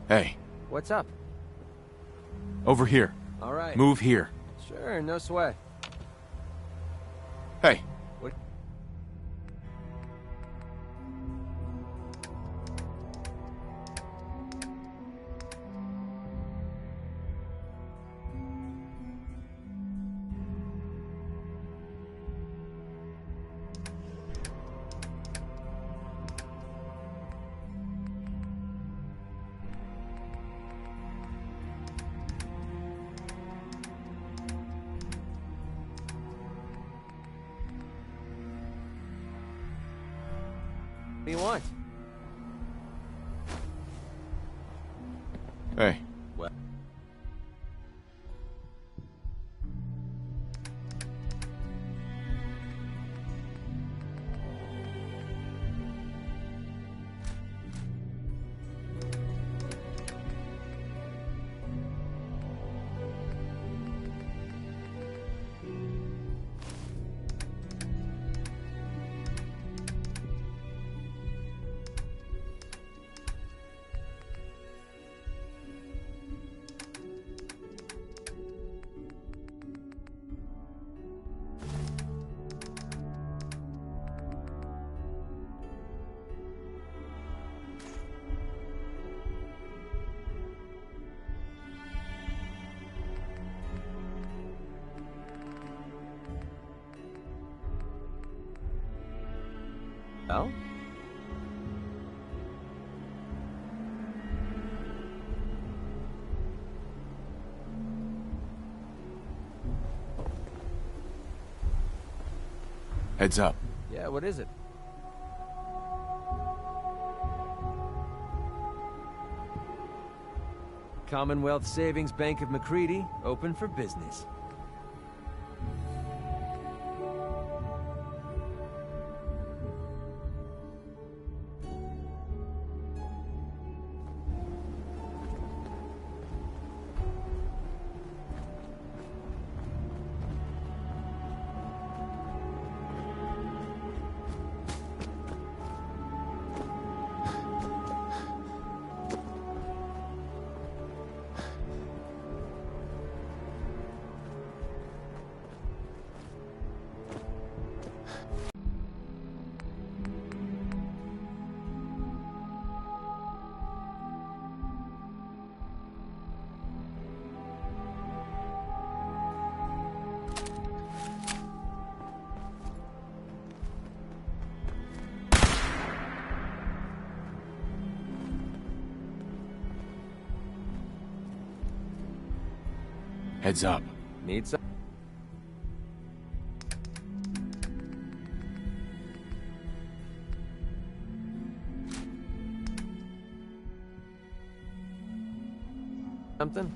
Hey. What's up? Over here. All right. Move here. Sure, no sweat. Hey. What? What do you want? Hey. What? Oh? Heads up. Yeah, what is it? Commonwealth Savings Bank of McCready, open for business. Heads up. Need some? Something?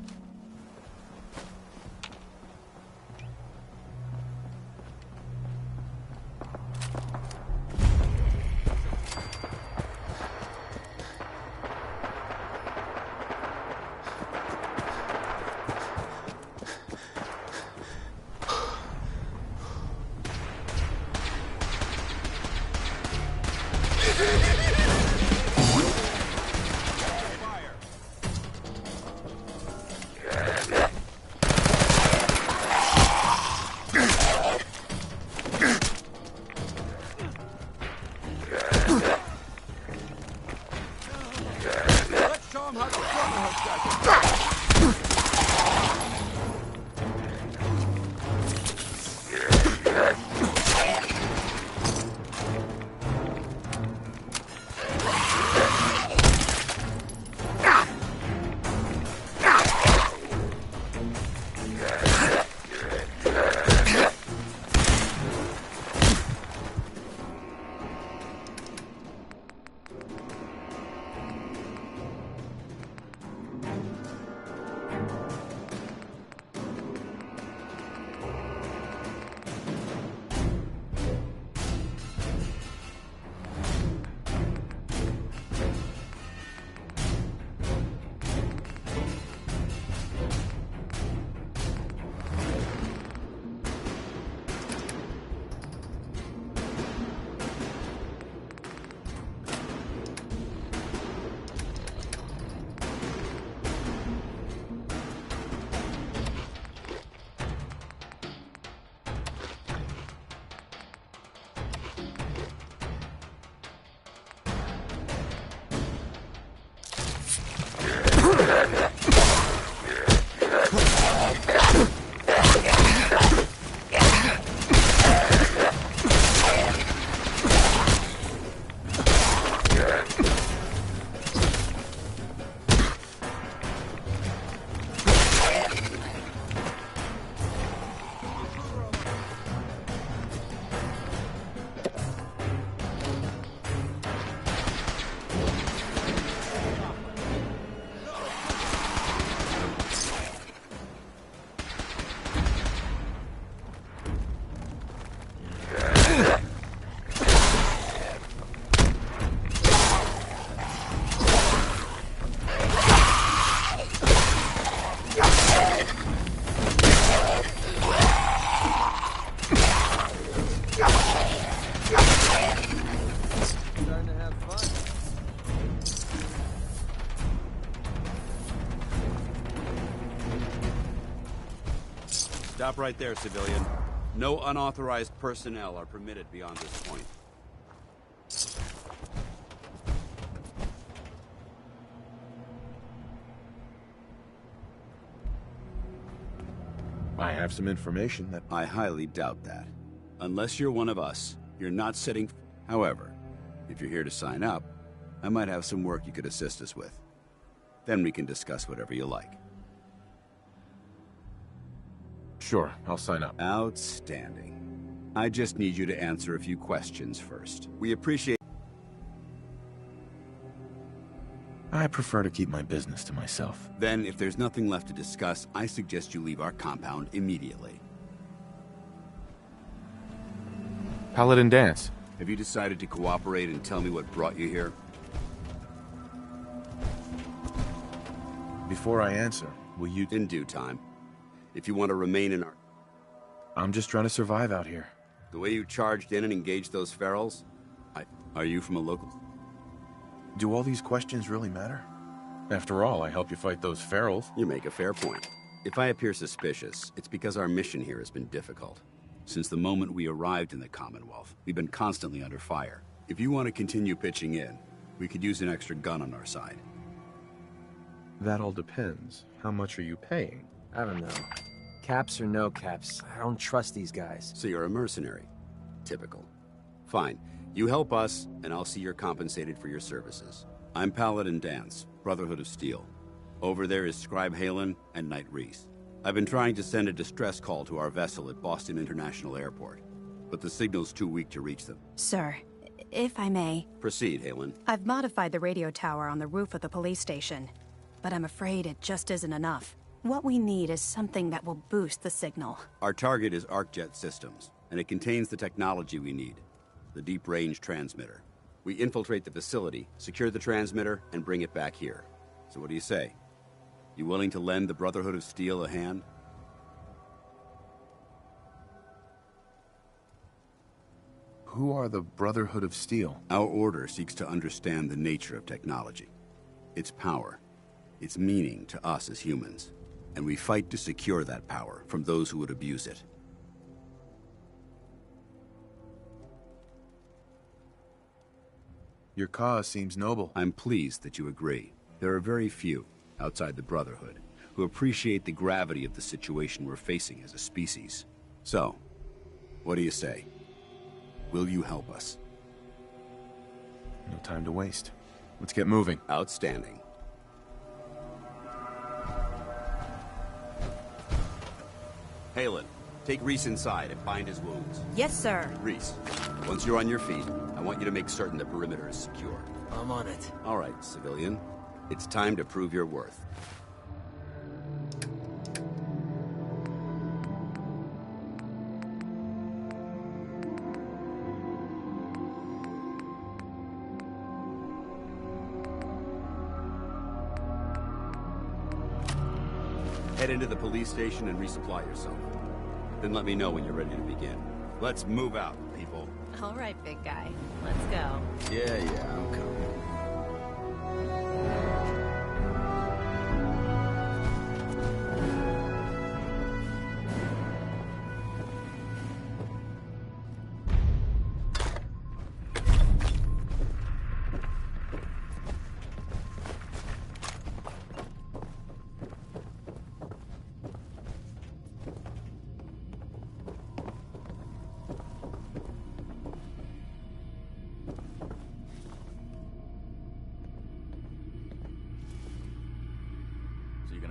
Stop right there, civilian. No unauthorized personnel are permitted beyond this point. I have some information that... I highly doubt that. Unless you're one of us, you're not sitting... However, if you're here to sign up, I might have some work you could assist us with. Then we can discuss whatever you like. Sure, I'll sign up. Outstanding. I just need you to answer a few questions first. We appreciate... I prefer to keep my business to myself. Then, if there's nothing left to discuss, I suggest you leave our compound immediately. Paladin Dance. Have you decided to cooperate and tell me what brought you here? Before I answer, will you... In due time. If you want to remain in our... I'm just trying to survive out here. The way you charged in and engaged those ferals? Are you from a local... Do all these questions really matter? After all, I helped you fight those ferals. You make a fair point. If I appear suspicious, it's because our mission here has been difficult. Since the moment we arrived in the Commonwealth, we've been constantly under fire. If you want to continue pitching in, we could use an extra gun on our side. That all depends. How much are you paying? I don't know. Caps or no caps, I don't trust these guys. So you're a mercenary. Typical. Fine. You help us, and I'll see you're compensated for your services. I'm Paladin Dance, Brotherhood of Steel. Over there is Scribe Halen and Knight Reese. I've been trying to send a distress call to our vessel at Boston International Airport, but the signal's too weak to reach them. Sir, if I may... Proceed, Halen. I've modified the radio tower on the roof of the police station, but I'm afraid it just isn't enough. What we need is something that will boost the signal. Our target is ArcJet Systems, and it contains the technology we need. The deep-range transmitter. We infiltrate the facility, secure the transmitter, and bring it back here. So what do you say? You willing to lend the Brotherhood of Steel a hand? Who are the Brotherhood of Steel? Our order seeks to understand the nature of technology. Its power, its meaning to us as humans. And we fight to secure that power from those who would abuse it. Your cause seems noble. I'm pleased that you agree. There are very few, outside the Brotherhood, who appreciate the gravity of the situation we're facing as a species. So, what do you say? Will you help us? No time to waste. Let's get moving. Outstanding. Halen, take Reese inside and bind his wounds. Yes, sir. Reese, once you're on your feet, I want you to make certain the perimeter is secure. I'm on it. All right, civilian. It's time to prove your worth. Head into the police station and resupply yourself. Then let me know when you're ready to begin. Let's move out, people. All right, big guy. Let's go. Yeah, I'm coming.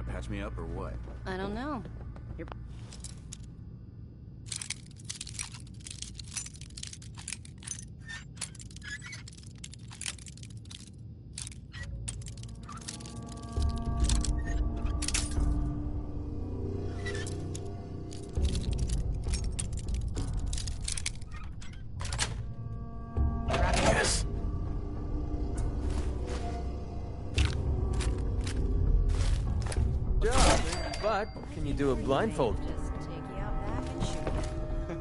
Patch me up or what? I don't know. You're... Yes. But can you do a blindfold? Just take you out back and shoot you.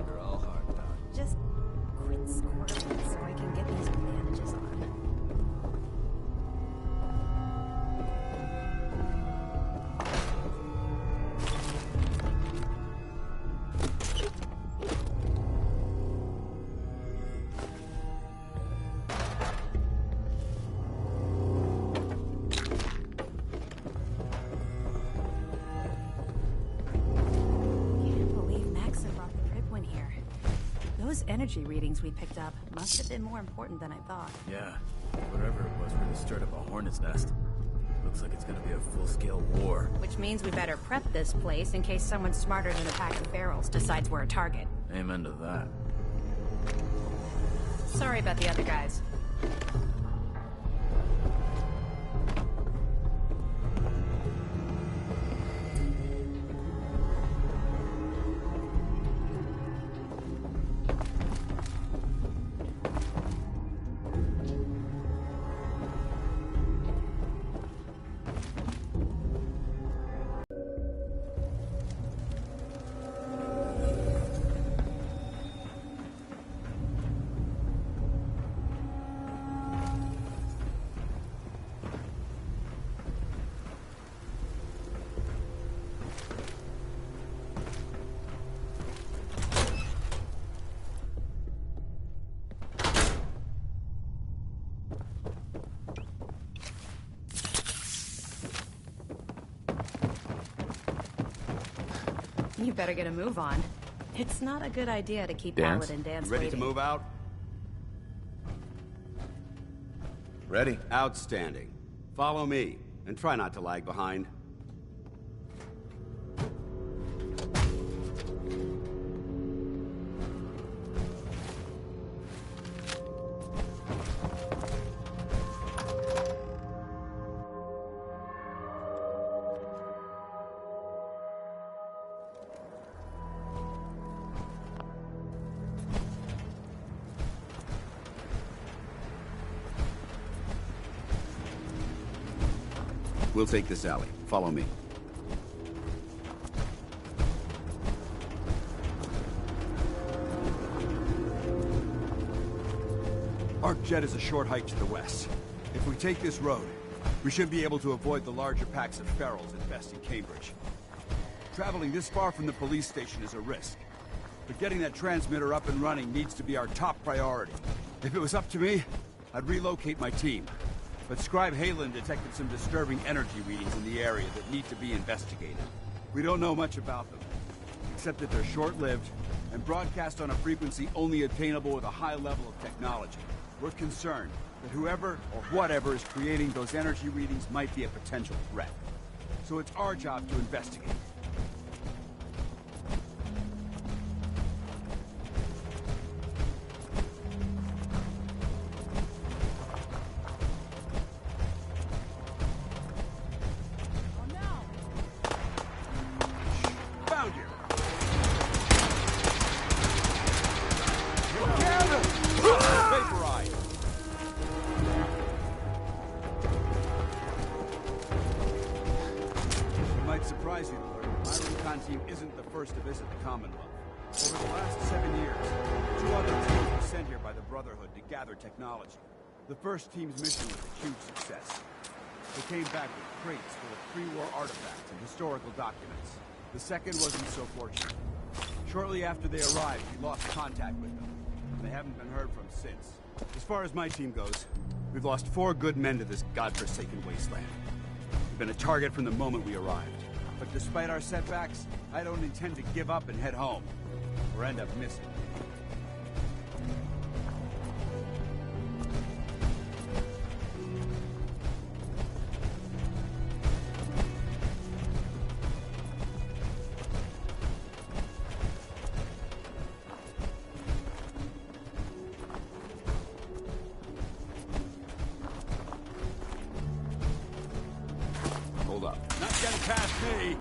You're all hard dog. Just quit squirting so I can get these bandages on. Those energy readings we picked up must have been more important than I thought. Yeah, whatever it was really stirred up a hornet's nest. Looks like it's gonna be a full-scale war. Which means we better prep this place in case someone smarter than a pack of ferals decides we're a target. Amen to that. Sorry about the other guys. You better get a move on. It's not a good idea to keep Paladin Dance Ready waiting. to move out? Ready? Outstanding. Follow me, and try not to lag behind. We'll take this alley. Follow me. Arcjet is a short hike to the west. If we take this road, we should be able to avoid the larger packs of ferals infesting Cambridge. Traveling this far from the police station is a risk, but getting that transmitter up and running needs to be our top priority. If it was up to me, I'd relocate my team. But Scribe Halen detected some disturbing energy readings in the area that need to be investigated. We don't know much about them, except that they're short-lived and broadcast on a frequency only attainable with a high level of technology. We're concerned that whoever or whatever is creating those energy readings might be a potential threat. So it's our job to investigate. Found you! Vaporize! It might surprise you to learn my recon team isn't the first to visit the Commonwealth. Over the last 7 years, 2 other teams were sent here by the Brotherhood to gather technology. The first team's mission was a huge success. They came back with crates full of pre-war artifacts and historical documents. The second wasn't so fortunate. Shortly after they arrived, we lost contact with them, and they haven't been heard from since. As far as my team goes, we've lost 4 good men to this godforsaken wasteland. We've been a target from the moment we arrived. But despite our setbacks, I don't intend to give up and head home, or end up missing. Hold up. Not getting past me!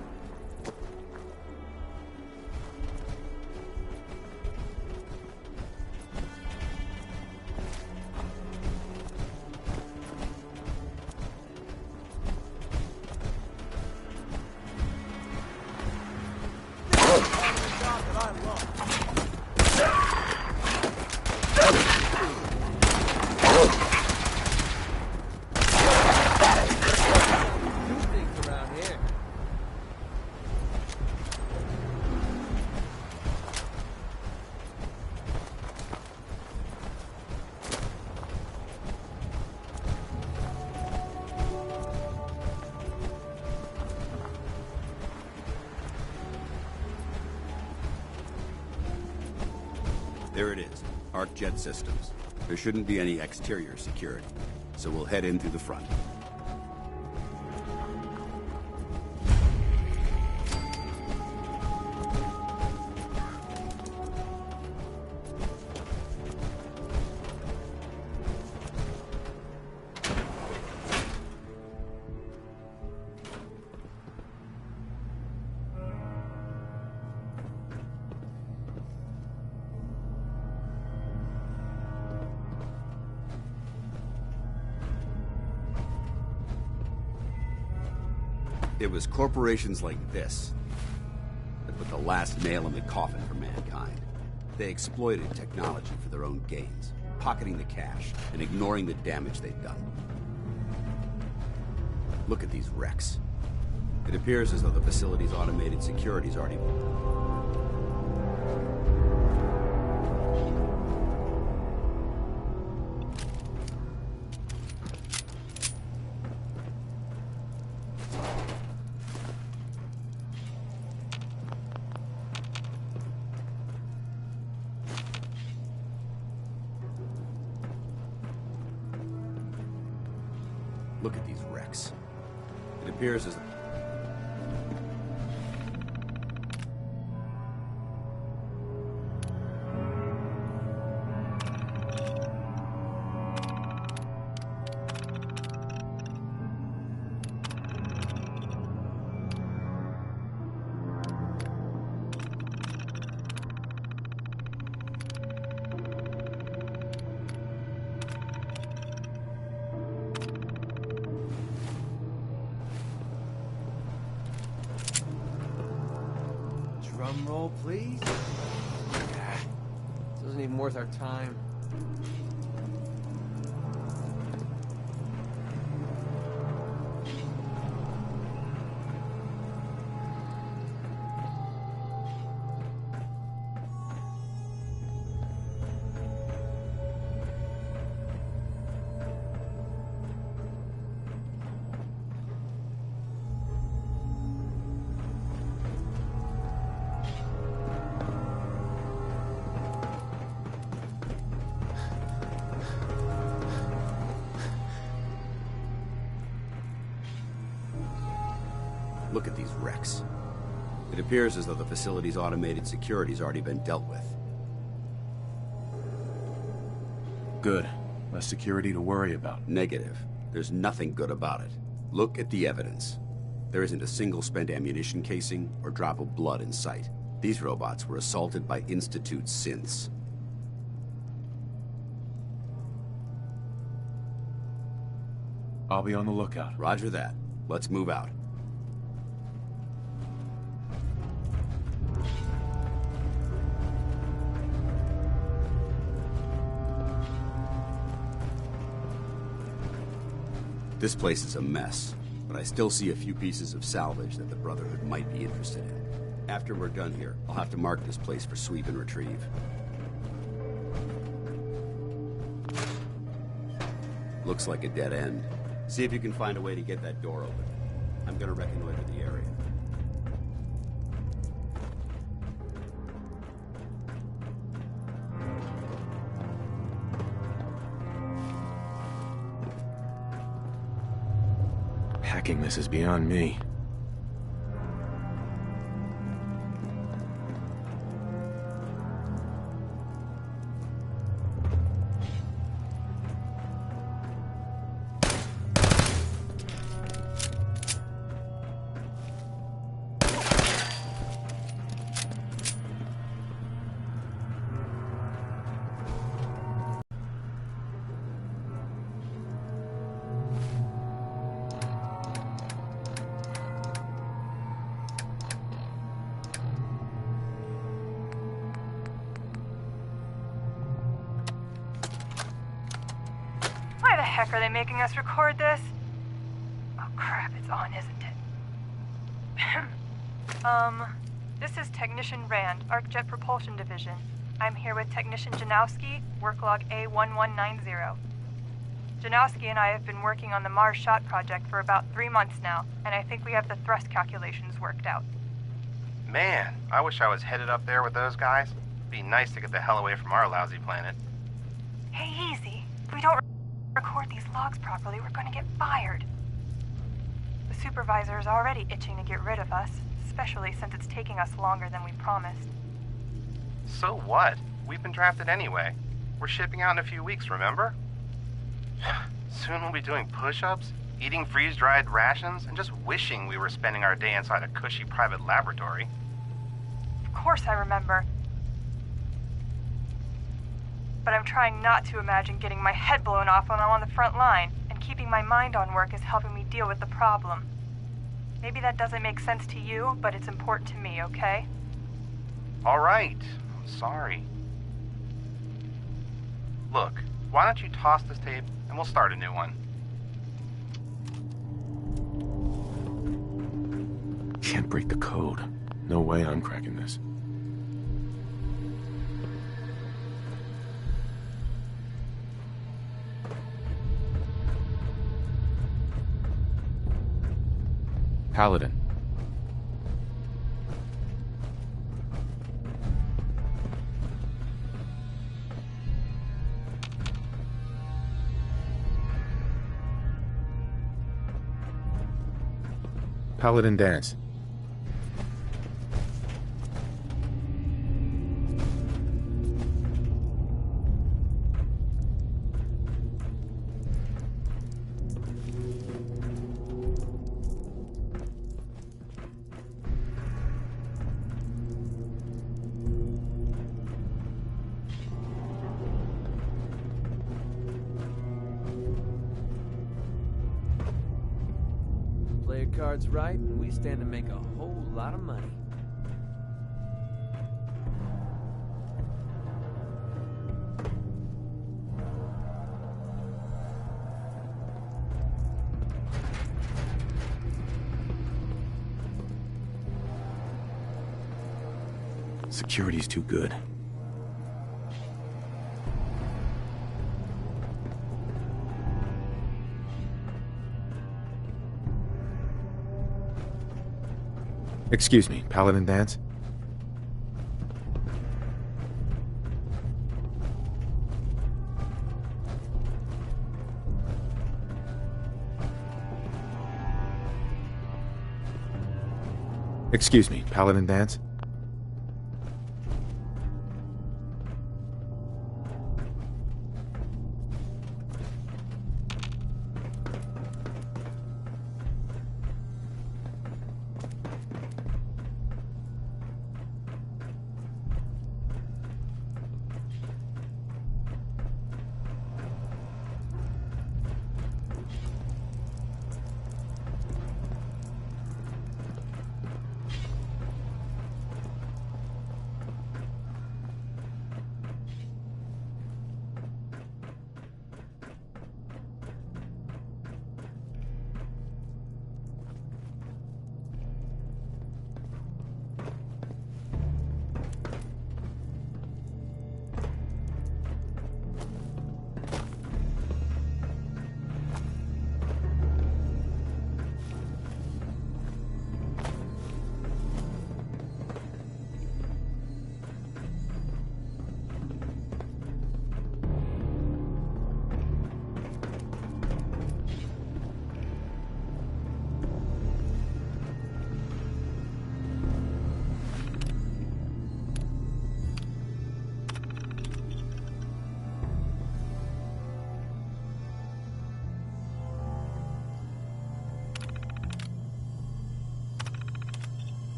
There it is, Arc Jet Systems. There shouldn't be any exterior security, so we'll head in through the front. It was corporations like this that put the last nail in the coffin for mankind. They exploited technology for their own gains, pocketing the cash and ignoring the damage they'd done. Look at these wrecks. It appears as though the facility's automated security's already... Look at these wrecks. It appears as... Drum roll, please. This isn't even worth our time. Look at these wrecks. It appears as though the facility's automated security's already been dealt with. Good. Less security to worry about. Negative. There's nothing good about it. Look at the evidence. There isn't a single spent ammunition casing or drop of blood in sight. These robots were assaulted by Institute synths. I'll be on the lookout. Roger that. Let's move out. This place is a mess, but I still see a few pieces of salvage that the Brotherhood might be interested in. After we're done here, I'll have to mark this place for sweep and retrieve. Looks like a dead end. See if you can find a way to get that door open. I'm gonna reconnoiter the area. Hacking this is beyond me. Why the heck are they making us record this? Oh crap, it's on, isn't it? This is Technician Rand, ArcJet Propulsion Division. I'm here with Technician Janowski, work log A1190. Janowski and I have been working on the Mars Shot project for about 3 months now, and I think we have the thrust calculations worked out. Man, I wish I was headed up there with those guys. Be nice to get the hell away from our lousy planet. Hey, easy. If we don't record these logs properly, we're going to get fired. The supervisor is already itching to get rid of us, especially since it's taking us longer than we promised. So what? We've been drafted anyway. We're shipping out in a few weeks, remember? Soon we'll be doing push-ups, eating freeze-dried rations, and just wishing we were spending our day inside a cushy private laboratory. Of course I remember. But I'm trying not to imagine getting my head blown off when I'm on the front line, and keeping my mind on work is helping me deal with the problem. Maybe that doesn't make sense to you, but it's important to me, okay? All right. I'm sorry. Look, why don't you toss this tape and we'll start a new one. Can't break the code. No way I'm cracking this. Paladin. Paladin dance. Play your cards right, and we stand to make a whole lot of money. Security's too good. Excuse me, Paladin dance? Excuse me, Paladin dance?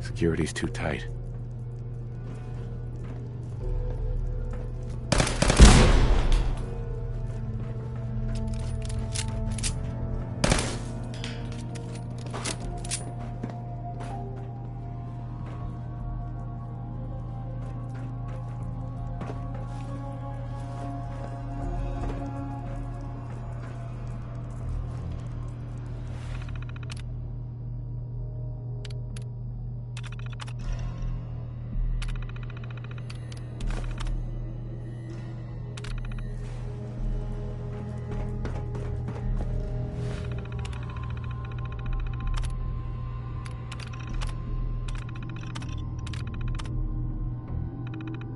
Security's too tight.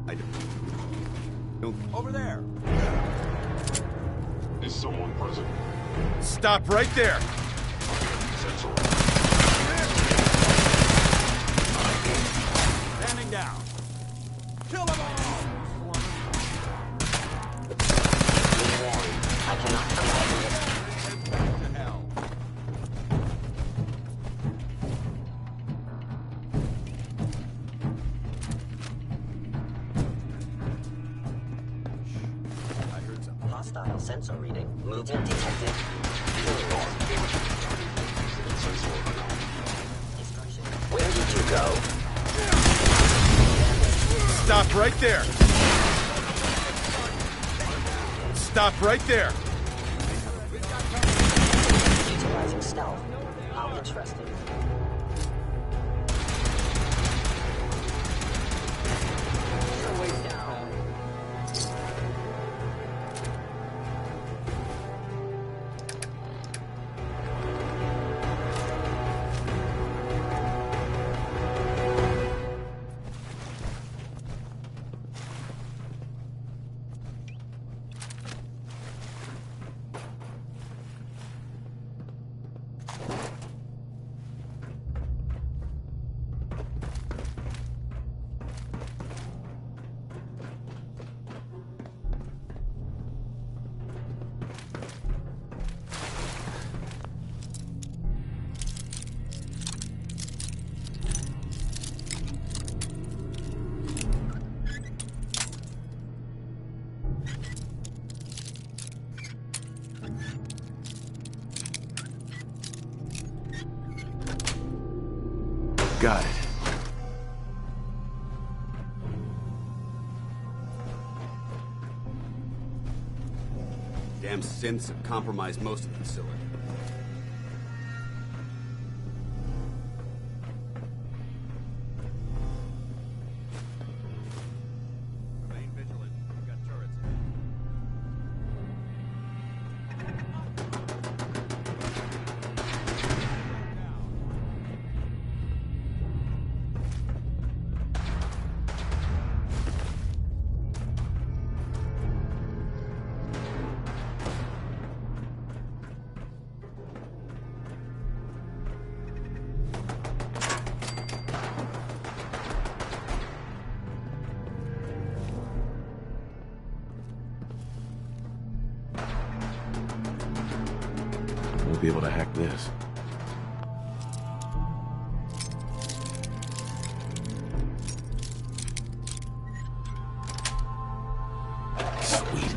I don't... Over there! Is someone present? Stop right there! Sensor. Standing down. Kill them all! I cannot provide you. Back to hell. I heard some Hostile sensor reading. Movement detected. Destruction. Where did you go? Stop right there! Stop right there! Utilizing stealth. How interesting. You're way down. Got it. Damn synths have compromised most of the facility. Remain vigilant. We've got turrets here. We'll be able to hack this. Sweet.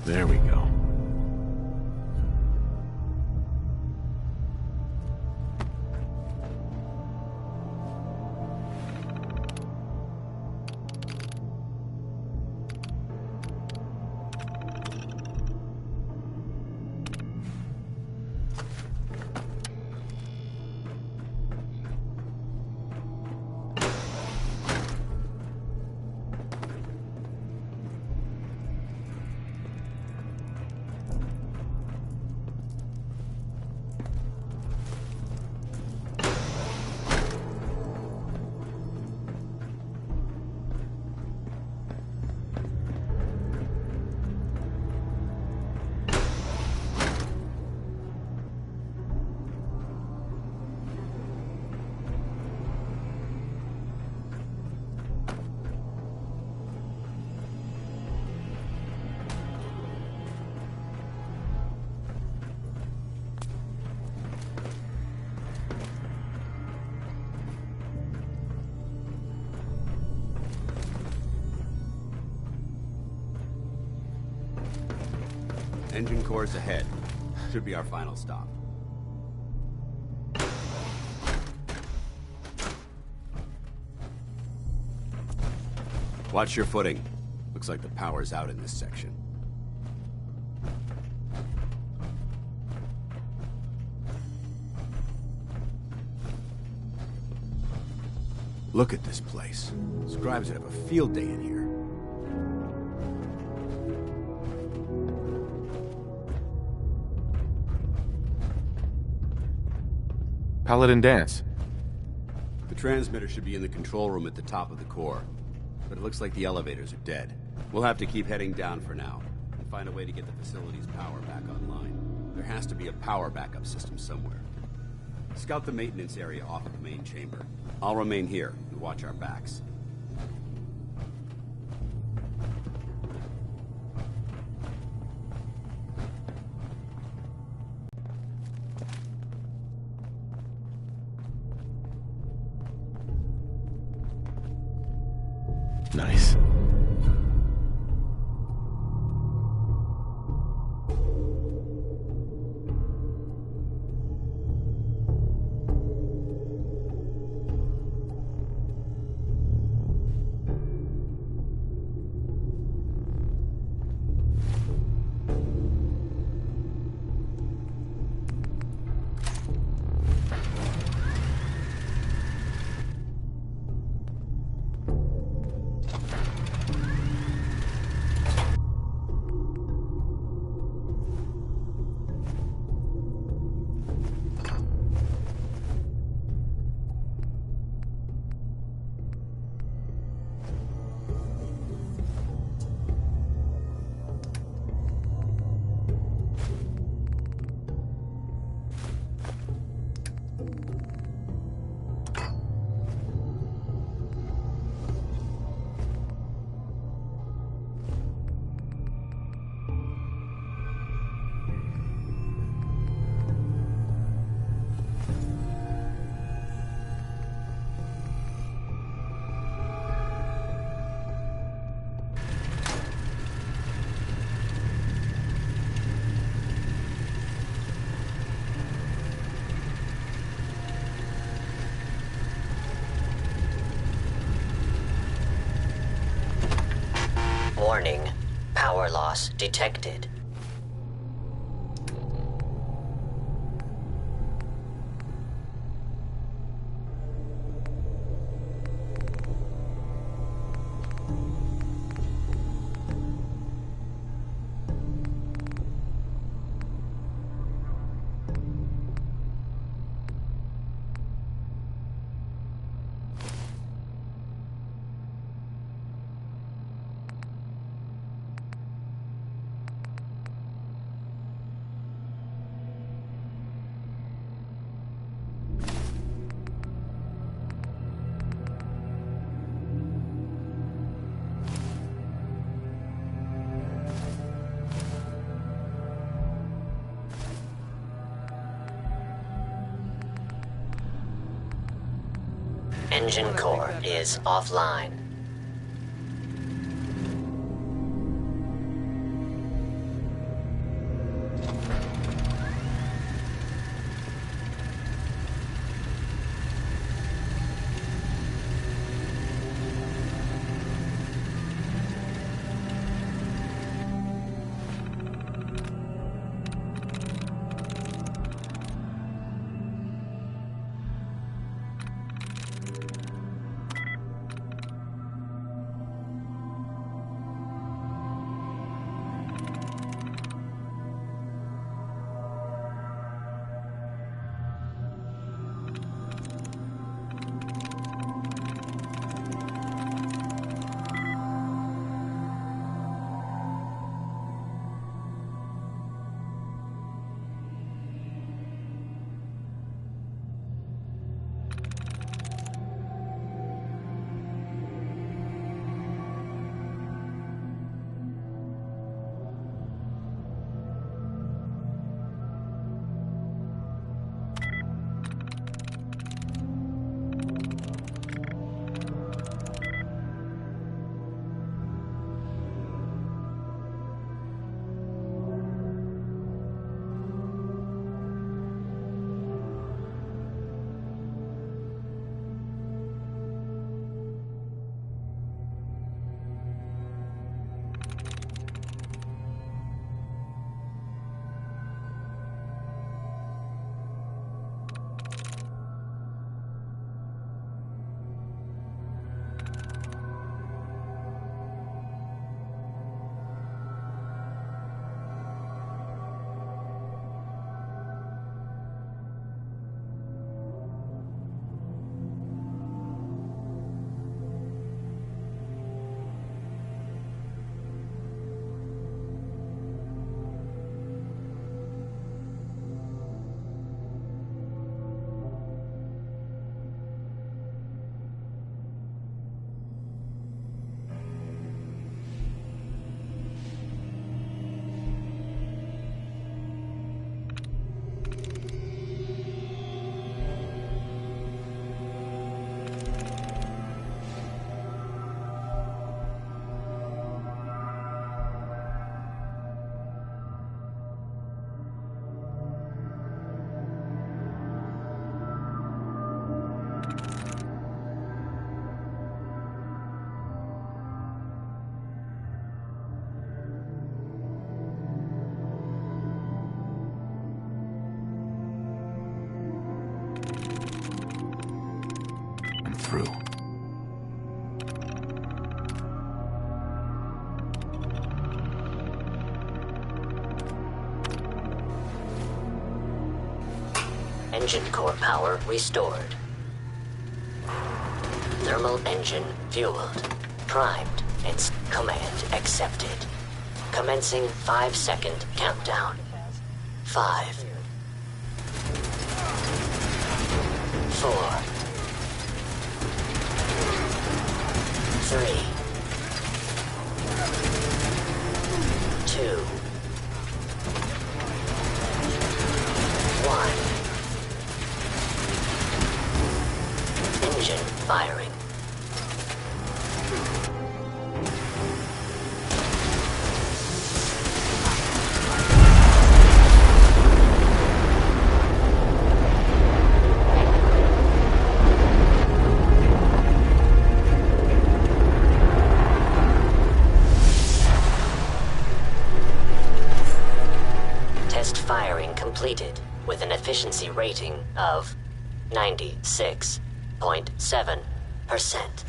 There we go. Engine cores ahead. Should be our final stop. Watch your footing. Looks like the power's out in this section. Look at this place. Scribes would have a field day in here. Paladin Dance. The transmitter should be in the control room at the top of the core. But it looks like the elevators are dead. We'll have to keep heading down for now, and find a way to get the facility's power back online. There has to be a power backup system somewhere. Scout the maintenance area off of the main chamber. I'll remain here and watch our backs. Nice. Warning. Power loss detected. Engine core is offline. through. Engine core power restored. Thermal engine fueled. Primed. Its command accepted. Commencing 5-second countdown. 5. 4. 3. 2. 1. Engine firing. Test firing completed with an efficiency rating of 96.7%.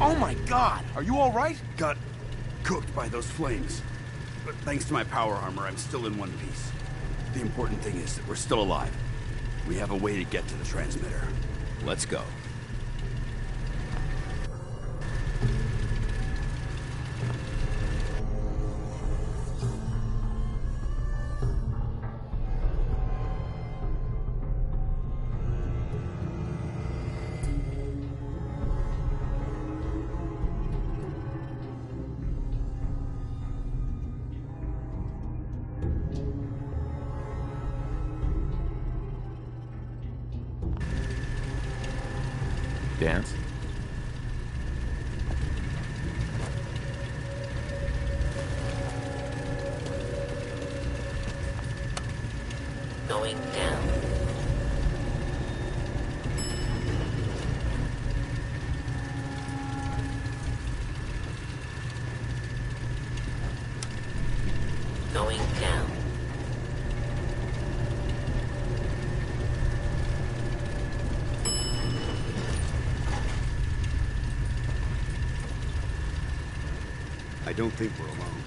Oh my god! Are you alright? Got cooked by those flames. But thanks to my power armor, I'm still in one piece. The important thing is that we're still alive. We have a way to get to the transmitter. Let's go. Dance? Going down. Going down. I don't think we're alone.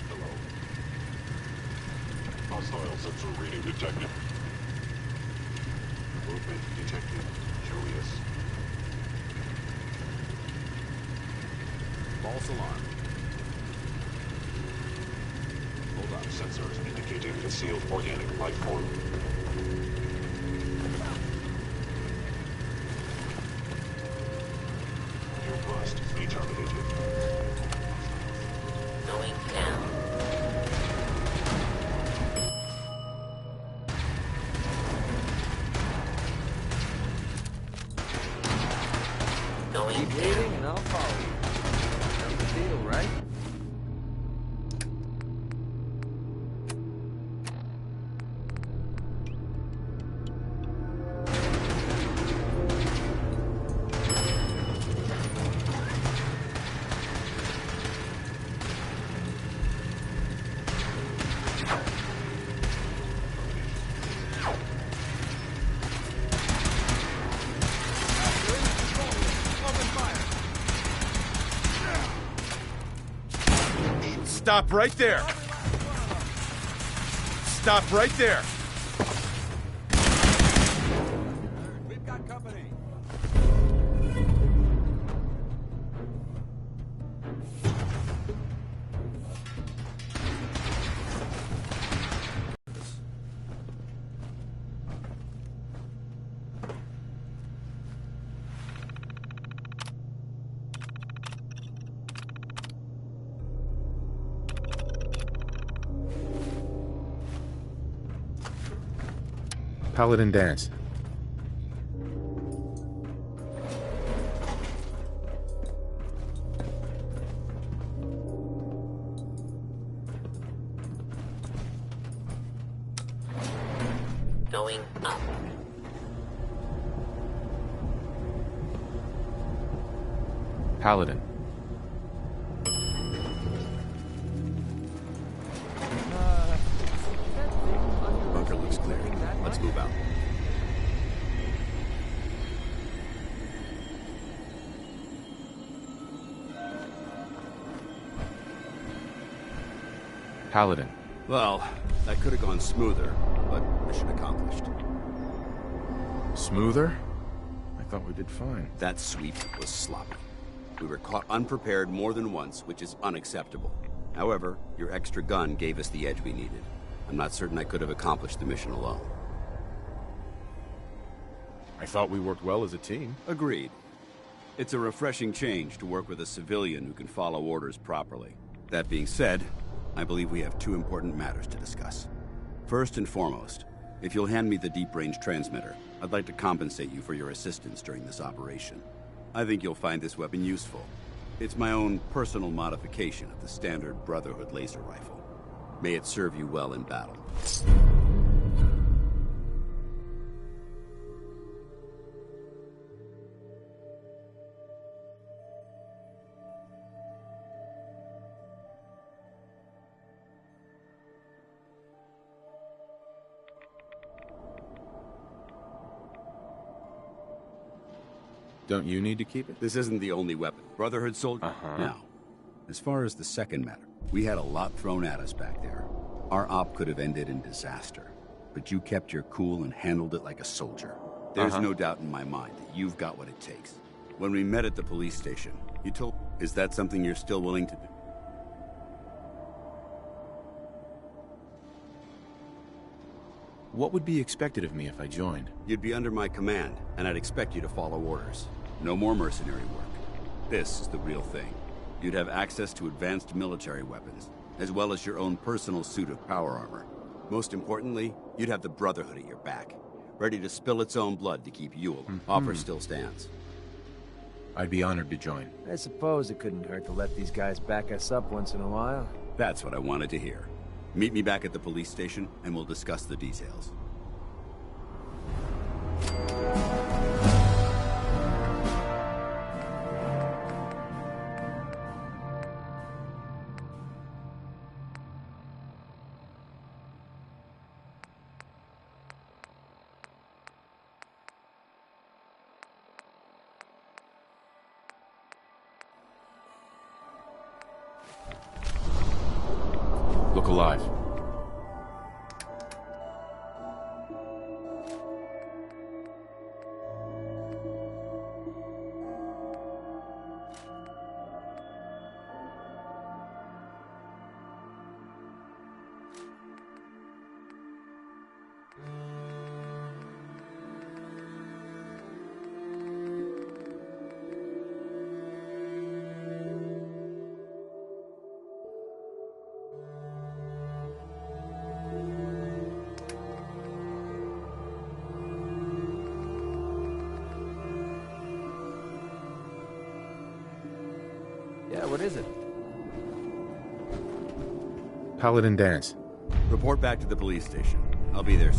Hello. Hostile sensor reading detected. Movement detected. Curious. False alarm. Hold on. Sensors indicating concealed organic life form. You must be terminated. Going down. Going Keep leading and I'll follow you. That's the deal, right? Stop right there! Stop right there! We've got company. Paladin Dance. Going up. Paladin. Bunker looks clear. Let's move out. Paladin. Well, that could have gone smoother, but mission accomplished. Smoother? I thought we did fine. That sweep was sloppy. We were caught unprepared more than once, which is unacceptable. However, your extra gun gave us the edge we needed. I'm not certain I could have accomplished the mission alone. I thought we worked well as a team. Agreed. It's a refreshing change to work with a civilian who can follow orders properly. That being said, I believe we have two important matters to discuss. First and foremost, if you'll hand me the deep-range transmitter, I'd like to compensate you for your assistance during this operation. I think you'll find this weapon useful. It's my own personal modification of the standard Brotherhood laser rifle. May it serve you well in battle. Don't you need to keep it? This isn't the only weapon. Brotherhood soldier. Now, as far as the second matter, we had a lot thrown at us back there. Our op could have ended in disaster, but you kept your cool and handled it like a soldier. There's no doubt in my mind that you've got what it takes. When we met at the police station, you told... Is that something you're still willing to do? What would be expected of me if I joined? You'd be under my command, and I'd expect you to follow orders. No more mercenary work. This is the real thing. You'd have access to advanced military weapons, as well as your own personal suit of power armor. Most importantly, you'd have the Brotherhood at your back, ready to spill its own blood to keep you alive. Offer still stands. I'd be honored to join. I suppose it couldn't hurt to let these guys back us up once in a while. That's what I wanted to hear. Meet me back at the police station, and we'll discuss the details. Look alive. Yeah, what is it? Paladin Dance. Report back to the police station. I'll be there.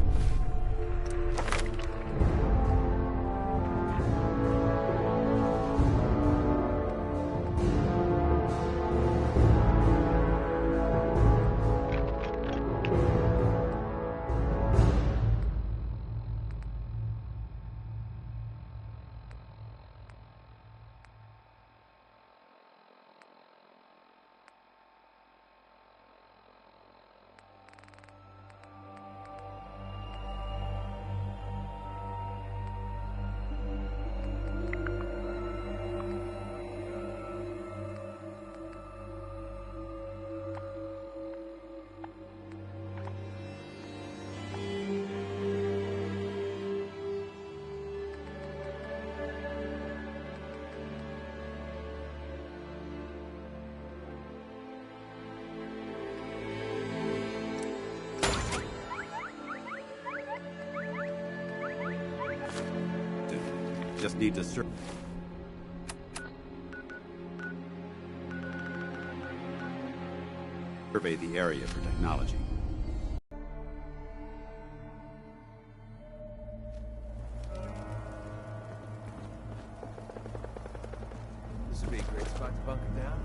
need to survey the area for technology. This would be a great spot to bunker down.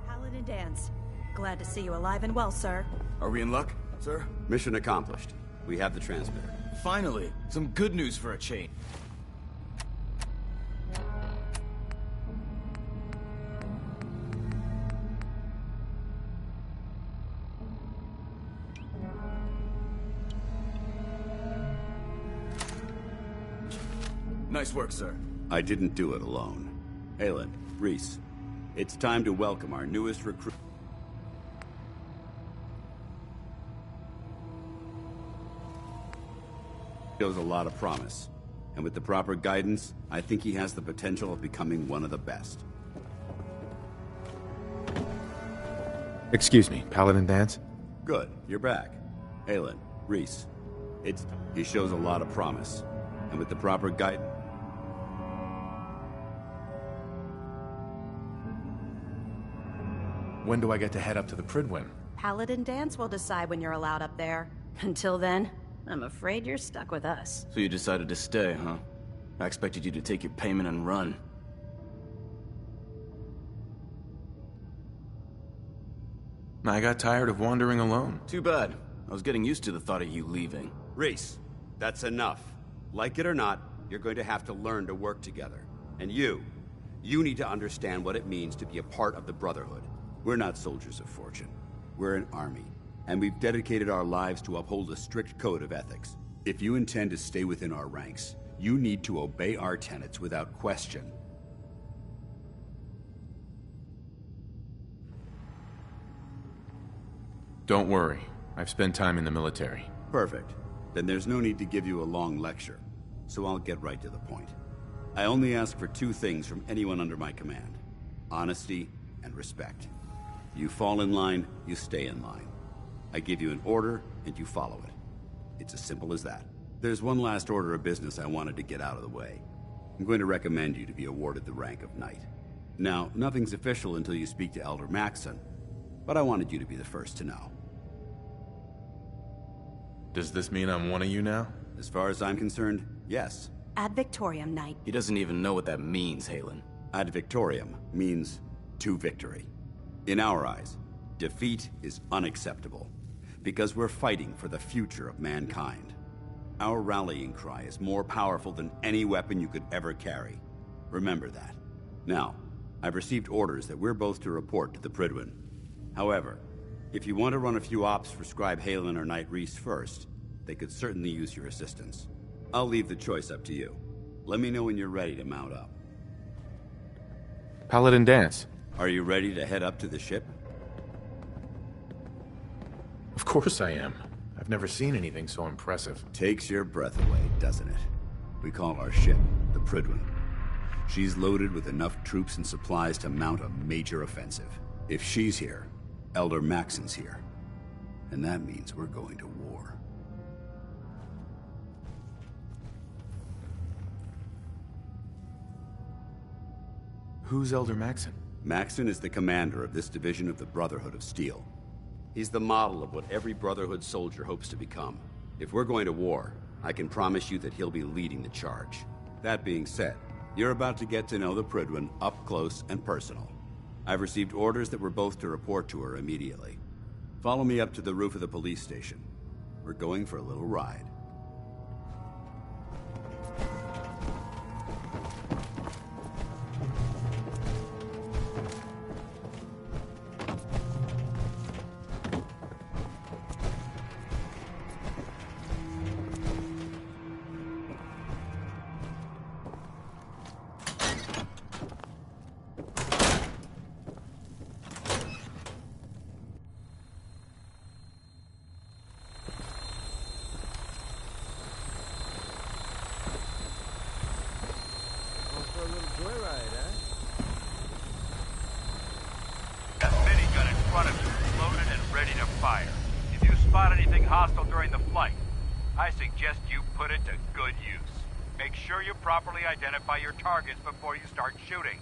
Paladin Dance. Glad to see you alive and well, sir. Are we in luck, sir? Mission accomplished. We have the transmitter. Finally, some good news for a change. Nice work, sir. I didn't do it alone. Halen, Reese, it's time to welcome our newest recruit. Shows a lot of promise. And with the proper guidance, I think he has the potential of becoming one of the best. Excuse me, Paladin Dance? Good, you're back. Halen, Reese, he shows a lot of promise. And with the proper guidance... When do I get to head up to the Pridwin? Paladin Dance will decide when you're allowed up there. Until then, I'm afraid you're stuck with us. So you decided to stay, huh? I expected you to take your payment and run. I got tired of wandering alone. Too bad. I was getting used to the thought of you leaving. Reese, that's enough. Like it or not, you're going to have to learn to work together. And you need to understand what it means to be a part of the Brotherhood. We're not soldiers of fortune. We're an army. And we've dedicated our lives to uphold a strict code of ethics. If you intend to stay within our ranks, you need to obey our tenets without question. Don't worry. I've spent time in the military. Perfect. Then there's no need to give you a long lecture. So I'll get right to the point. I only ask for two things from anyone under my command: honesty and respect. You fall in line, you stay in line. I give you an order, and you follow it. It's as simple as that. There's one last order of business I wanted to get out of the way. I'm going to recommend you to be awarded the rank of Knight. Now, nothing's official until you speak to Elder Maxson, but I wanted you to be the first to know. Does this mean I'm one of you now? As far as I'm concerned, yes. Ad Victoriam, Knight. He doesn't even know what that means, Halen. Ad Victoriam means to victory. In our eyes, defeat is unacceptable, because we're fighting for the future of mankind. Our rallying cry is more powerful than any weapon you could ever carry. Remember that. Now, I've received orders that we're both to report to the Pridwin. However, if you want to run a few ops for Scribe Halen or Knight Reese first, they could certainly use your assistance. I'll leave the choice up to you. Let me know when you're ready to mount up. Paladin Dance. Are you ready to head up to the ship? Of course I am. I've never seen anything so impressive. Takes your breath away, doesn't it? We call our ship the Pridwin. She's loaded with enough troops and supplies to mount a major offensive. If she's here, Elder Maxson's here. And that means we're going to war. Who's Elder Maxson? Maxson is the commander of this division of the Brotherhood of Steel. He's the model of what every Brotherhood soldier hopes to become. If we're going to war, I can promise you that he'll be leading the charge. That being said, you're about to get to know the Pridwin up close and personal. I've received orders that we're both to report to her immediately. Follow me up to the roof of the police station. We're going for a little ride. Hostile during the flight. I suggest you put it to good use. Make sure you properly identify your targets before you start shooting.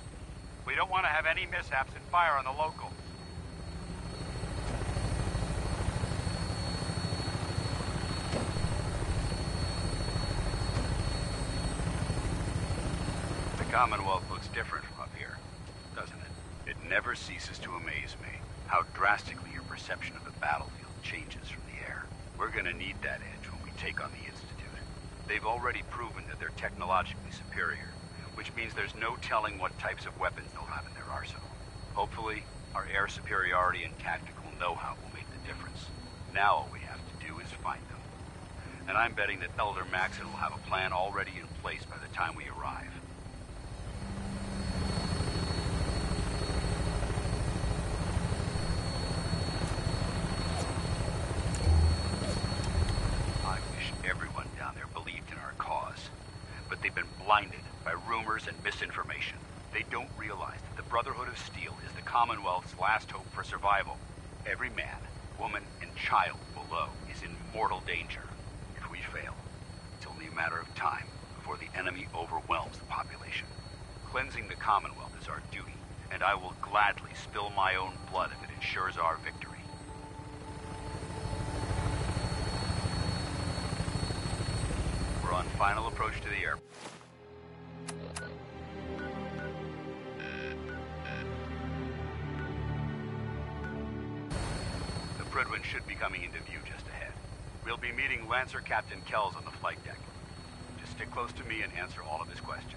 We don't want to have any mishaps and fire on the local. The Commonwealth looks different from up here, doesn't it? It never ceases to amaze me how drastically your perception of the battlefield changes from the air. We're gonna need that edge when we take on the Institute. They've already proven that they're technologically superior, which means there's no telling what types of weapons they'll have in their arsenal. Hopefully, our air superiority and tactical know-how will make the difference. Now all we have to do is find them. And I'm betting that Elder Maxon will have a plan already in place by the time we arrive. I wish everyone down there believed in our cause. But they've been blinded by rumors and misinformation. They don't realize that the Brotherhood of Steel is the Commonwealth's last hope for survival. Every man, woman, and child below is in mortal danger. If we fail, it's only a matter of time before the enemy overwhelms the population. Cleansing the Commonwealth is our duty, and I will gladly spill my own blood if it ensures our victory. We're on final approach to the airport. The Prydwen should be coming into view just ahead. We'll be meeting Lancer Captain Kells on the flight deck. Just stick close to me and answer all of his questions.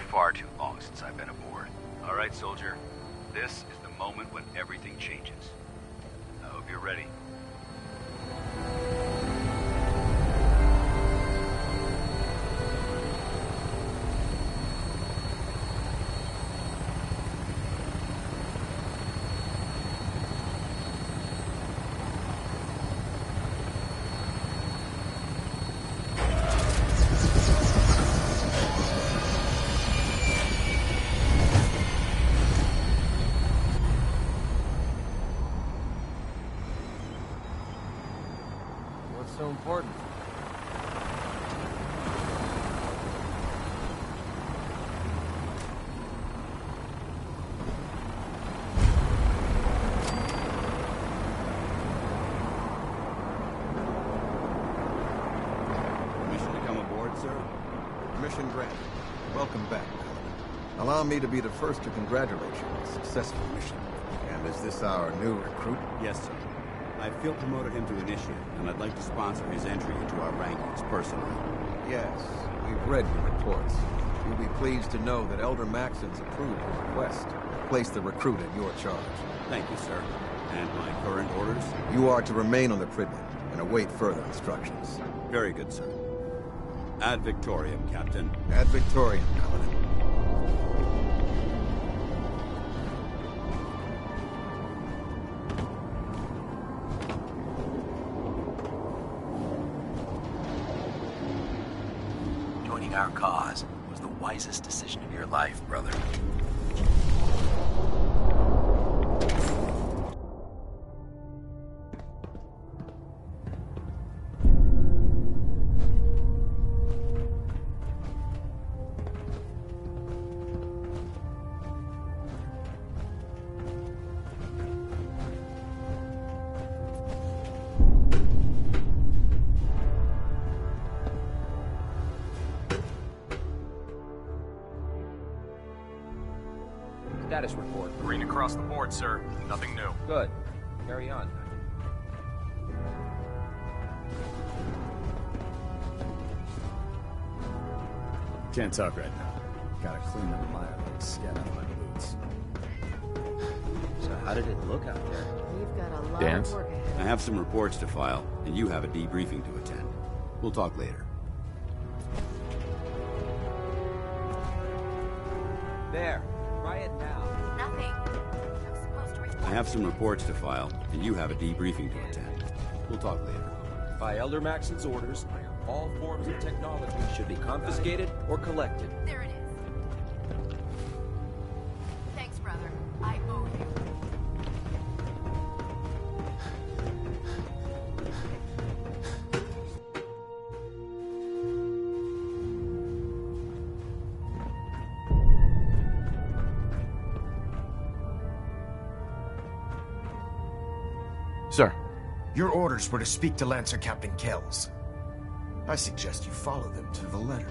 Far too long since I've been aboard. All right, soldier. This is the moment when everything changes. I hope you're ready. So important. Permission to come aboard, sir? Permission granted. Welcome back. Allow me to be the first to congratulate you on a successful mission. And is this our new recruit? Yes, sir. I feel promoted him to initiate, and I'd like to sponsor his entry into our rankings personally. Yes, we've read your reports. You'll be pleased to know that Elder Maxon's approved your request to place the recruit in your charge. Thank you, sir. And my current orders? You are to remain on the Prydwen and await further instructions. Very good, sir. Ad Victoriam, Captain. Ad Victoriam, Paladin. Our cause was the wisest decision of your life, brother. Status report. Green across the board, sir. Nothing new. Good. Carry on. Can't talk right now. Gotta clean the mire like scat out of my boots. So how did it look out there? We've got a lot Dance? of work ahead. I have some reports to file, and you have a debriefing to attend. We'll talk later. There. Try it now. Nothing. I'm supposed to report. I have some reports to file, and you have a debriefing to attend. We'll talk later. By Elder Maxon's orders, all forms of technology should be confiscated or collected. There it is. Thanks, brother. I owe you. Sir. Your orders were to speak to Lancer Captain Kells. I suggest you follow them to the letter.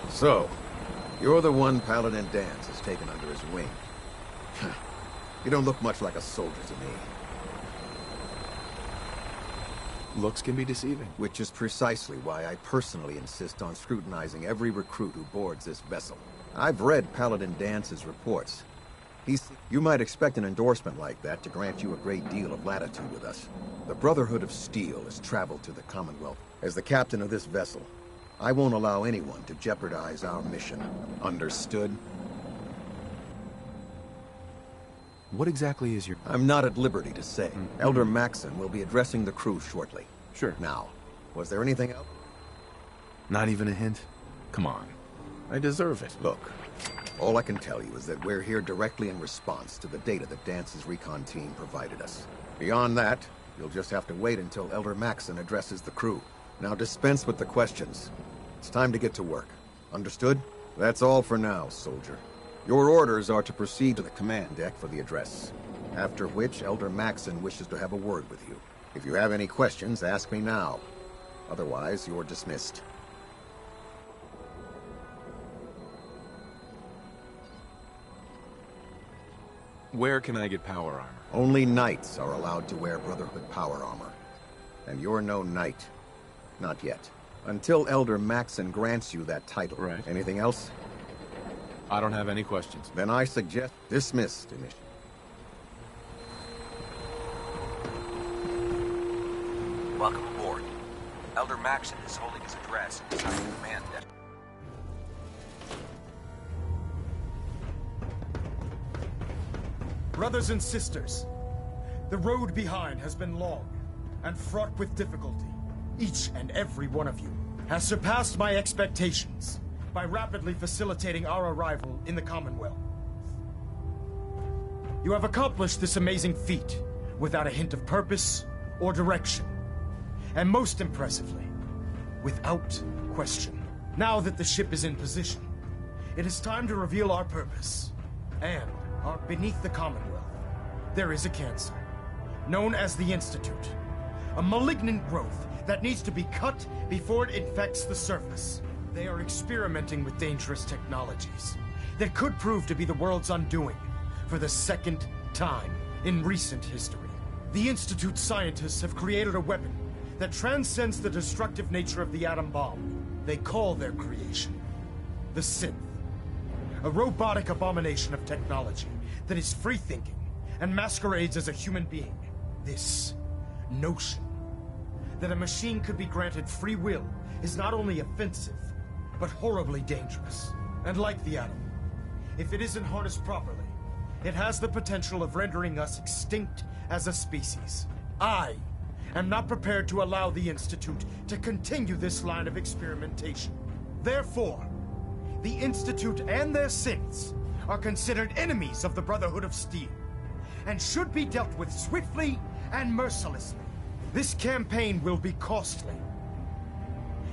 So, you're the one Paladin Danse has taken under his wing. You don't look much like a soldier to me. Looks can be deceiving. Which is precisely why I personally insist on scrutinizing every recruit who boards this vessel. I've read Paladin Dance's reports. You might expect an endorsement like that to grant you a great deal of latitude with us. The Brotherhood of Steel has traveled to the Commonwealth. As the captain of this vessel, I won't allow anyone to jeopardize our mission. Understood? What exactly is your... I'm not at liberty to say. Elder Maxon will be addressing the crew shortly. Sure. Now, was there anything else? Not even a hint? Come on. I deserve it. Look, all I can tell you is that we're here directly in response to the data that Dance's recon team provided us. Beyond that, you'll just have to wait until Elder Maxon addresses the crew. Now dispense with the questions. It's time to get to work. Understood? That's all for now, soldier. Your orders are to proceed to the command deck for the address. After which, Elder Maxon wishes to have a word with you. If you have any questions, ask me now. Otherwise, you're dismissed. Where can I get power armor? Only knights are allowed to wear Brotherhood power armor. And you're no knight. Not yet. Until Elder Maxon grants you that title. Right. Anything else? I don't have any questions. Then I suggest dismissed initially. Welcome aboard. Elder Maxon is holding his address inside the command deck. Brothers and sisters, the road behind has been long and fraught with difficulty. Each and every one of you has surpassed my expectations by rapidly facilitating our arrival in the Commonwealth. You have accomplished this amazing feat without a hint of purpose or direction. And most impressively, without question. Now that the ship is in position, it is time to reveal our purpose. And beneath the Commonwealth, there is a cancer, known as the Institute. A malignant growth that needs to be cut before it infects the surface. They are experimenting with dangerous technologies that could prove to be the world's undoing for the second time in recent history. The Institute scientists have created a weapon that transcends the destructive nature of the atom bomb. They call their creation the Synth. A robotic abomination of technology that is free-thinking and masquerades as a human being. This notion that a machine could be granted free will is not only offensive, but horribly dangerous. And like the atom, if it isn't harnessed properly, it has the potential of rendering us extinct as a species. I am not prepared to allow the Institute to continue this line of experimentation. Therefore, the Institute and their synths are considered enemies of the Brotherhood of Steel, and should be dealt with swiftly and mercilessly. This campaign will be costly,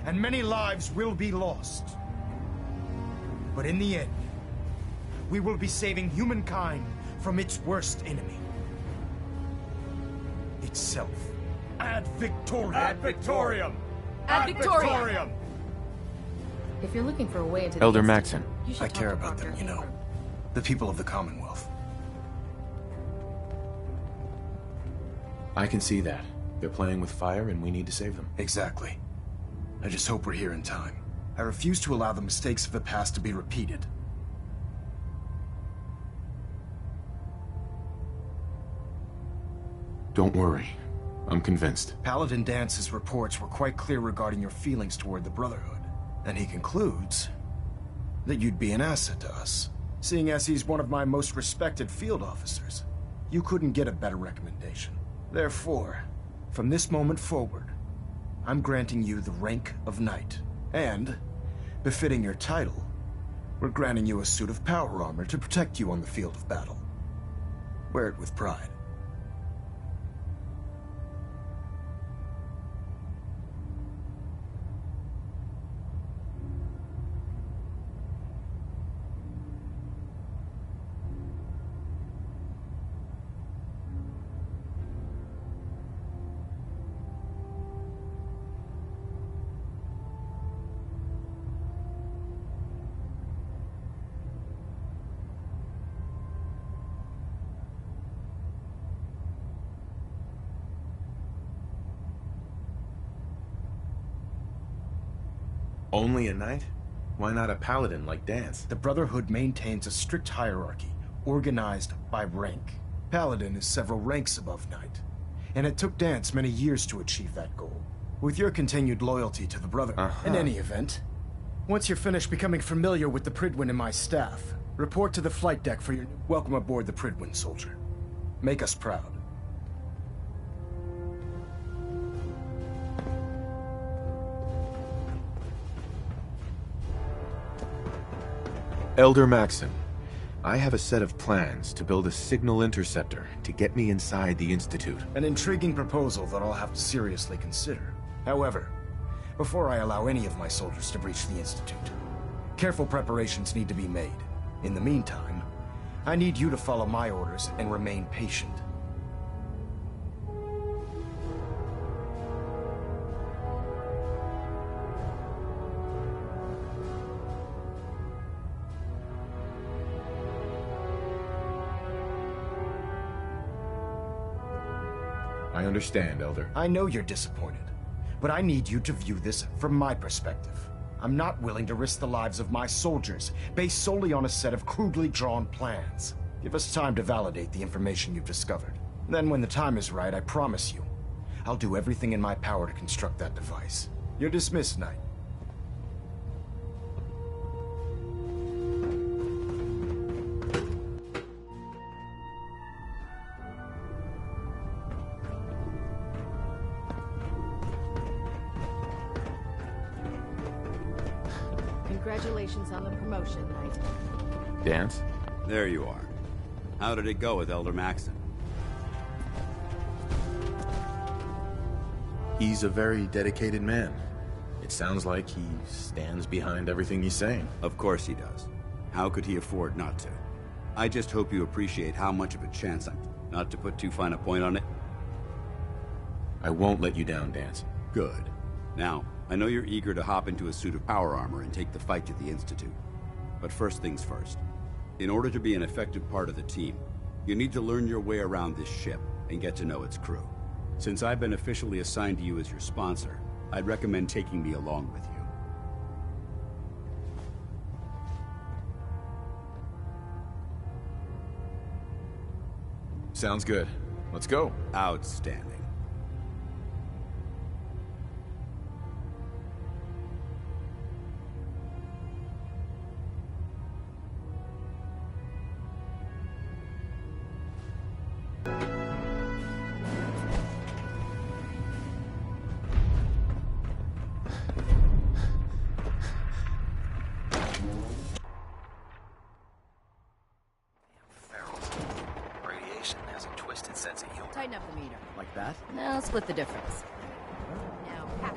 and many lives will be lost. But in the end, we will be saving humankind from its worst enemy. Itself. Ad Victoriam! Ad Victoriam! Ad Victoriam! If you're looking for a way into Elder the Maxon. you should I talk care to about Dr. them, you know. Ingram. The people of the Commonwealth. I can see that. They're playing with fire and we need to save them. Exactly. I just hope we're here in time. I refuse to allow the mistakes of the past to be repeated. Don't worry. I'm convinced. Paladin Dance's reports were quite clear regarding your feelings toward the Brotherhood. And he concludes that you'd be an asset to us. Seeing as he's one of my most respected field officers, you couldn't get a better recommendation. Therefore, from this moment forward, I'm granting you the rank of Knight. And, befitting your title, we're granting you a suit of power armor to protect you on the field of battle. Wear it with pride. Only a knight? Why not a paladin like Dance? The Brotherhood maintains a strict hierarchy, organized by rank. Paladin is several ranks above Knight, and it took Dance many years to achieve that goal. With your continued loyalty to the Brotherhood, in any event, once you're finished becoming familiar with the Pridwin and my staff, report to the flight deck for your welcome aboard the Pridwin, soldier. Make us proud. Elder Maxon, I have a set of plans to build a signal interceptor to get me inside the Institute. An intriguing proposal that I'll have to seriously consider. However, before I allow any of my soldiers to breach the Institute, careful preparations need to be made. In the meantime, I need you to follow my orders and remain patient. I understand, Elder. I know you're disappointed, but I need you to view this from my perspective. I'm not willing to risk the lives of my soldiers based solely on a set of crudely drawn plans. Give us time to validate the information you've discovered. Then when the time is right, I promise you, I'll do everything in my power to construct that device. You're dismissed, Knight. Congratulations on the promotion, Knight. Dance? There you are. How did it go with Elder Maxon? He's a very dedicated man. It sounds like he stands behind everything he's saying. Of course he does. How could he afford not to? I just hope you appreciate how much of a chance I'm... Not to put too fine a point on it. I won't let you down, Dance. Good. Now, I know you're eager to hop into a suit of power armor and take the fight to the Institute. But first things first. In order to be an effective part of the team, you need to learn your way around this ship and get to know its crew. Since I've been officially assigned to you as your sponsor, I'd recommend taking me along with you. Sounds good. Let's go. Outstanding. Tighten up the meter. Like that? Now split the difference. Now half.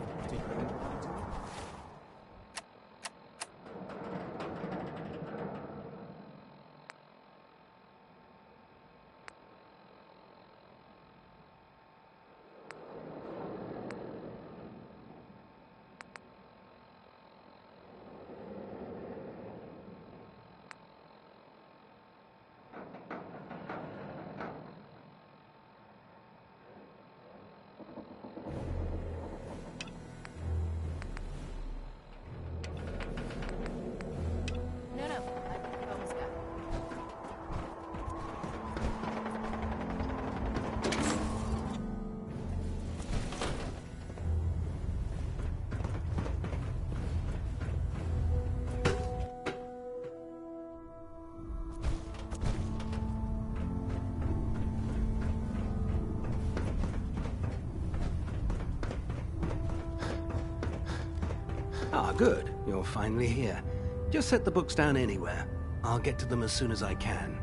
Ah, good. You're finally here. Just set the books down anywhere. I'll get to them as soon as I can.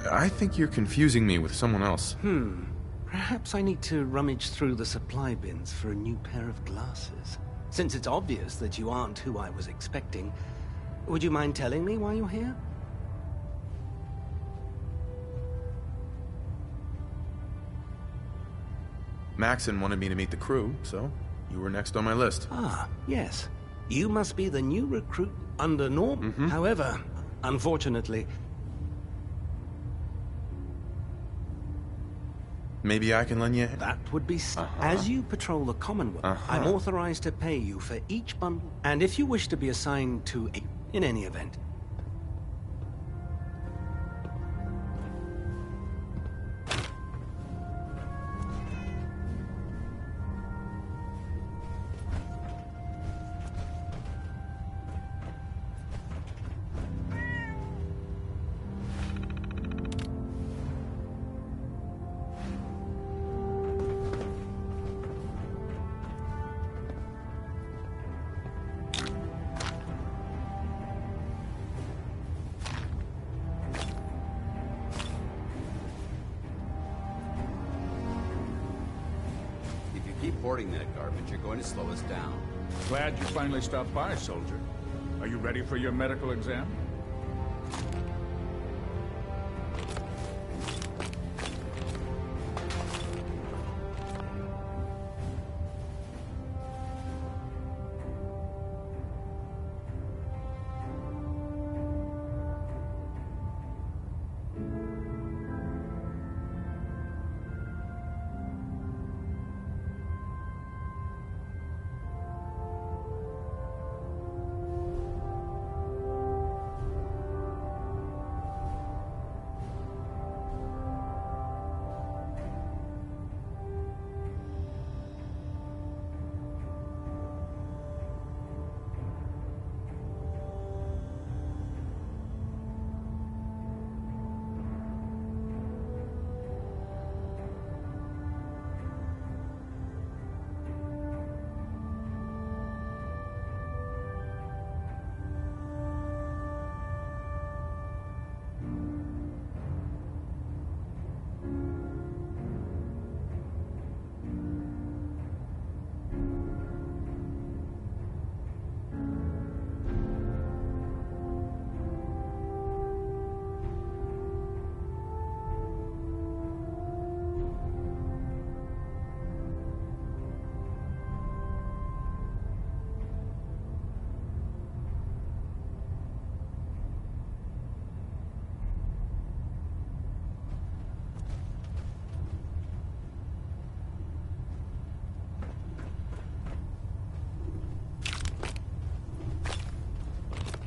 I think you're confusing me with someone else. Perhaps I need to rummage through the supply bins for a new pair of glasses. Since it's obvious that you aren't who I was expecting, would you mind telling me why you're here? Maxon wanted me to meet the crew, so you were next on my list. Ah, yes. You must be the new recruit under Norm. However, unfortunately... Maybe I can lend you... That would be... As you patrol the Commonwealth, I'm authorized to pay you for each bundle. And if you wish to be assigned to a... in any event. Keep hoarding that garbage, you're going to slow us down. Glad you finally stopped by, soldier. Are you ready for your medical exam?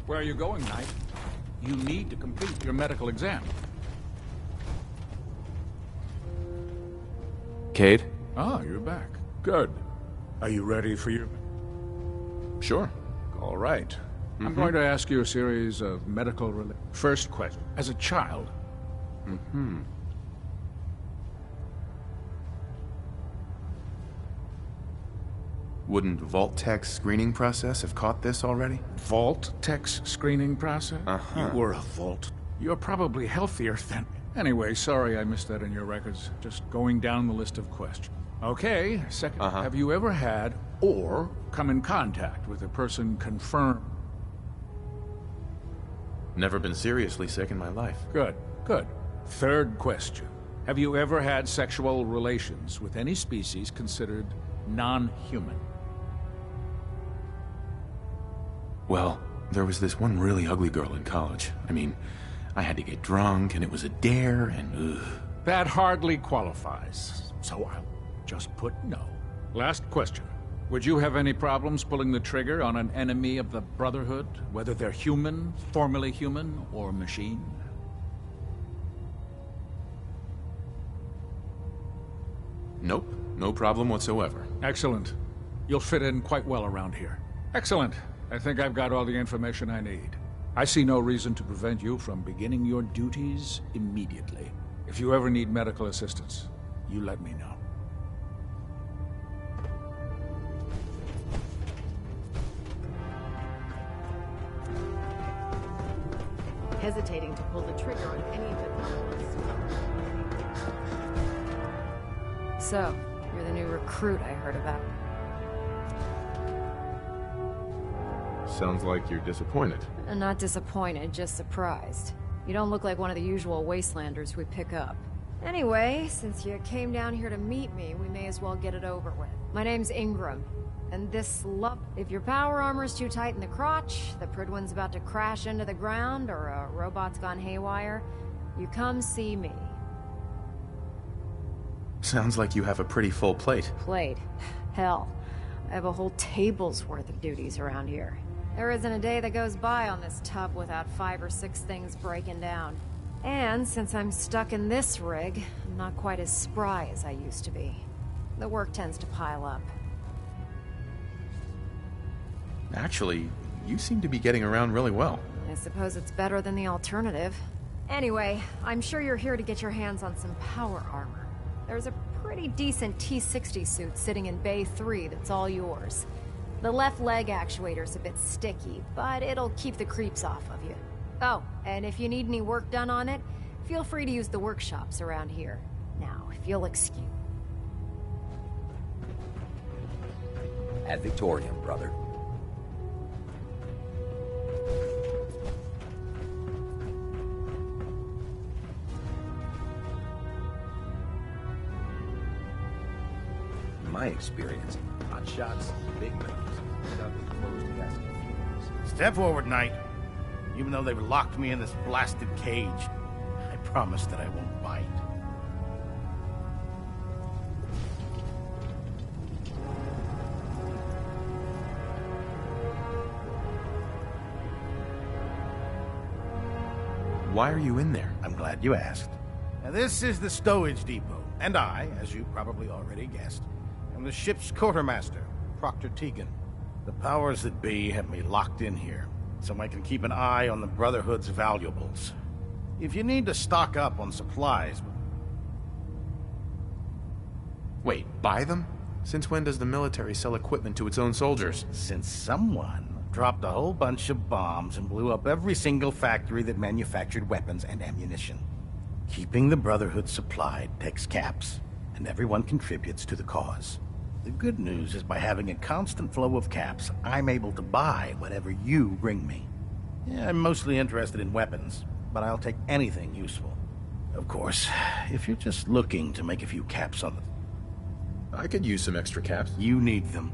Where are you going, Knight? You need to complete your medical exam. Cade? Ah, you're back. Good. Are you ready for your... Sure. All right. I'm going to ask you a series of medical... First question. As a child... Wouldn't Vault-Tech's screening process have caught this already? Vault-Tech's screening process? You were a Vault. You're probably healthier than... Anyway, sorry I missed that in your records. Just going down the list of questions. Okay, second. Have you ever had or come in contact with a person confirmed? Never been seriously sick in my life. Good, good. Third question. Have you ever had sexual relations with any species considered non-human? Well, there was this one really ugly girl in college. I mean, I had to get drunk, and it was a dare, and ugh. That hardly qualifies, so I'll just put no. Last question. Would you have any problems pulling the trigger on an enemy of the Brotherhood, whether they're human, formerly human, or machine? Nope, no problem whatsoever. Excellent. You'll fit in quite well around here. Excellent. I think I've got all the information I need. I see no reason to prevent you from beginning your duties immediately. If you ever need medical assistance, you let me know. hesitating to pull the trigger on any of the components. So, you're the new recruit I heard about. Sounds like you're disappointed. I'm not disappointed, just surprised. You don't look like one of the usual wastelanders we pick up. Anyway, since you came down here to meet me, we may as well get it over with. My name's Ingram, and this if your power armor's too tight in the crotch, the Pridwin's about to crash into the ground, or a robot's gone haywire, you come see me. Sounds like you have a pretty full plate. Plate? Hell, I have a whole table's worth of duties around here. There isn't a day that goes by on this tub without 5 or 6 things breaking down. And since I'm stuck in this rig, I'm not quite as spry as I used to be. The work tends to pile up. Actually, you seem to be getting around really well. I suppose it's better than the alternative. Anyway, I'm sure you're here to get your hands on some power armor. There's a pretty decent T-60 suit sitting in Bay 3 that's all yours. The left leg actuator's a bit sticky, but it'll keep the creeps off of you. Oh, and if you need any work done on it, feel free to use the workshops around here. Now, if you'll excuse... Ad Victoriam, brother. In my experience, hot shots, big moves, closed casket funerals. Step forward, Knight. Even though they've locked me in this blasted cage, I promise that I won't bite. Why are you in there? I'm glad you asked. Now, this is the stowage depot, and I, as you probably already guessed, am the ship's quartermaster, Proctor Tegan. The powers that be have me locked in here, so I can keep an eye on the Brotherhood's valuables. If you need to stock up on supplies... Wait, buy them? Since when does the military sell equipment to its own soldiers? Since someone dropped a whole bunch of bombs and blew up every single factory that manufactured weapons and ammunition. Keeping the Brotherhood supplied takes caps, and everyone contributes to the cause. The good news is by having a constant flow of caps, I'm able to buy whatever you bring me. Yeah, I'm mostly interested in weapons, but I'll take anything useful. Of course, if you're just looking to make a few caps on the... I could use some extra caps. You need them,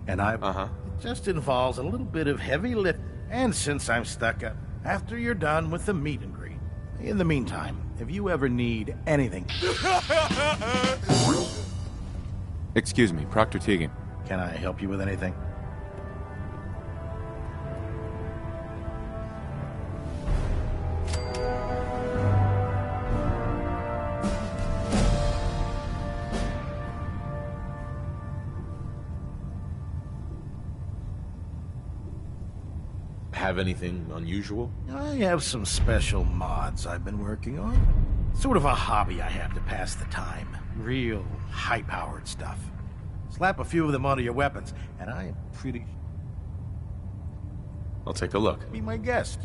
and It just involves a little bit of heavy lift, and since I'm stuck up, after you're done with the meet and greet. In the meantime, if you ever need anything... Excuse me, Proctor Tegan. Can I help you with anything? Have anything unusual? I have some special mods I've been working on. Sort of a hobby I have to pass the time. Real high-powered stuff. Slap a few of them onto your weapons, and I am pretty... I'll take a look. Be my guest.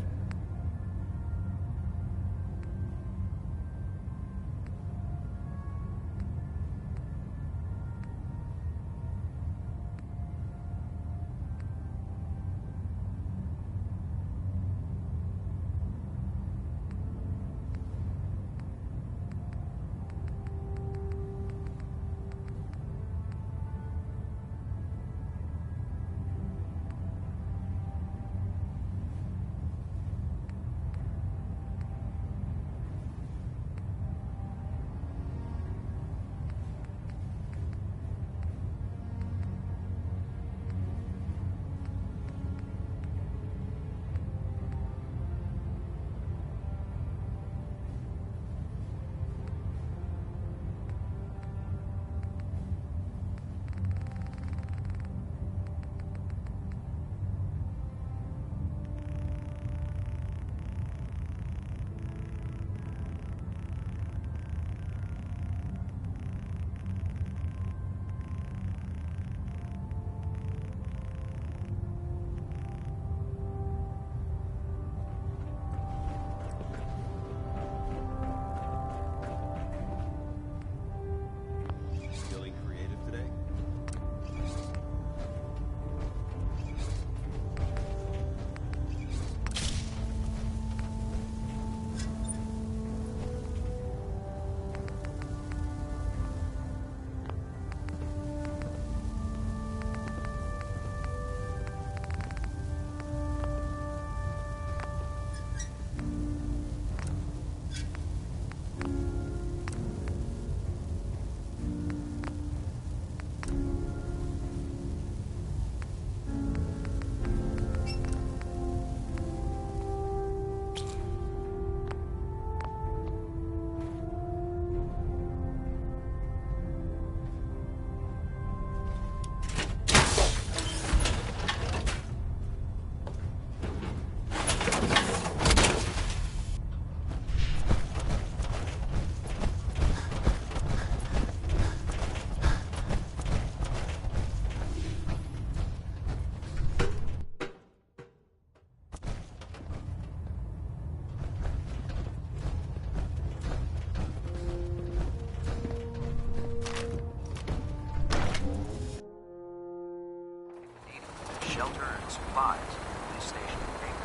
shelter and supplies at the police station in Cambridge.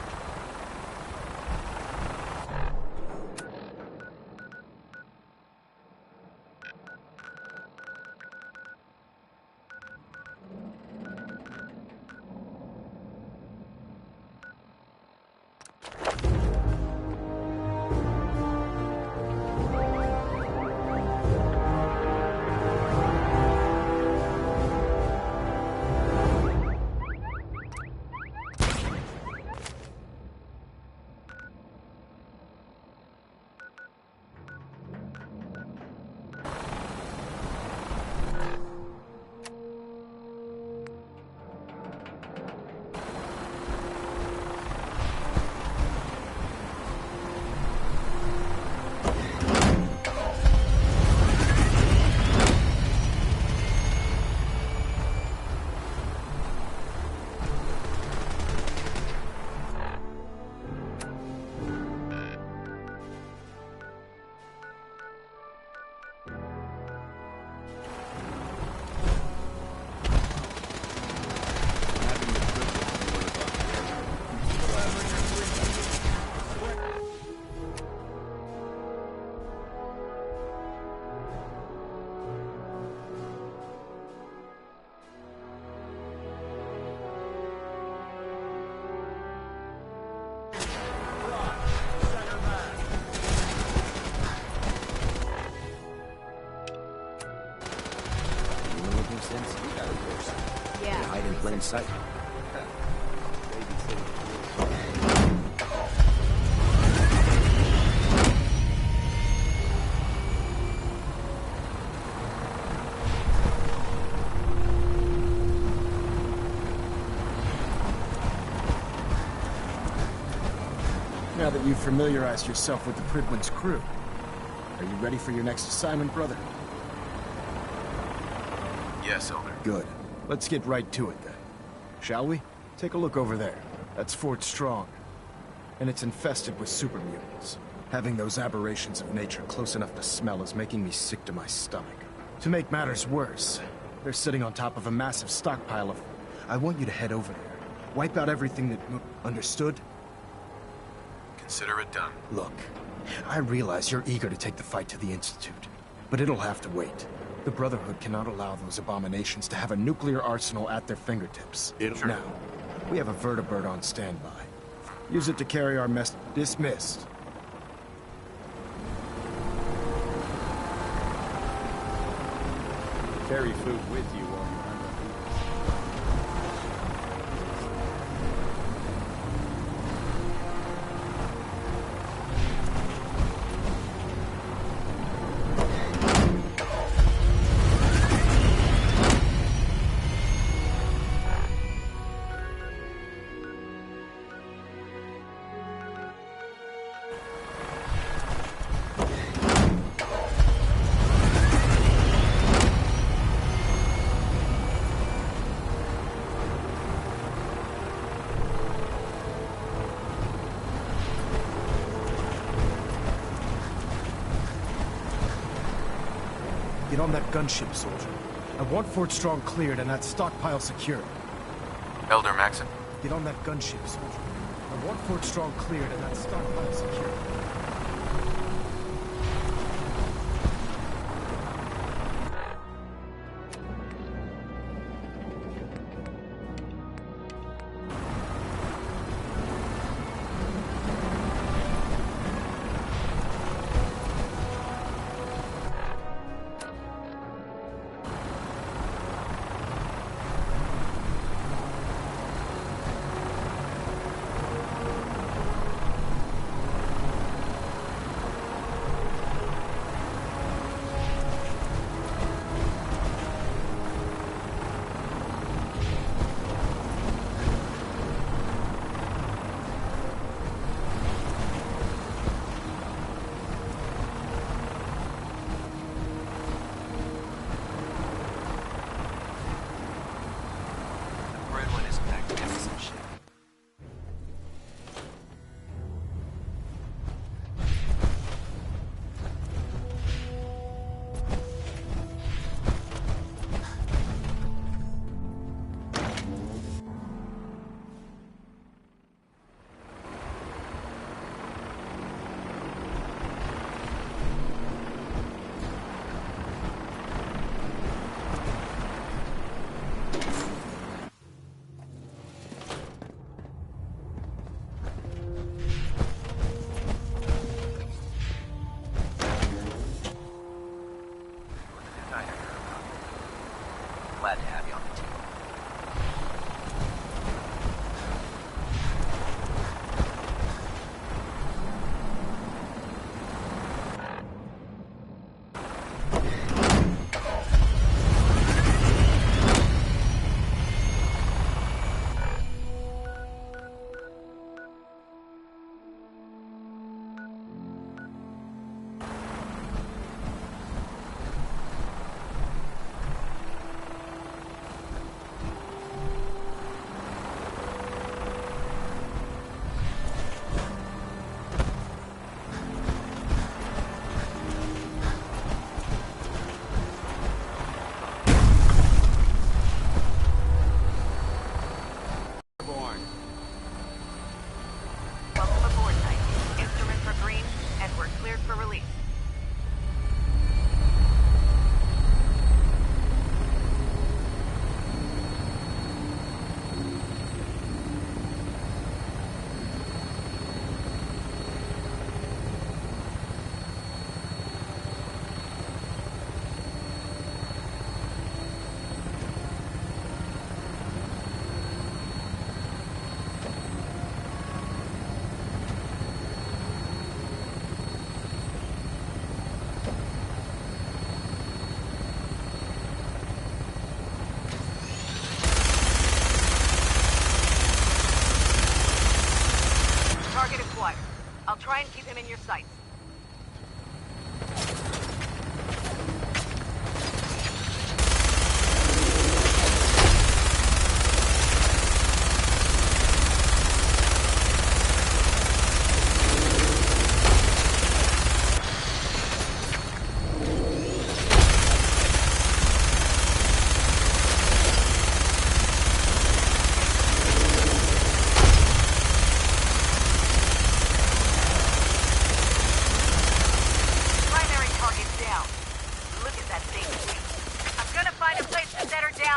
Plain sight. Now that you've familiarized yourself with the Pridwin's crew, are you ready for your next assignment, brother? Yes, Elder. Good. Let's get right to it then. Shall we? Take a look over there. That's Fort Strong. And it's infested with super mutants. Having those aberrations of nature close enough to smell is making me sick to my stomach. To make matters worse, they're sitting on top of a massive stockpile of... I want you to head over there. Wipe out everything that... Understood? Consider it done. Look, I realize you're eager to take the fight to the Institute, but it'll have to wait. The Brotherhood cannot allow those abominations to have a nuclear arsenal at their fingertips. Now, we have a vertibird on standby. Use it to carry our mess... Dismissed. Carry food with you while you're under. Get on that gunship, soldier. I want Fort Strong cleared and that stockpile secured. Elder Maxon. Get on that gunship, soldier. I want Fort Strong cleared and that stockpile secured. green, and we're cleared for release. Target acquired. I'll try and keep him in your sights.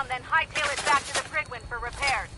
Then hightail it back to the Prydwen for repairs.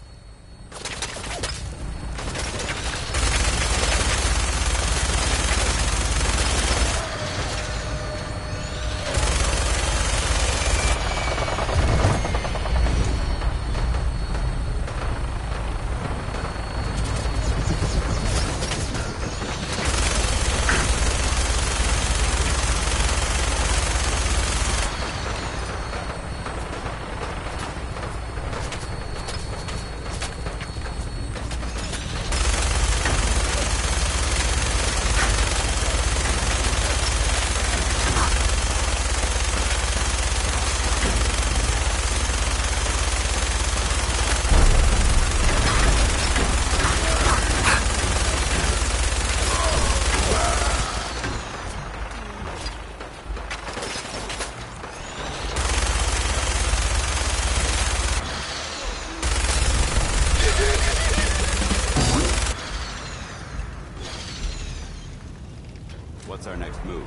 What's our next move?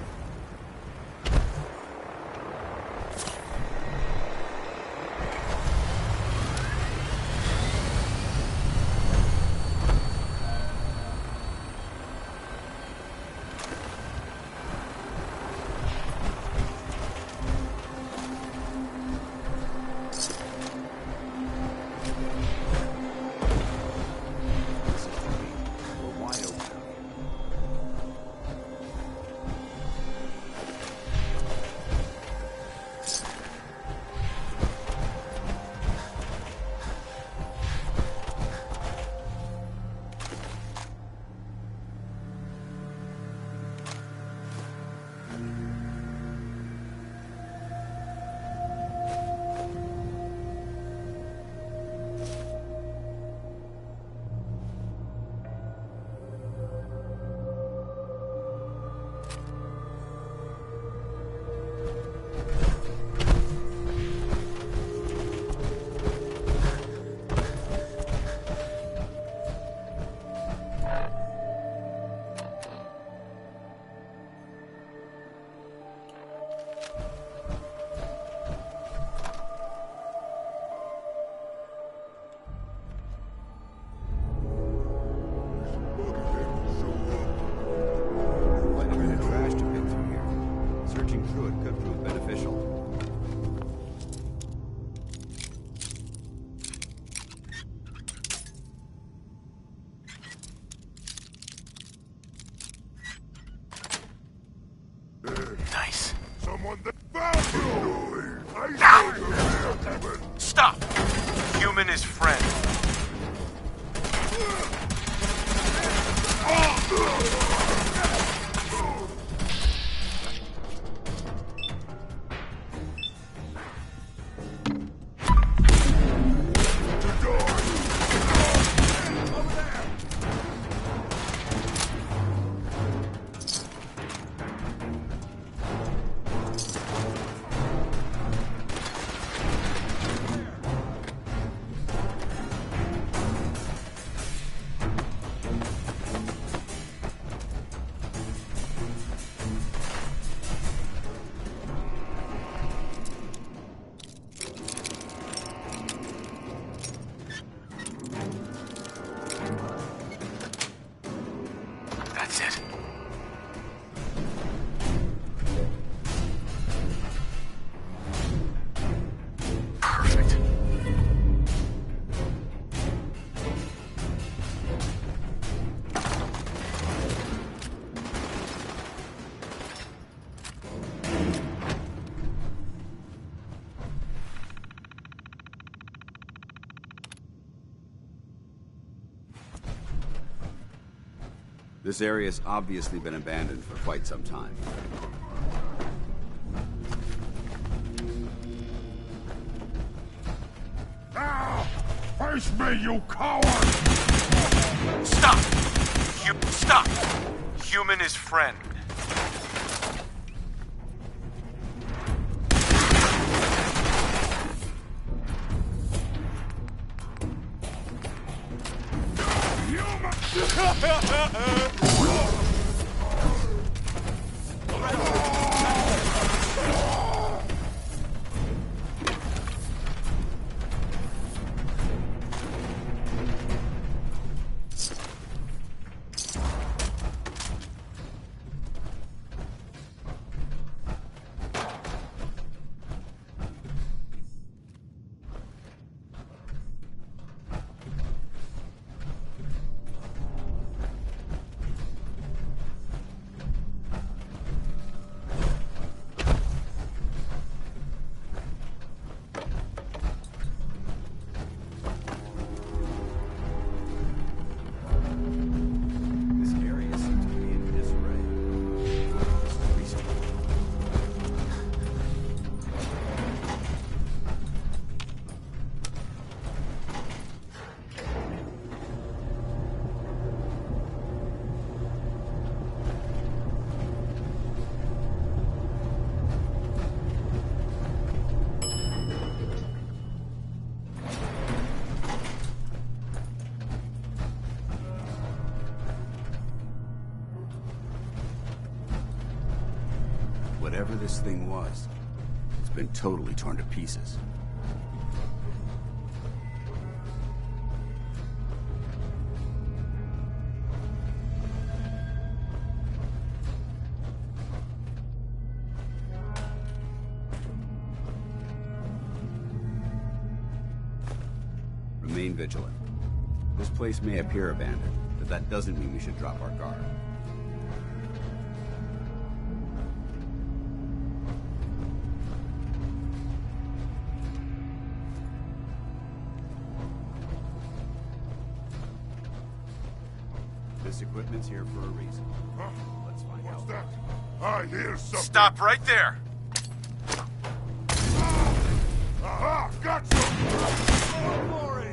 Nice. Someone that found you! Stop! Human is friend. That's it. Perfect. This area's obviously been abandoned for quite some time. Face me, you coward! Stop! Stop! Human is friend. Whatever this thing was, it's been totally torn to pieces. Remain vigilant. This place may appear abandoned, but that doesn't mean we should drop our guard. This equipment's here for a reason. Let's find out. What's that? I hear something. Stop right there! Aha! Gotcha! Glory!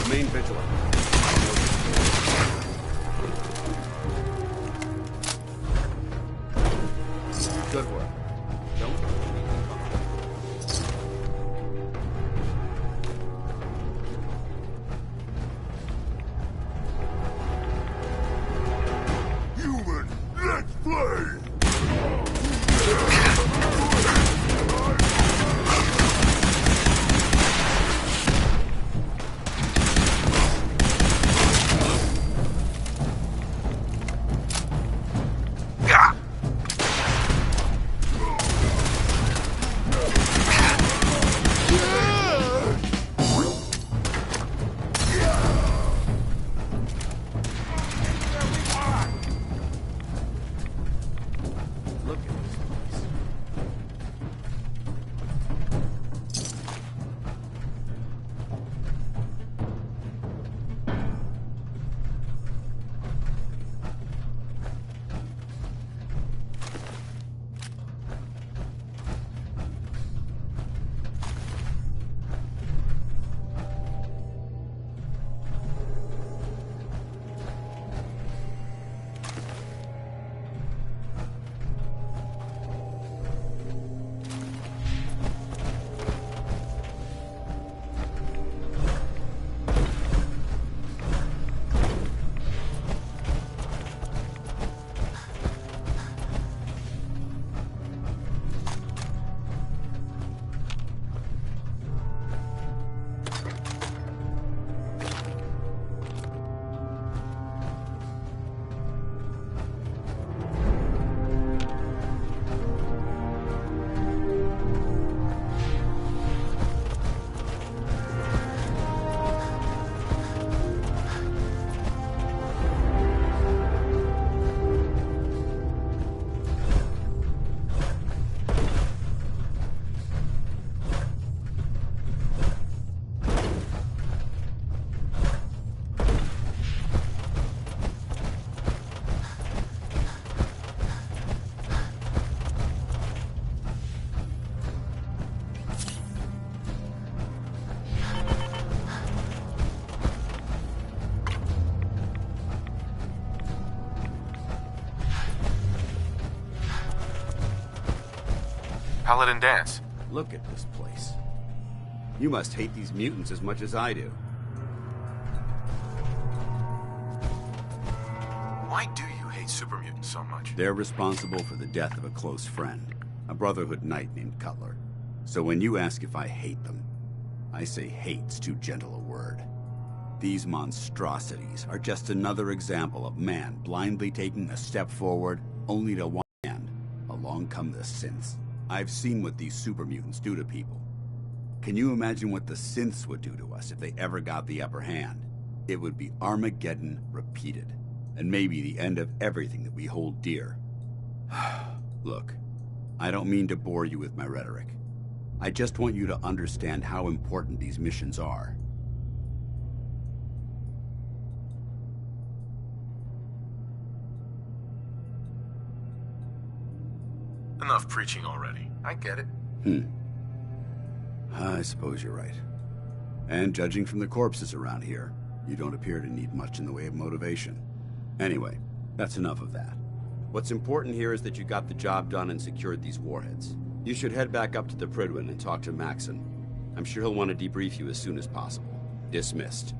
Remain vigilant. Good work. Don't Human, let's play! Paladin Dance. Look at this place. You must hate these mutants as much as I do. Why do you hate super mutants so much? They're responsible for the death of a close friend, a Brotherhood knight named Cutler. So when you ask if I hate them, I say hate's too gentle a word. These monstrosities are just another example of man blindly taking a step forward, only to one hand, along come the synths. I've seen what these super mutants do to people. Can you imagine what the synths would do to us if they ever got the upper hand? It would be Armageddon repeated, and maybe the end of everything that we hold dear. Look, I don't mean to bore you with my rhetoric. I just want you to understand how important these missions are. Enough preaching already. I get it. I suppose you're right. And judging from the corpses around here, you don't appear to need much in the way of motivation. Anyway, that's enough of that. What's important here is that you got the job done and secured these warheads. You should head back up to the Prydwen and talk to Maxon. I'm sure he'll want to debrief you as soon as possible. Dismissed.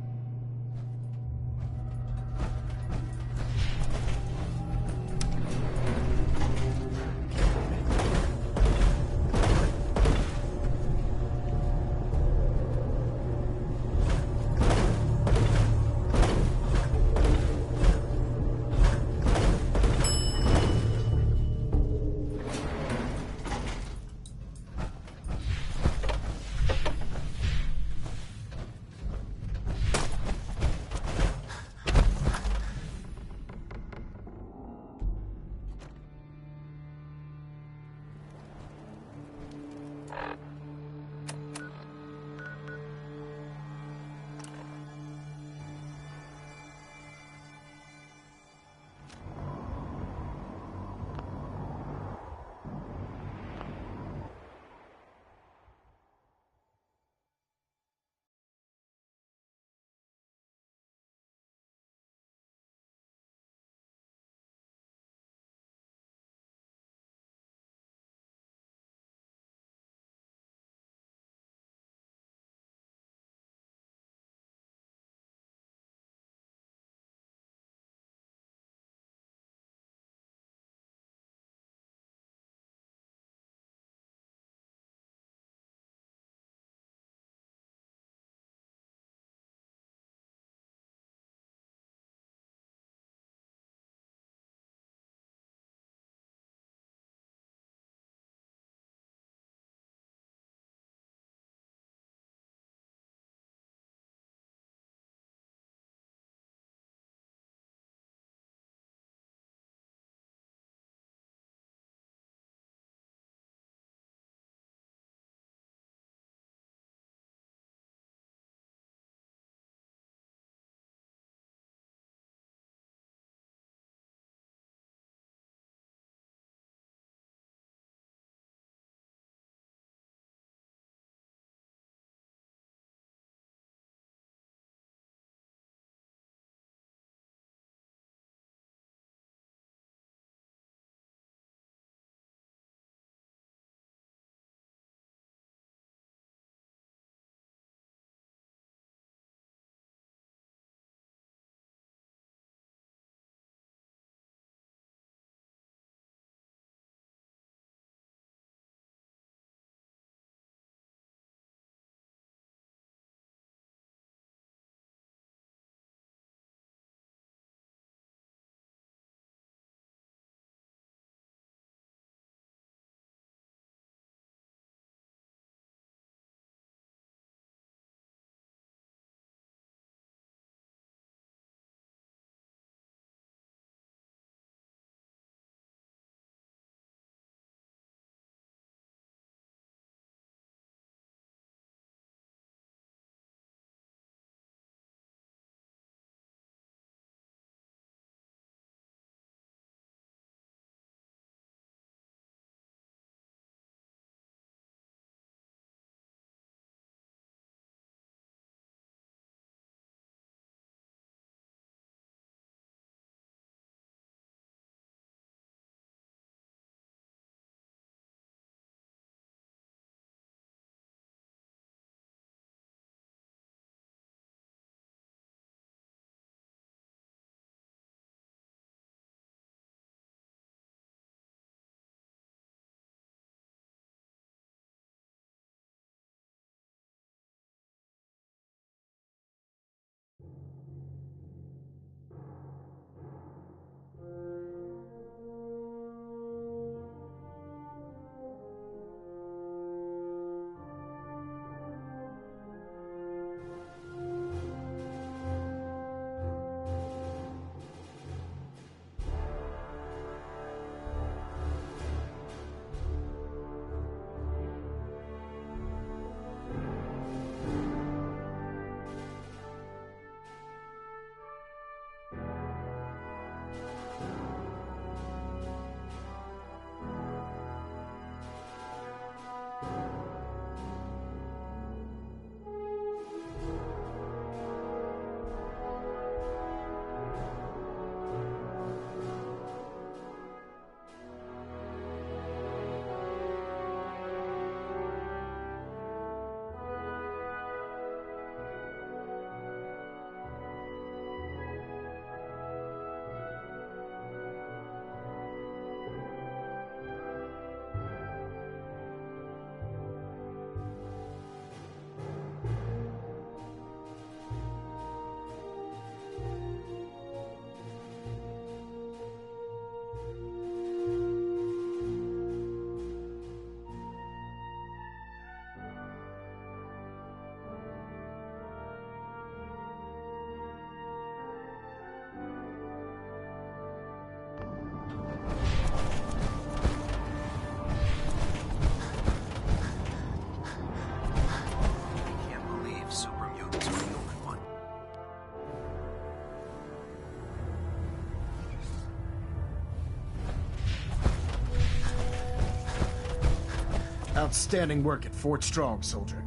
Outstanding work at Fort Strong, soldier.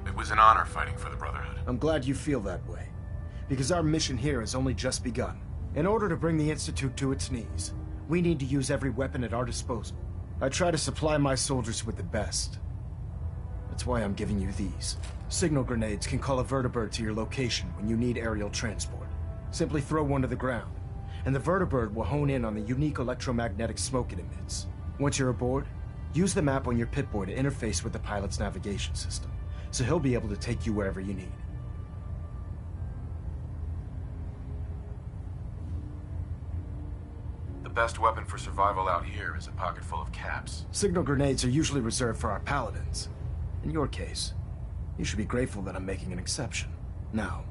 It was an honor fighting for the Brotherhood. I'm glad you feel that way, because our mission here has only just begun. In order to bring the Institute to its knees, we need to use every weapon at our disposal. I try to supply my soldiers with the best. That's why I'm giving you these. Signal grenades can call a vertibird to your location when you need aerial transport. Simply throw one to the ground, and the vertibird will hone in on the unique electromagnetic smoke it emits. Once you're aboard, use the map on your Pip-Boy to interface with the pilot's navigation system, so he'll be able to take you wherever you need. The best weapon for survival out here is a pocket full of caps. Signal grenades are usually reserved for our paladins. In your case, you should be grateful that I'm making an exception. Now,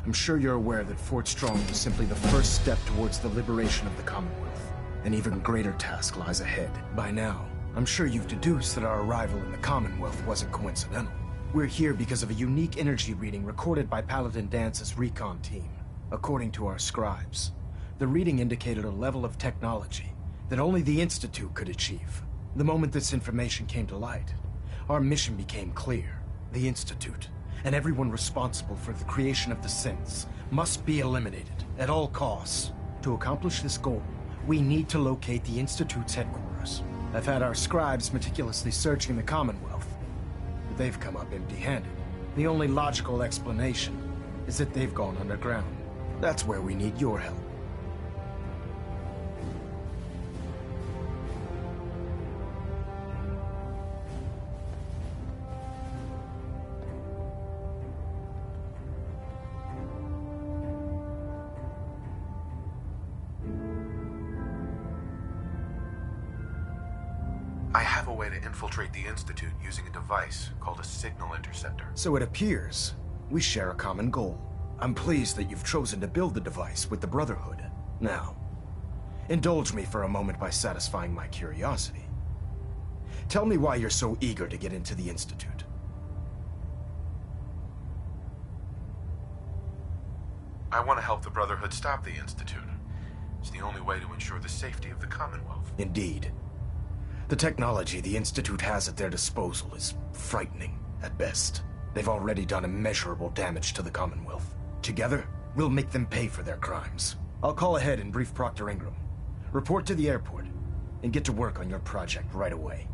I'm sure you're aware that Fort Strong was simply the first step towards the liberation of the Commonwealth. An even greater task lies ahead. By now, I'm sure you've deduced that our arrival in the Commonwealth wasn't coincidental. We're here because of a unique energy reading recorded by Paladin Dance's recon team. According to our scribes, the reading indicated a level of technology that only the Institute could achieve. The moment this information came to light, our mission became clear. The Institute, and everyone responsible for the creation of the synths, must be eliminated at all costs. To accomplish this goal, we need to locate the Institute's headquarters. I've had our scribes meticulously searching the Commonwealth, but they've come up empty-handed. The only logical explanation is that they've gone underground. That's where we need your help. I have a way to infiltrate the Institute using a device called a signal interceptor. So it appears we share a common goal. I'm pleased that you've chosen to build the device with the Brotherhood. Now, indulge me for a moment by satisfying my curiosity. Tell me why you're so eager to get into the Institute. I want to help the Brotherhood stop the Institute. It's the only way to ensure the safety of the Commonwealth. Indeed. The technology the Institute has at their disposal is frightening, at best. They've already done immeasurable damage to the Commonwealth. Together, we'll make them pay for their crimes. I'll call ahead and brief Proctor Ingram. Report to the airport, and get to work on your project right away.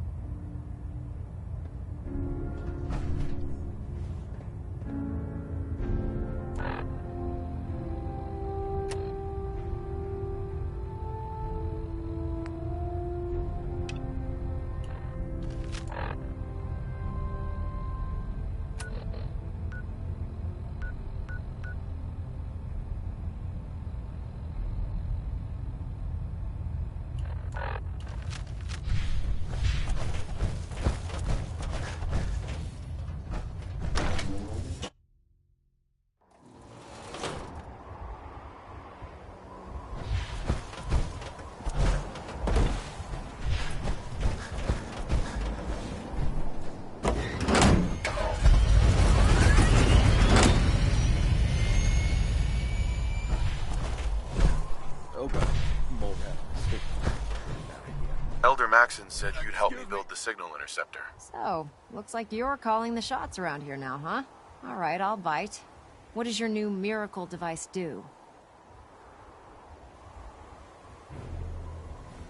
Elder Maxon said you'd help me build the signal interceptor. So, looks like you're calling the shots around here now, huh? All right, I'll bite. What does your new miracle device do?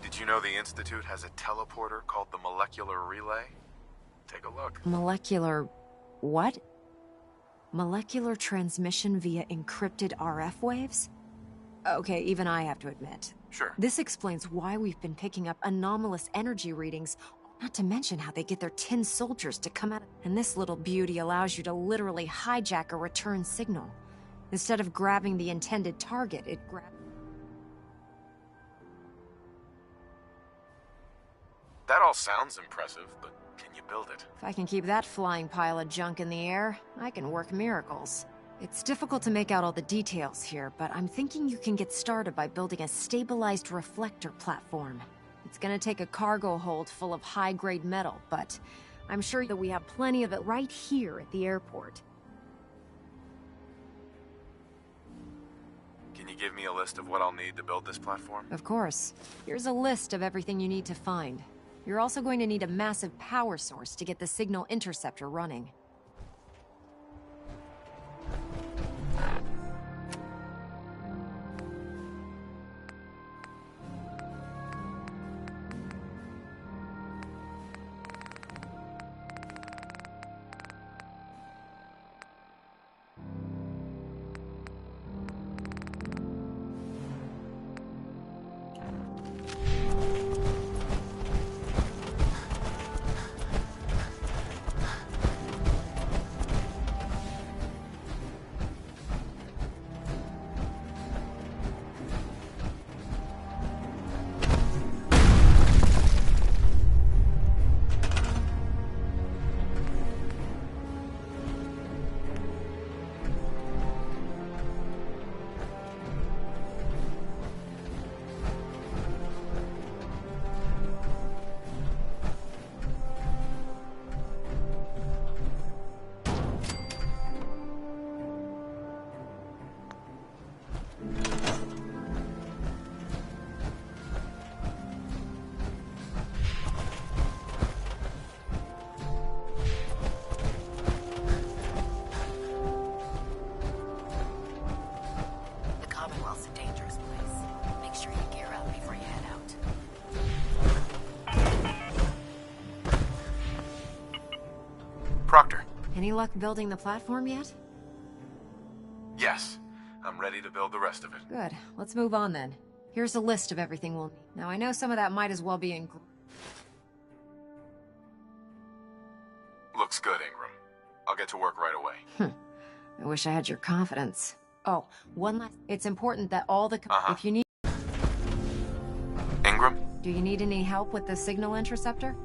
Did you know the Institute has a teleporter called the Molecular Relay? Take a look. Molecular... what? Molecular transmission via encrypted RF waves? Okay, even I have to admit. Sure. This explains why we've been picking up anomalous energy readings, not to mention how they get their tin soldiers to come out. And this little beauty allows you to literally hijack a return signal. Instead of grabbing the intended target, it grabs... That all sounds impressive, but can you build it? If I can keep that flying pile of junk in the air, I can work miracles. It's difficult to make out all the details here, but I'm thinking you can get started by building a stabilized reflector platform. It's gonna take a cargo hold full of high-grade metal, but I'm sure that we have plenty of it right here at the airport. give me a list of what I'll need to build this platform? Of course. Here's a list of everything you need to find. You're also going to need a massive power source to get the signal interceptor running. Proctor. Any luck building the platform yet? Yes. I'm ready to build the rest of it. Good. Let's move on then. Here's a list of everything we'll need. Now, I know some of that might as well be in... Looks good, Ingram. I'll get to work right away. I wish I had your confidence. Oh, one last... It's important that all the... If you need... Ingram? Do you need any help with the signal interceptor?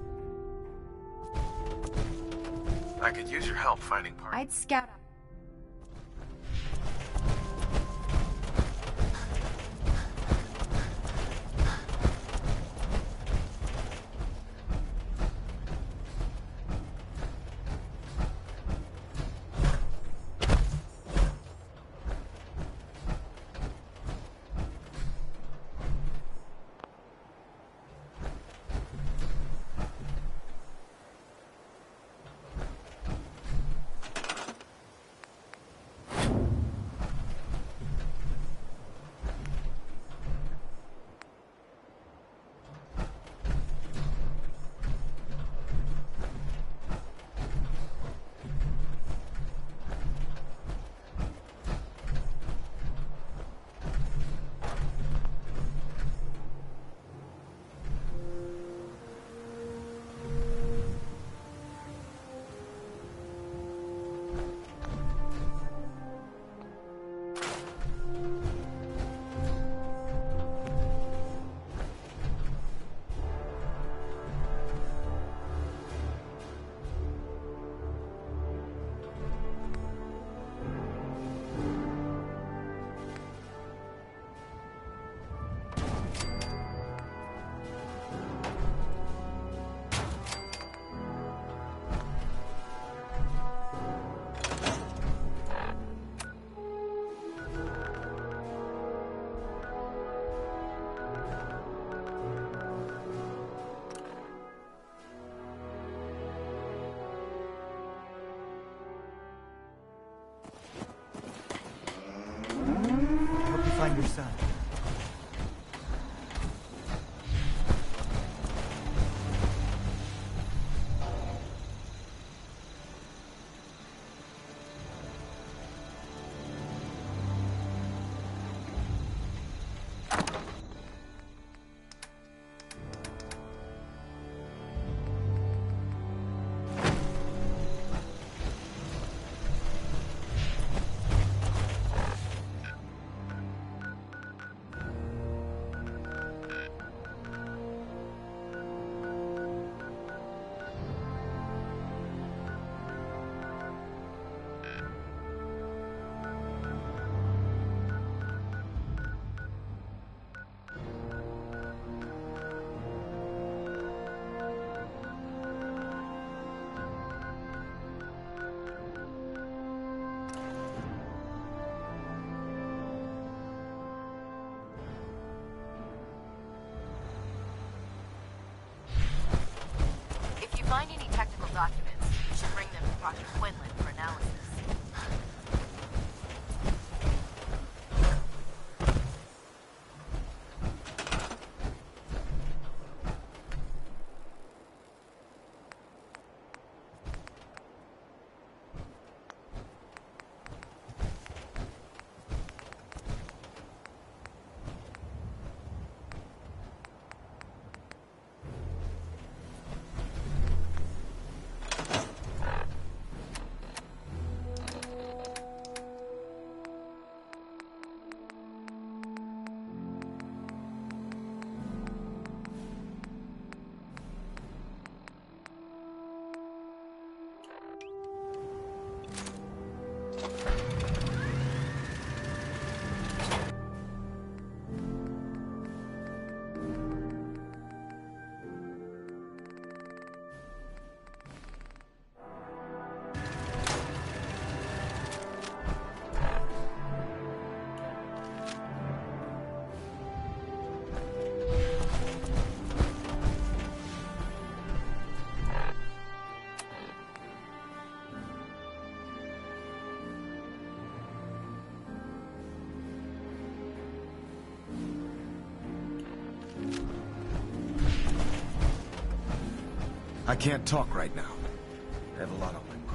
I could use your help finding parts. I'd scout... I can't talk right now. I have a lot on my mind.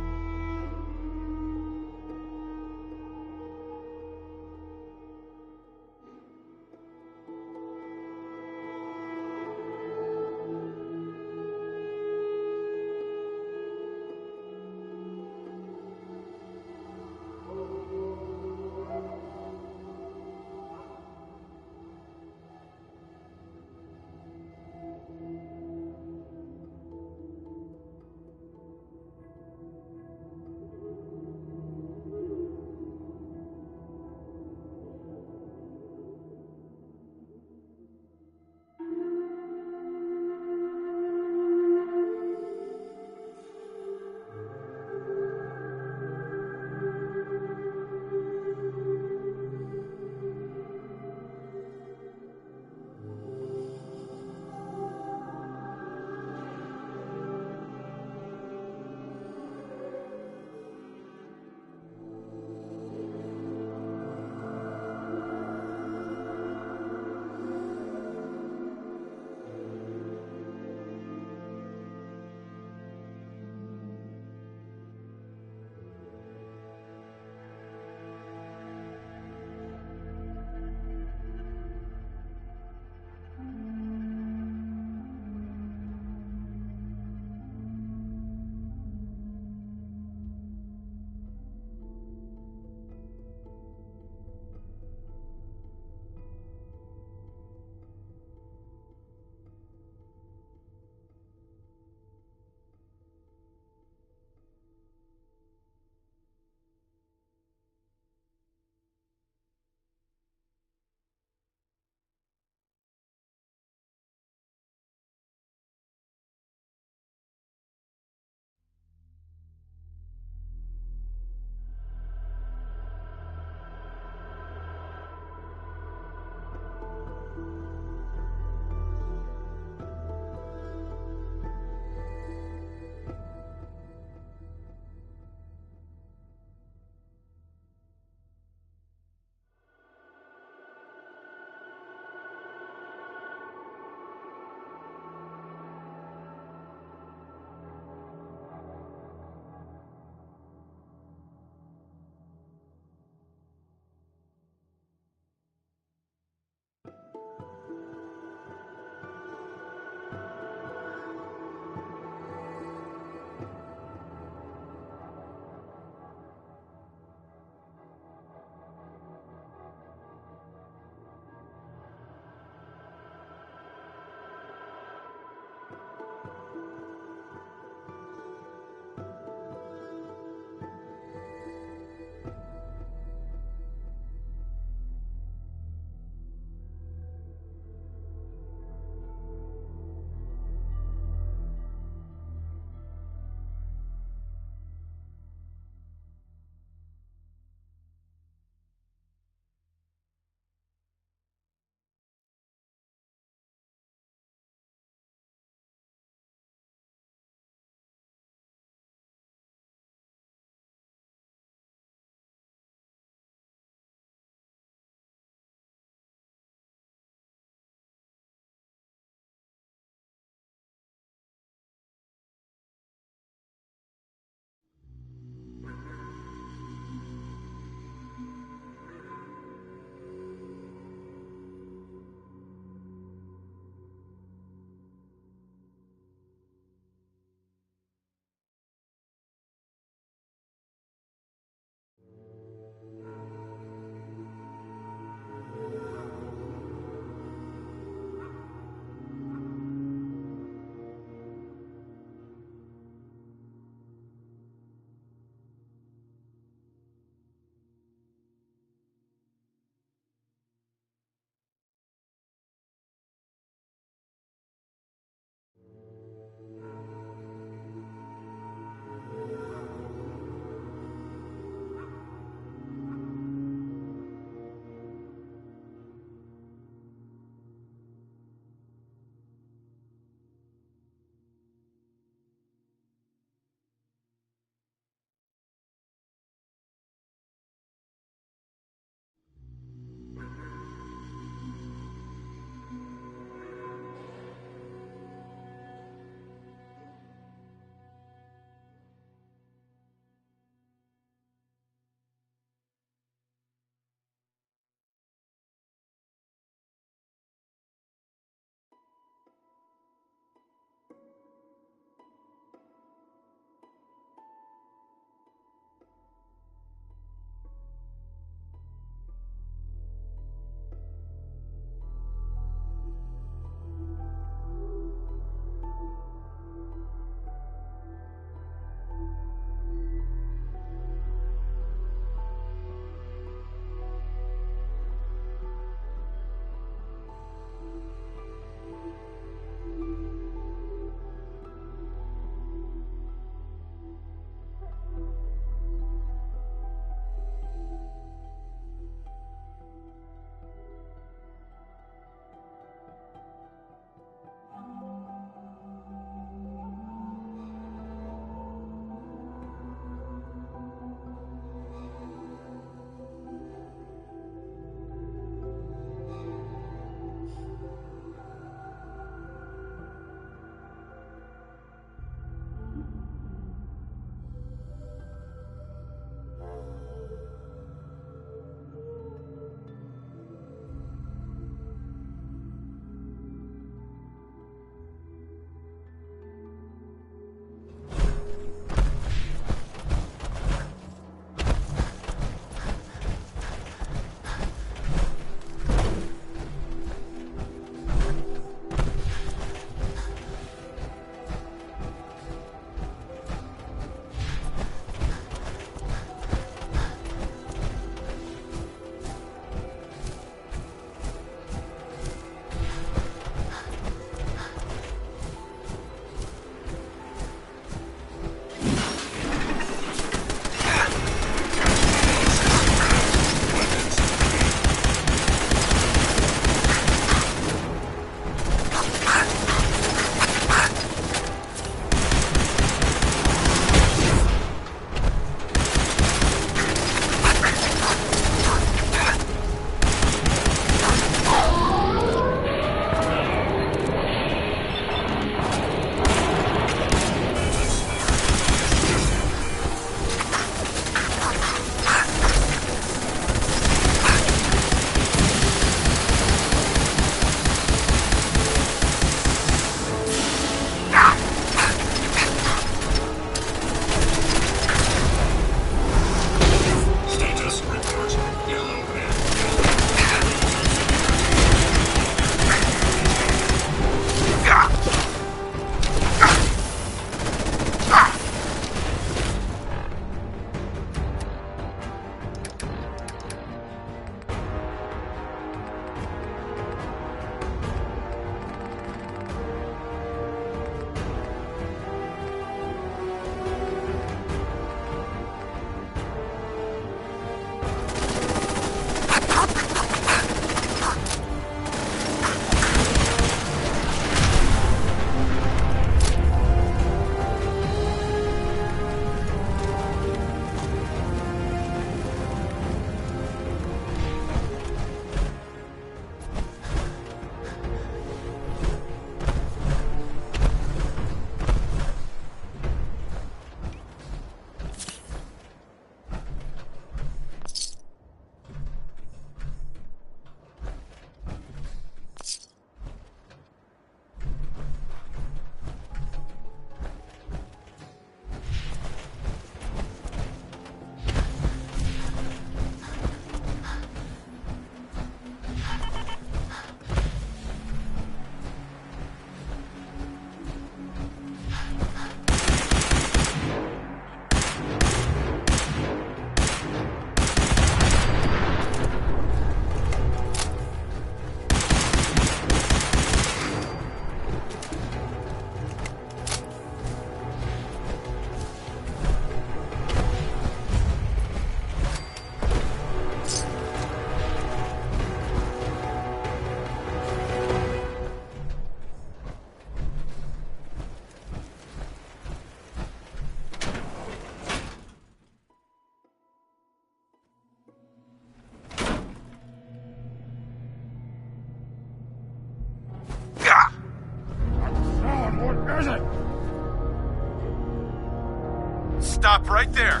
Stop right there.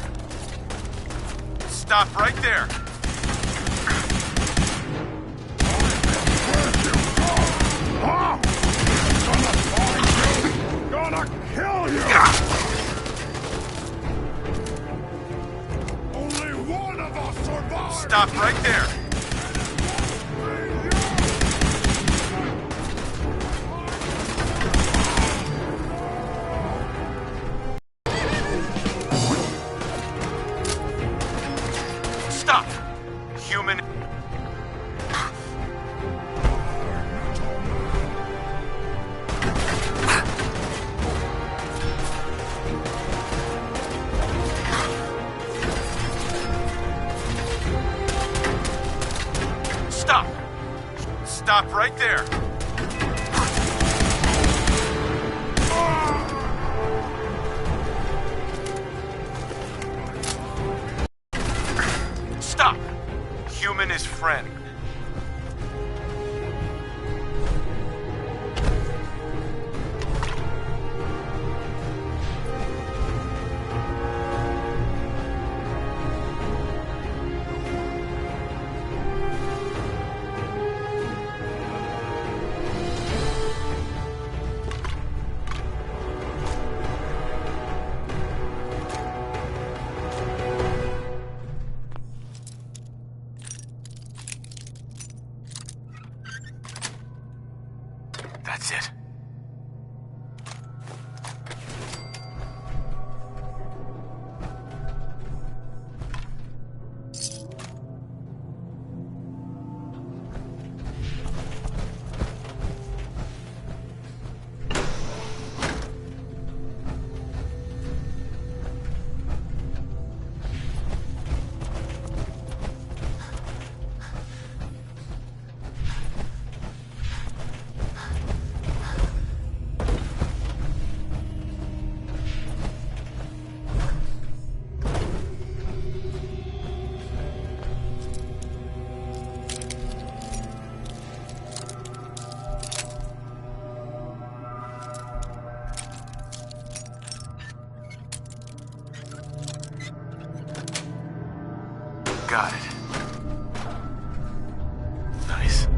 Stop right there. Gonna kill you! Only one of us survived! Stop right there. Stop! Human... Stop! Stop right there. Stop! Human is friend. That's it. Got it. Nice.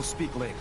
speak later.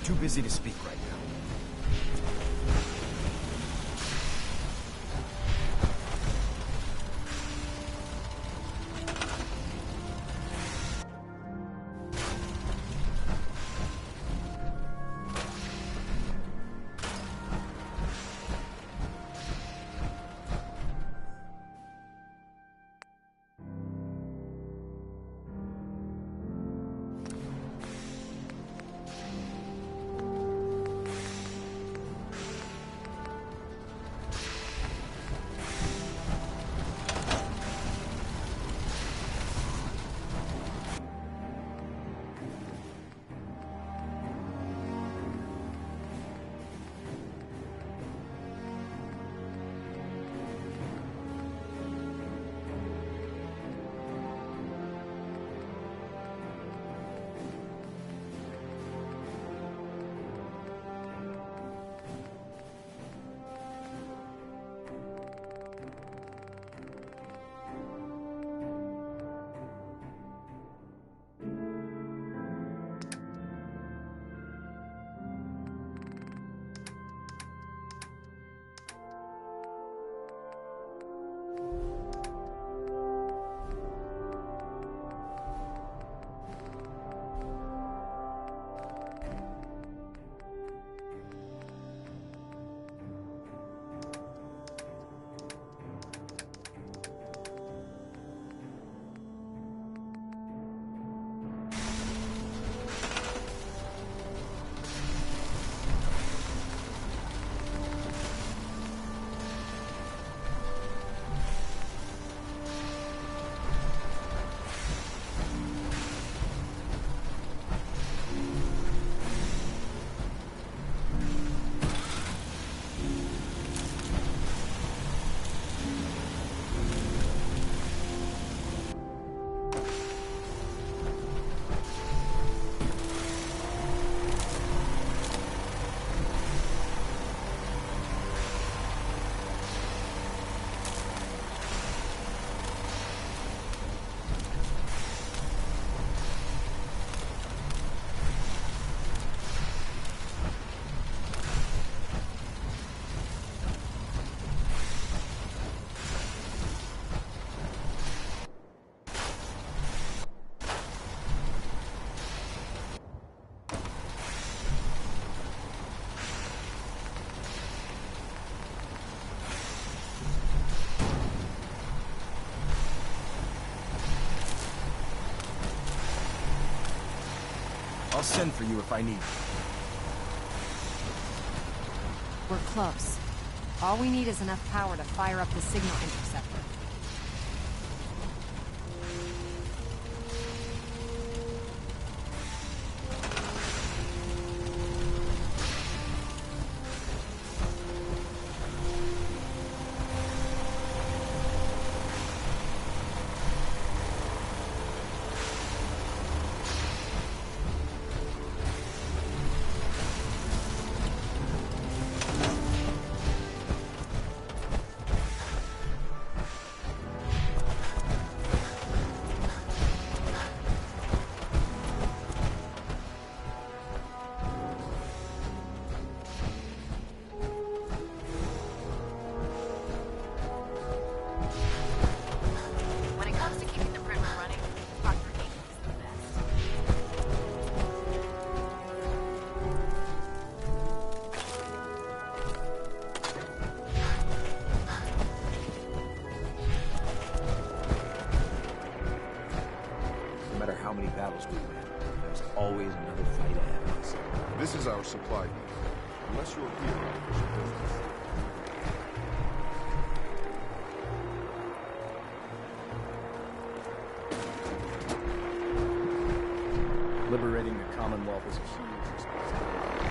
Too busy to speak right now. I'll send for you if I need. We're close. All we need is enough power to fire up the signal interceptor. When it comes to keeping the primer running, Part5 is the best. No matter how many battles we win, there's always another fight ahead of us. This is our supply bin. Unless you're here on official business. Liberating the Commonwealth is a huge responsibility.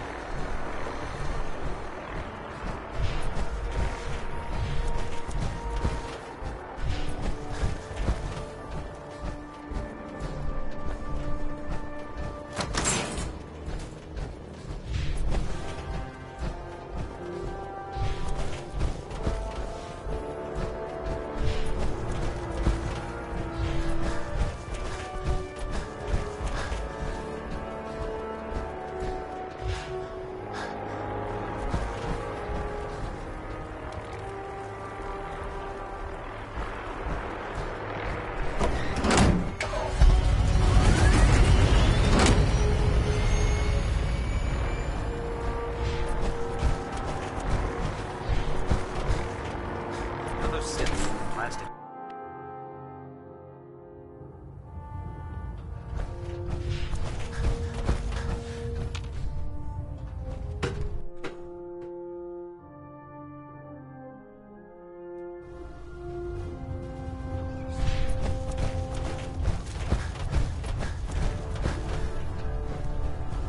Another synth, plastic.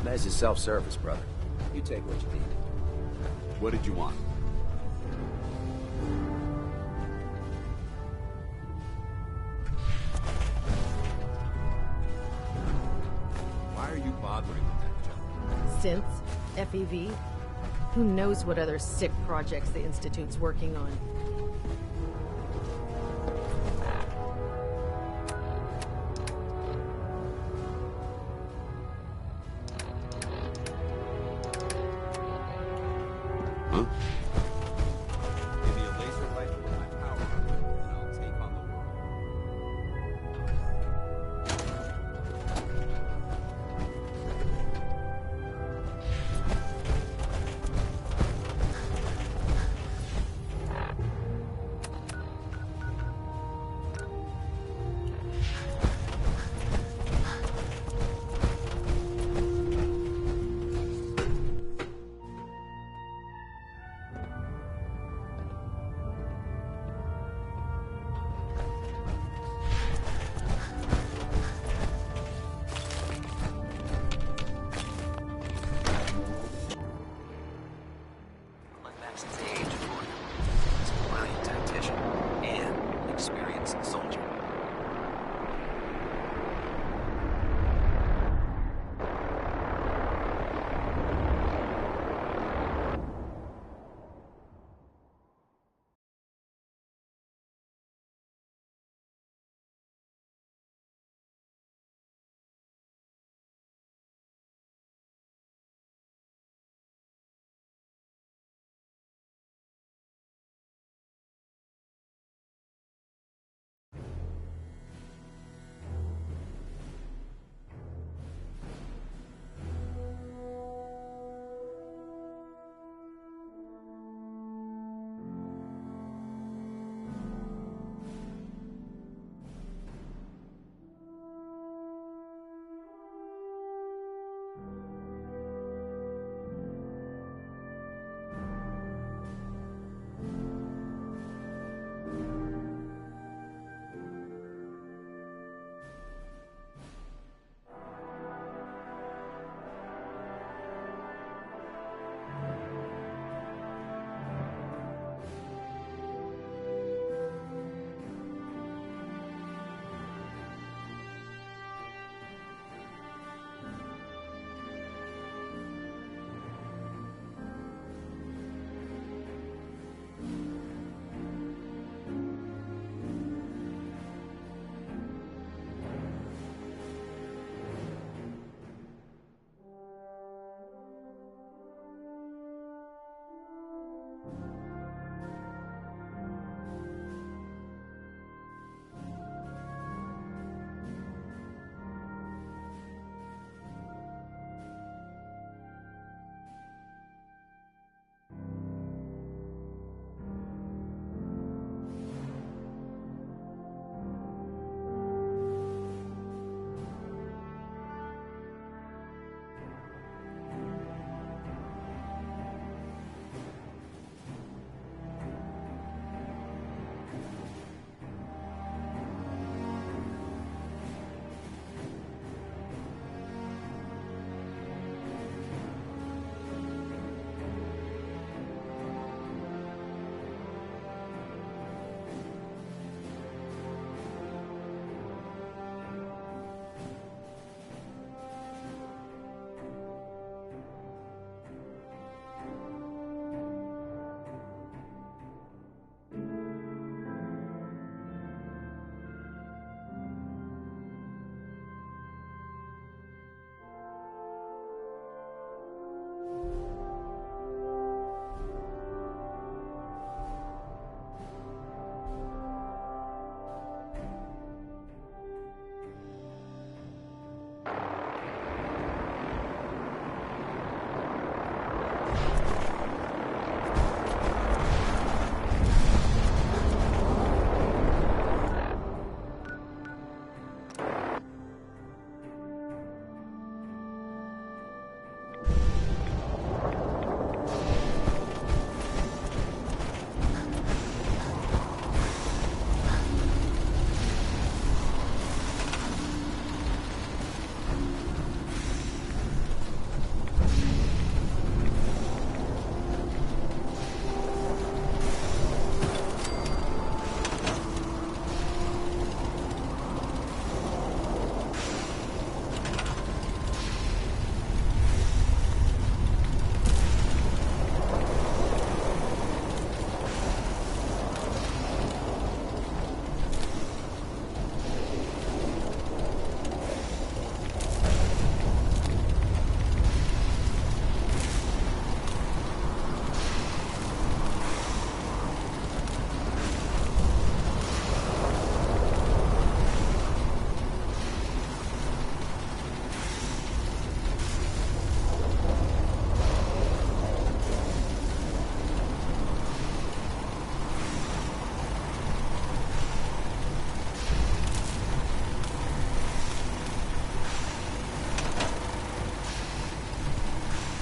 Mez is self-service, brother. You take what you need. What did you want? Why are you bothering with that junk? Synths, FEV. Who knows what other sick projects the Institute's working on? Huh? Give me a laser rifle with my power armor, and I'll take on the world.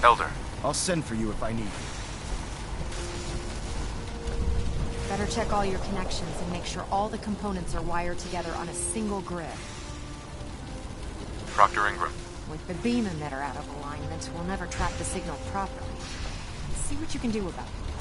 Elder. I'll send for you if I need you. Better check all your connections and make sure all the components are wired together on a single grid. Proctor Ingram. With the beam emitter out of alignment, we'll never track the signal properly. See what you can do about it.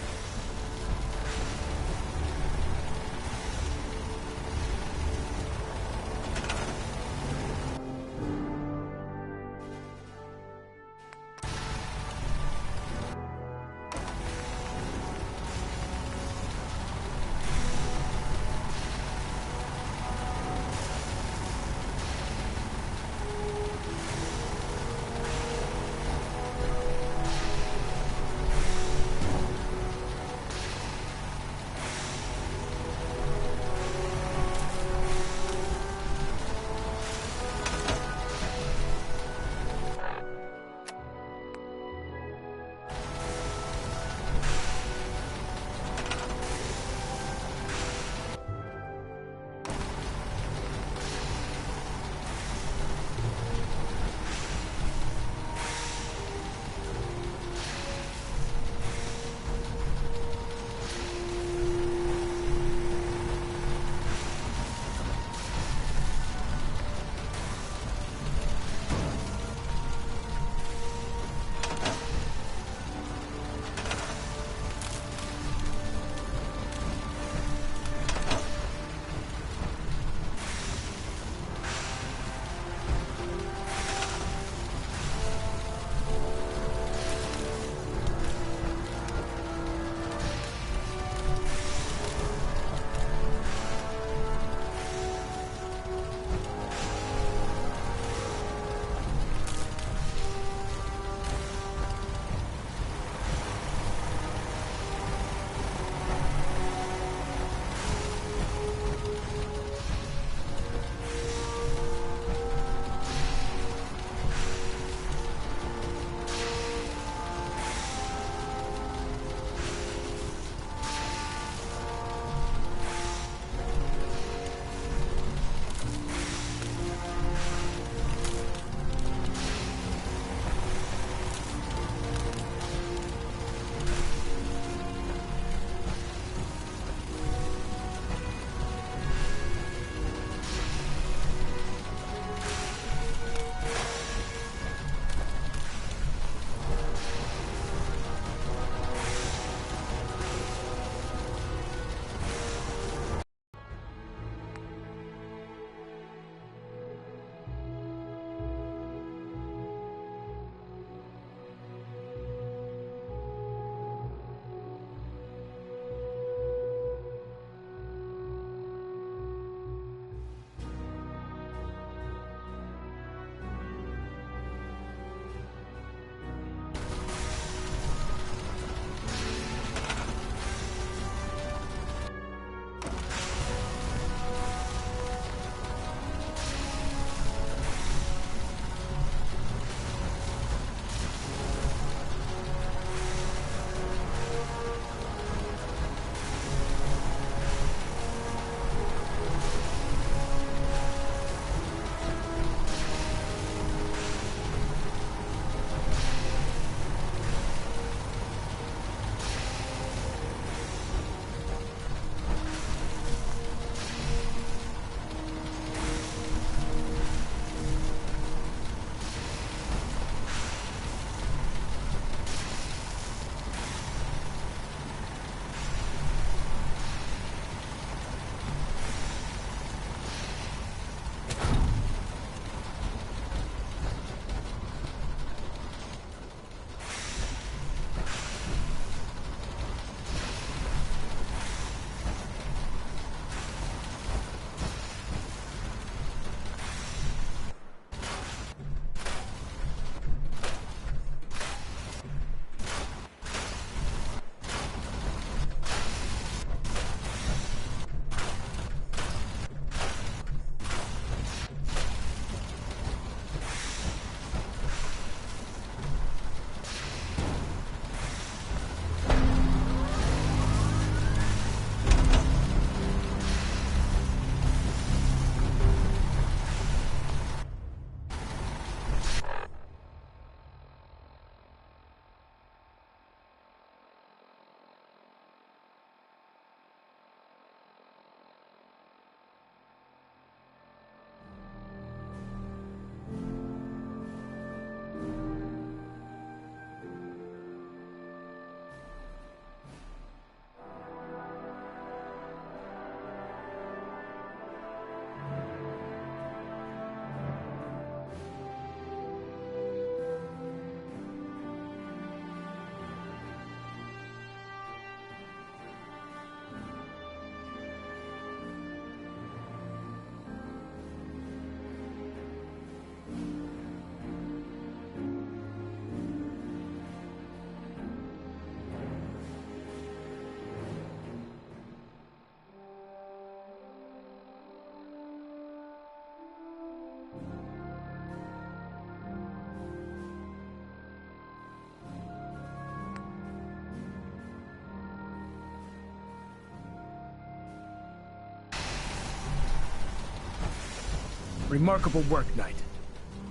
Remarkable work, Knight.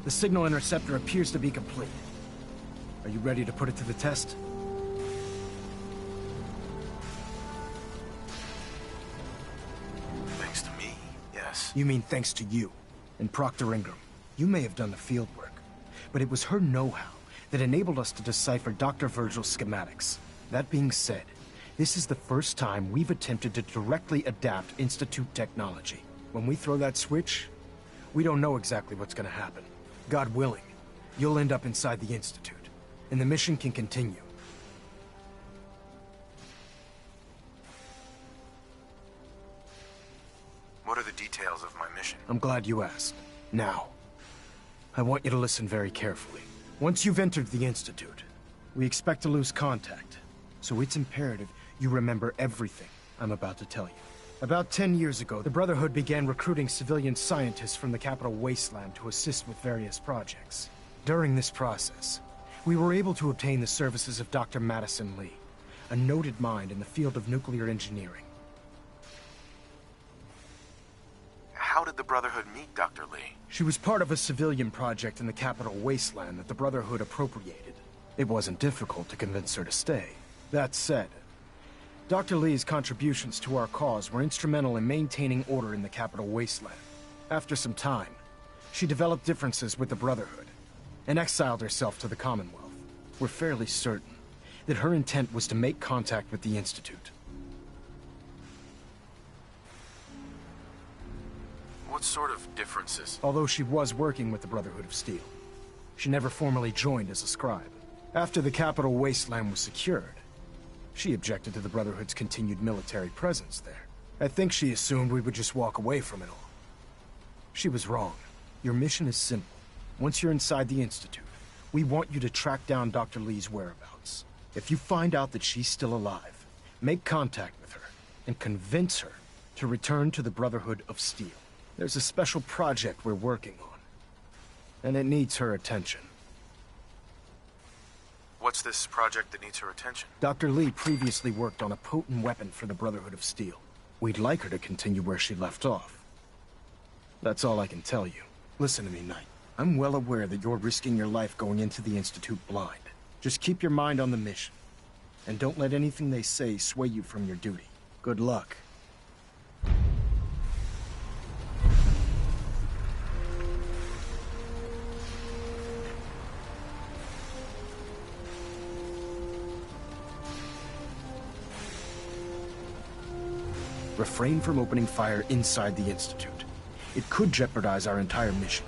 The signal interceptor appears to be complete. Are you ready to put it to the test? Thanks to me, yes. You mean thanks to you and Proctor Ingram. You may have done the field work, but it was her know-how that enabled us to decipher Dr. Virgil's schematics. That being said, this is the first time we've attempted to directly adapt Institute technology. When we throw that switch, we don't know exactly what's gonna happen. God willing, you'll end up inside the Institute, and the mission can continue. What are the details of my mission? I'm glad you asked. Now, I want you to listen very carefully. Once you've entered the Institute, we expect to lose contact, so it's imperative you remember everything I'm about to tell you. About 10 years ago, the Brotherhood began recruiting civilian scientists from the capital wasteland to assist with various projects. During this process, we were able to obtain the services of Dr. Madison Lee, a noted mind in the field of nuclear engineering. How did the Brotherhood meet Dr. Lee? She was part of a civilian project in the capital wasteland that the Brotherhood appropriated. It wasn't difficult to convince her to stay. That said, Dr. Lee's contributions to our cause were instrumental in maintaining order in the capital wasteland. After some time, she developed differences with the Brotherhood and exiled herself to the Commonwealth. We're fairly certain that her intent was to make contact with the Institute. What sort of differences? Although she was working with the Brotherhood of Steel, she never formally joined as a scribe. After the capital wasteland was secured, she objected to the Brotherhood's continued military presence there. I think she assumed we would just walk away from it all. She was wrong. Your mission is simple. Once you're inside the Institute, we want you to track down Dr. Lee's whereabouts. If you find out that she's still alive, make contact with her and convince her to return to the Brotherhood of Steel. There's a special project we're working on, and it needs her attention. What's this project that needs her attention? Dr. Lee previously worked on a potent weapon for the Brotherhood of Steel. We'd like her to continue where she left off. That's all I can tell you. Listen to me, Knight. I'm well aware that you're risking your life going into the Institute blind. Just keep your mind on the mission, and don't let anything they say sway you from your duty. Good luck. Refrain from opening fire inside the Institute. It could jeopardize our entire mission.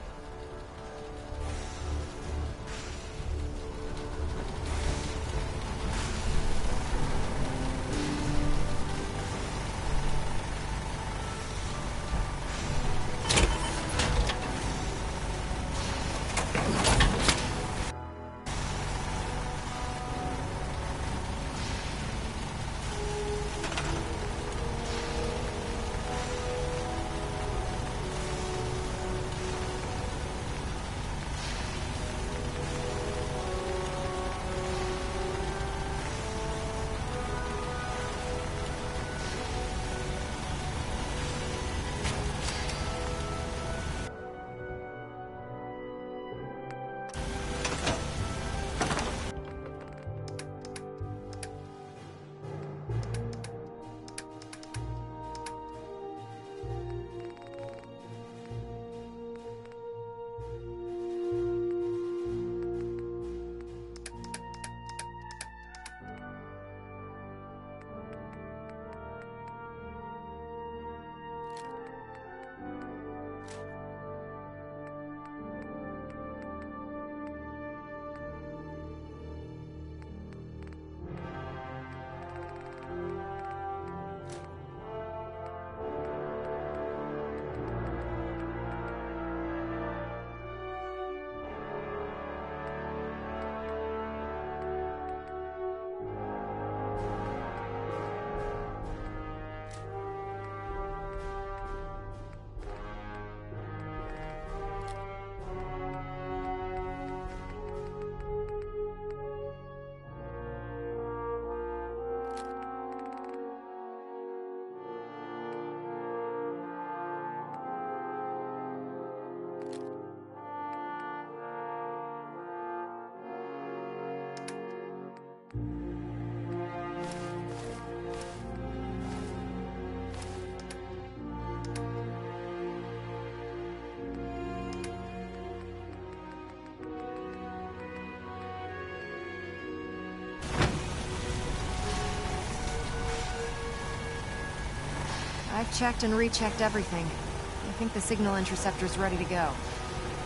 I've checked and rechecked everything. I think the signal interceptor's ready to go.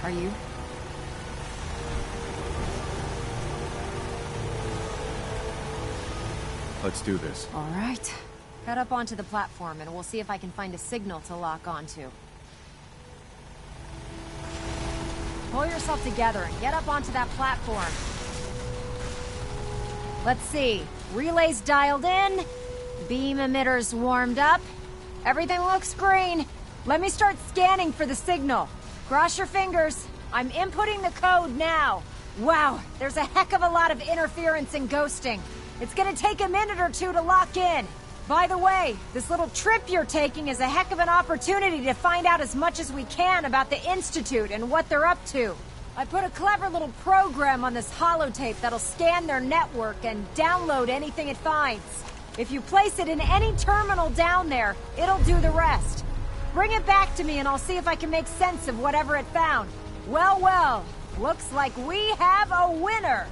Are you? Let's do this. All right. Head up onto the platform and we'll see if I can find a signal to lock onto. Pull yourself together and get up onto that platform. Let's see. Relays dialed in. Beam emitters warmed up. Everything looks green. Let me start scanning for the signal. Cross your fingers. I'm inputting the code now. Wow, there's a heck of a lot of interference and ghosting. It's gonna take a minute or two to lock in. By the way, this little trip you're taking is a heck of an opportunity to find out as much as we can about the Institute and what they're up to. I put a clever little program on this holotape that'll scan their network and download anything it finds. If you place it in any terminal down there, it'll do the rest. Bring it back to me and I'll see if I can make sense of whatever it found. Well, well, looks like we have a winner.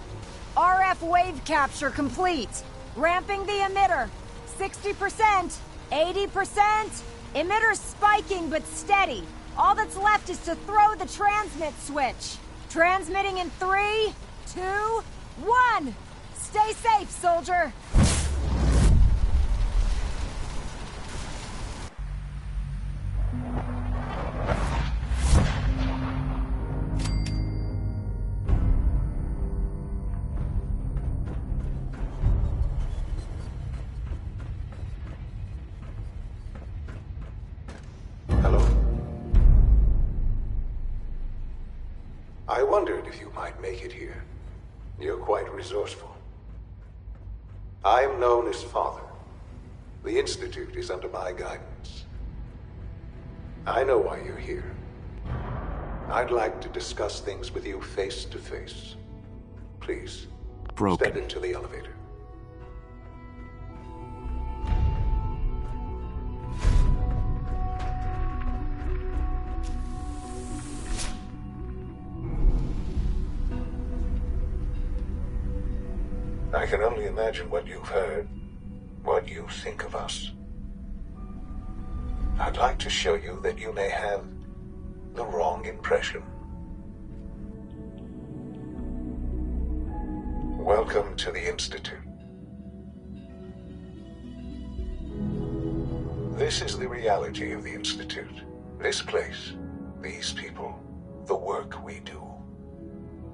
RF wave capture complete. Ramping the emitter. 60%, 80%. Emitter spiking but steady. All that's left is to throw the transmit switch. Transmitting in 3, 2, 1. Stay safe, soldier. I wondered if you might make it here. You're quite resourceful. I'm known as Father. The Institute is under my guidance. I know why you're here. I'd like to discuss things with you face to face. Please, step into the elevator. I can only imagine what you've heard, what you think of us. I'd like to show you that you may have the wrong impression. Welcome to the Institute. This is the reality of the Institute. This place, these people, the work we do.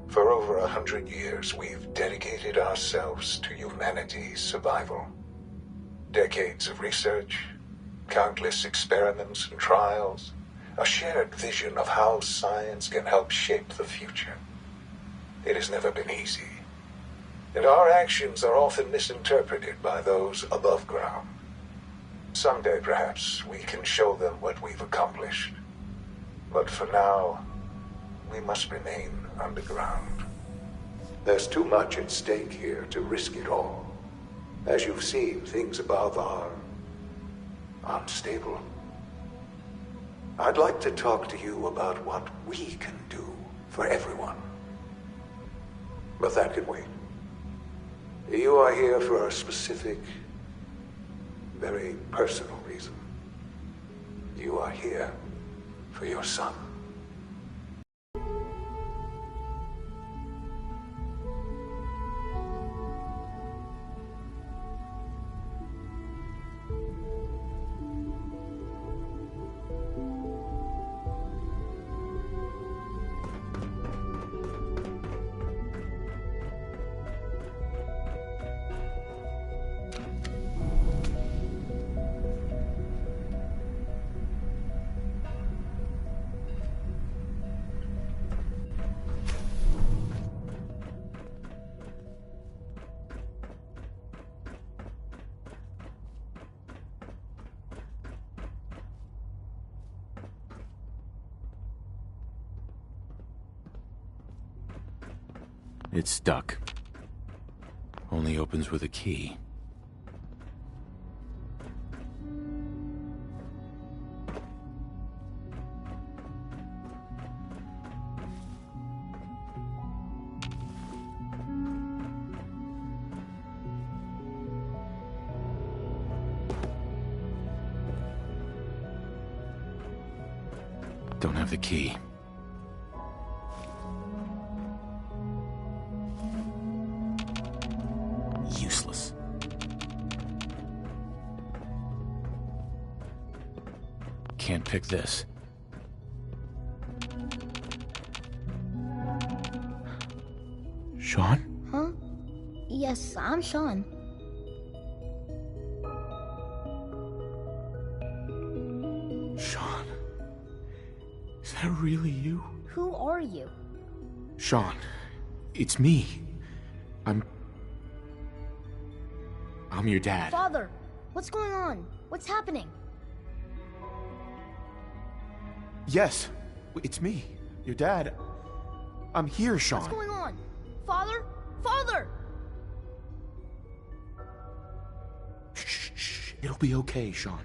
For over 100 years, we've dedicated ourselves to humanity's survival. Decades of research, countless experiments and trials, a shared vision of how science can help shape the future. It has never been easy, and our actions are often misinterpreted by those above ground. Someday, perhaps, we can show them what we've accomplished. But for now, we must remain underground. There's too much at stake here to risk it all. As you've seen, things above are unstable. I'd like to talk to you about what we can do for everyone. But that can wait. You are here for a specific, very personal reason. You are here for your son. It's stuck. Only opens with a key. Don't have the key. Useless. Can't pick this. Sean? Huh? Yes, I'm Sean. Sean? Is that really you? Who are you? Sean, it's me. I'm your dad. Father, what's going on? What's happening? Yes, it's me. Your dad. I'm here, Sean. What's going on? Father? Father! Shh. It'll be okay, Sean.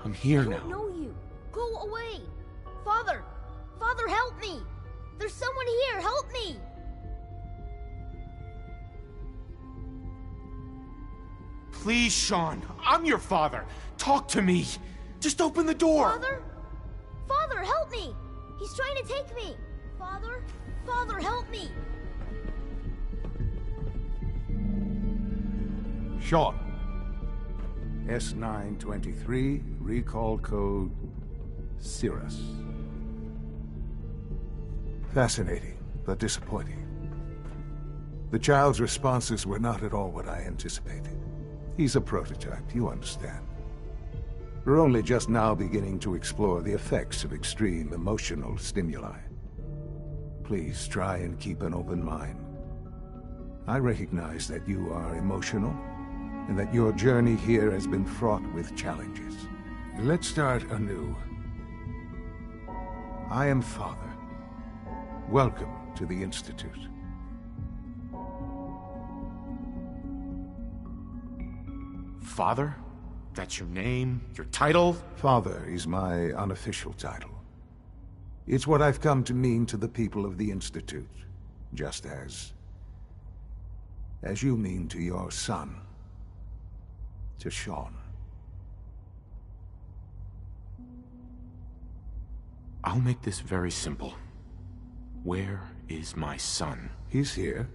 I'm here now. I don't know you. Go away. Father! Father, help me! There's someone here. Help me! Please, Sean. I'm your father. Talk to me. Just open the door. Father? Father, help me! He's trying to take me! Father? Father, help me! Sean. S923, recall code Cirrus. Fascinating, but disappointing. The child's responses were not at all what I anticipated. He's a prototype, you understand. We're only just now beginning to explore the effects of extreme emotional stimuli. Please try and keep an open mind. I recognize that you are emotional, and that your journey here has been fraught with challenges. Let's start anew. I am Father. Welcome to the Institute. Father? That's your name? Your title? Father is my unofficial title. It's what I've come to mean to the people of the Institute, just as you mean to your son, to Sean. I'll make this very simple. Where is my son? He's here,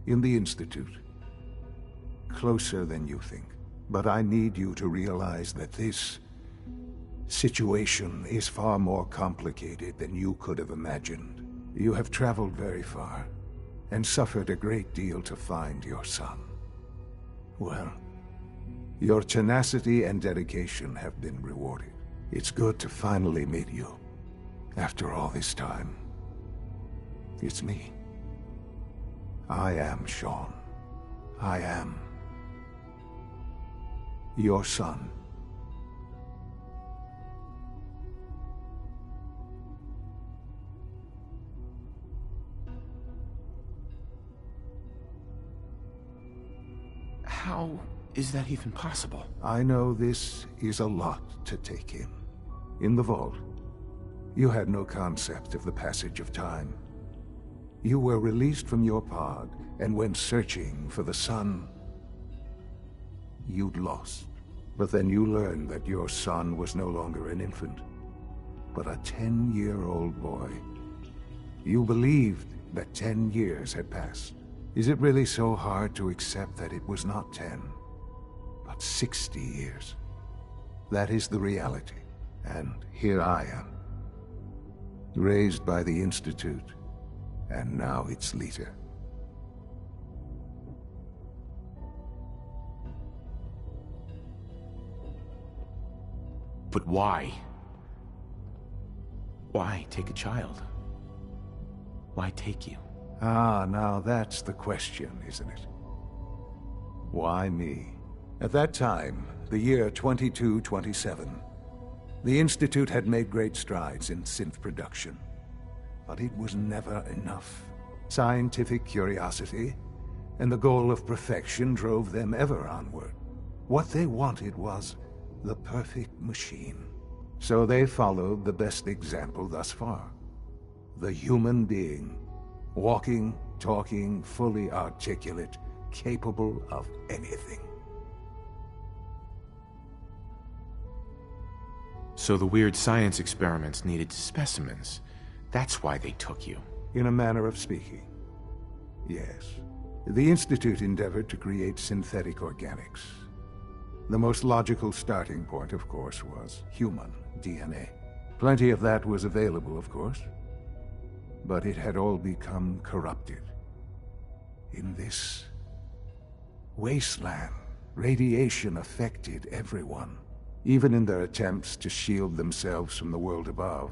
in the Institute. Closer than you think. But I need you to realize that this situation is far more complicated than you could have imagined. You have traveled very far, and suffered a great deal to find your son. Well, your tenacity and dedication have been rewarded. It's good to finally meet you. After all this time, it's me. I am Sean. I am your son. How is that even possible? I know this is a lot to take in. In the vault, you had no concept of the passage of time. You were released from your pod and went searching for the sun you'd lost. But then you learned that your son was no longer an infant, but a 10-year-old boy. You believed that 10 years had passed. Is it really so hard to accept that it was not 10, but 60 years? That is the reality, and here I am. Raised by the Institute, and now its leader. But why? Why take a child? Why take you? Ah, now that's the question, isn't it? Why me? At that time, the year 2227, the Institute had made great strides in synth production. But it was never enough. Scientific curiosity and the goal of perfection drove them ever onward. What they wanted was the perfect machine. So they followed the best example thus far. The human being. Walking, talking, fully articulate, capable of anything. So the weird science experiments needed specimens. That's why they took you. In a manner of speaking, yes. The Institute endeavored to create synthetic organics. The most logical starting point, of course, was human DNA. Plenty of that was available, of course. But it had all become corrupted. In this wasteland, radiation affected everyone. Even in their attempts to shield themselves from the world above,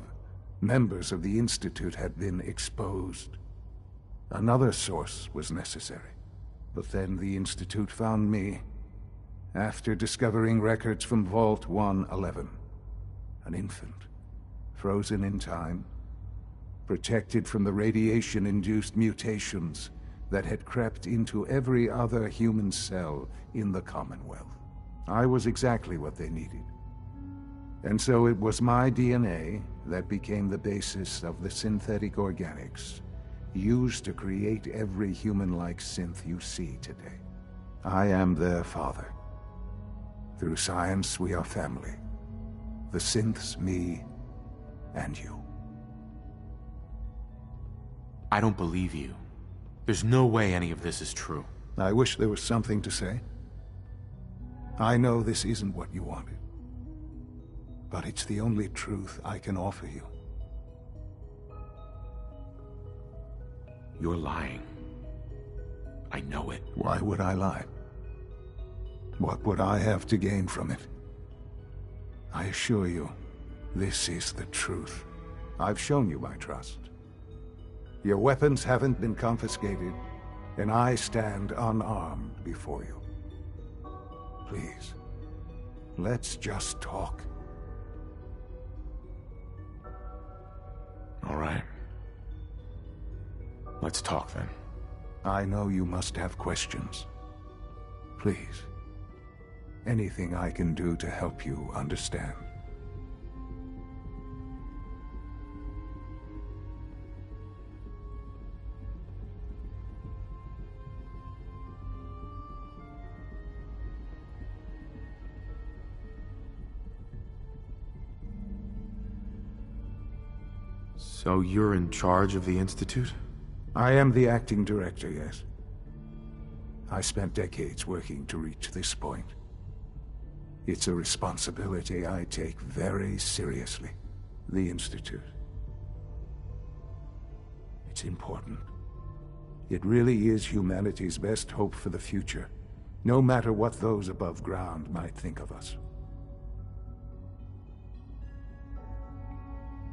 members of the Institute had been exposed. Another source was necessary. But then the Institute found me after discovering records from Vault 111. An infant, frozen in time, protected from the radiation-induced mutations that had crept into every other human cell in the Commonwealth. I was exactly what they needed. And so it was my DNA that became the basis of the synthetic organics used to create every human-like synth you see today. I am their father. Through science, we are family. The synths, me, and you. I don't believe you. There's no way any of this is true. I wish there was something to say. I know this isn't what you wanted. But it's the only truth I can offer you. You're lying. I know it. Why would I lie? What would I have to gain from it? I assure you, this is the truth. I've shown you my trust. Your weapons haven't been confiscated, and I stand unarmed before you. Please, let's just talk. All right. Let's talk then. I know you must have questions. Please, anything I can do to help you understand. So you're in charge of the Institute? I am the acting director, yes. I spent decades working to reach this point. It's a responsibility I take very seriously. The Institute. It's important. It really is humanity's best hope for the future, no matter what those above ground might think of us.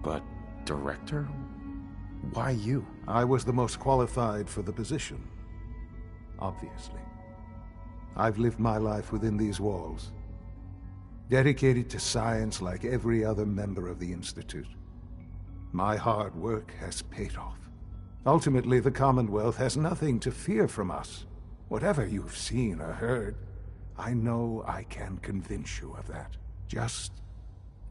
But, Director? Why you? I was the most qualified for the position. Obviously. I've lived my life within these walls, dedicated to science like every other member of the Institute. My hard work has paid off. Ultimately, the Commonwealth has nothing to fear from us. Whatever you've seen or heard, I know I can convince you of that. Just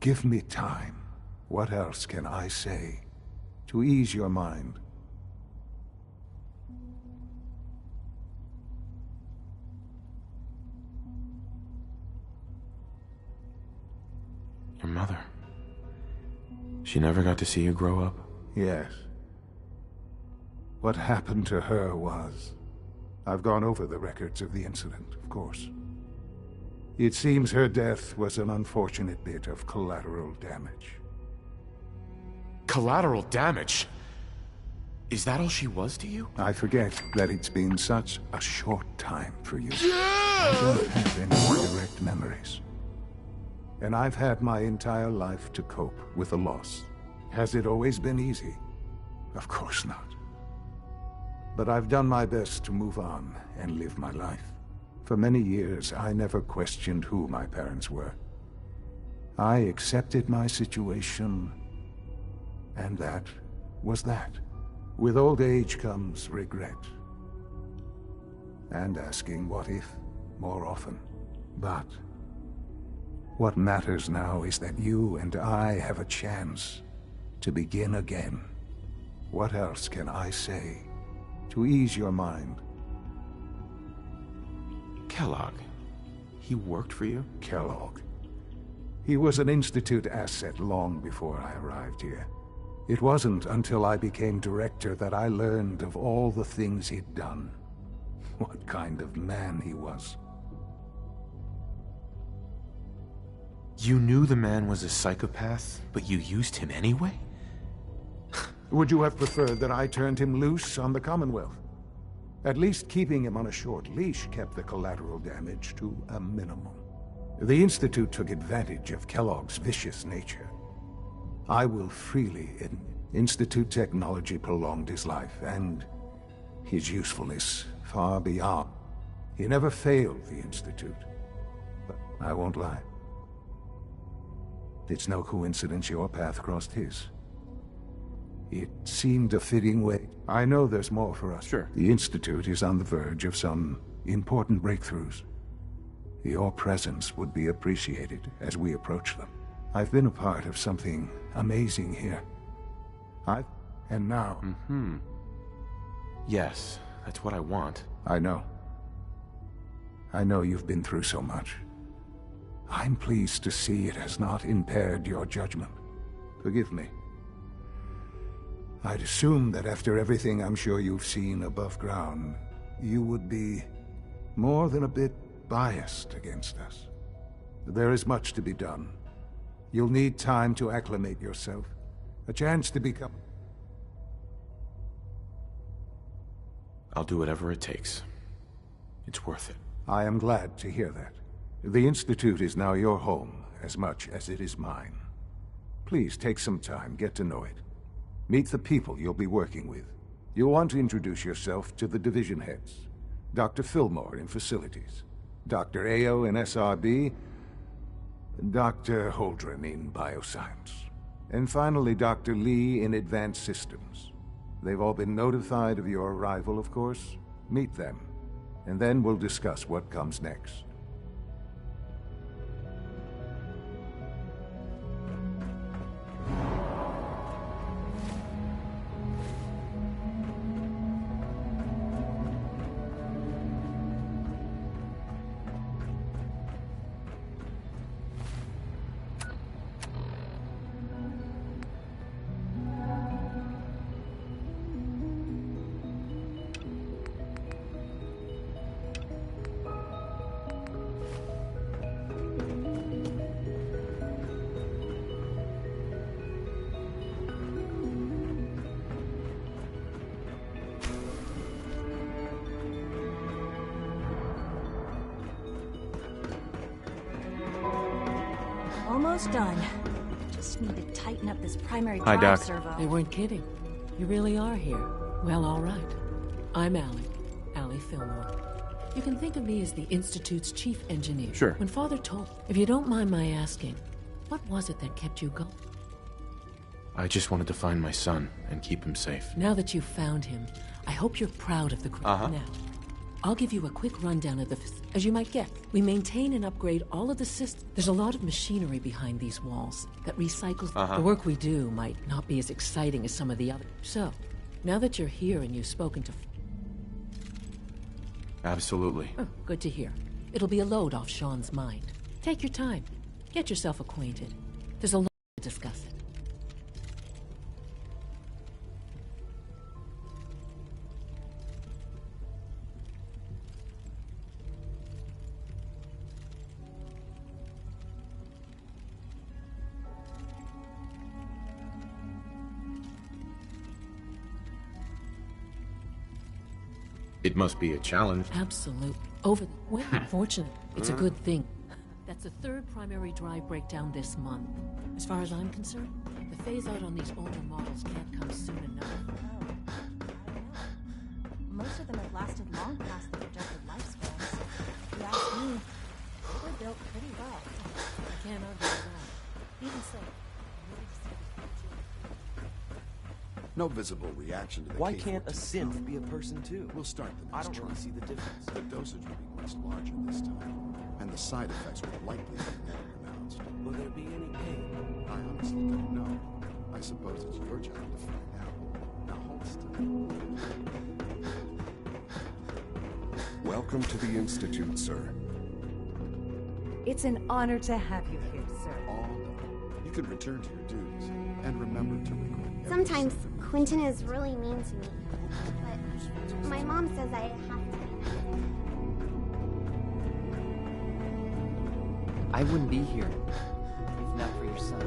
give me time. What else can I say to ease your mind? Your mother. She never got to see you grow up? Yes. What happened to her was... I've gone over the records of the incident, of course. It seems her death was an unfortunate bit of collateral damage. Collateral damage? Is that all she was to you? I forget that it's been such a short time for you. I don't have any direct memories. And I've had my entire life to cope with the loss. Has it always been easy? Of course not. But I've done my best to move on and live my life. For many years, I never questioned who my parents were. I accepted my situation, and that was that. With old age comes regret. And asking what if more often. But what matters now is that you and I have a chance to begin again. What else can I say to ease your mind? Kellogg. He worked for you? Kellogg. He was an Institute asset long before I arrived here. It wasn't until I became director that I learned of all the things he'd done. What kind of man he was. You knew the man was a psychopath, but you used him anyway? Would you have preferred that I turned him loose on the Commonwealth? At least keeping him on a short leash kept the collateral damage to a minimum. The Institute took advantage of Kellogg's vicious nature. I will freely admit, Institute technology prolonged his life, and his usefulness far beyond. He never failed the Institute. But I won't lie. It's no coincidence your path crossed his. It seemed a fitting way. I know there's more for us. Sure. The Institute is on the verge of some important breakthroughs. Your presence would be appreciated as we approach them. I've been a part of something amazing here. And now... Yes, that's what I want. I know. I know you've been through so much. I'm pleased to see it has not impaired your judgment. Forgive me. I'd assumed that after everything I'm sure you've seen above ground, you would be more than a bit biased against us. There is much to be done. You'll need time to acclimate yourself. A chance to become... I'll do whatever it takes. It's worth it. I am glad to hear that. The Institute is now your home, as much as it is mine. Please take some time, get to know it. Meet the people you'll be working with. You'll want to introduce yourself to the division heads. Dr. Fillmore in Facilities, Dr. Ao in SRB, Dr. Holdren in Bioscience, and finally Dr. Lee in Advanced Systems. They've all been notified of your arrival, of course. Meet them, and then we'll discuss what comes next. Almost done. Just need to tighten up this primary Hi, drive Doc. servo. They weren't kidding. You really are here. Well, all right. I'm Allie Fillmore. You can think of me as the Institute's chief engineer. Sure. When Father told... If you don't mind my asking, what was it that kept you going? I just wanted to find my son and keep him safe. Now that you've found him, I hope you're proud of the group. Now, I'll give you a quick rundown of the... As you might get, we maintain and upgrade all of the systems. There's a lot of machinery behind these walls that recycles... The work we do might not be as exciting as some of the others. So, now that you're here and you've spoken to... Absolutely. Oh, good to hear. It'll be a load off Sean's mind. Take your time. Get yourself acquainted. There's a lot to discuss it. It must be a challenge. Absolutely. Well, fortunate. It's a good thing. That's the third primary drive breakdown this month. As far as I'm concerned, the phase-out on these older models can't come soon enough. Most of them have lasted long past their projected lifespans. If you ask me, they're built pretty well. I can't argue with that. Even so, No visible reaction to the Why K-14 can't a synth be a person too? We'll start the I next don't really trial. see the difference. The dosage will be much larger this time, and the side effects will likely be more pronounced. Will there be any pain? I honestly don't know. I suppose it's your job to find out. Now hold still. Welcome to the Institute, sir. It's an honor to have you here, sir. You can return to your duties, and remember to record. Sometimes Quentin is really mean to me, but my mom says I have to be nice. I wouldn't be here if not for your son.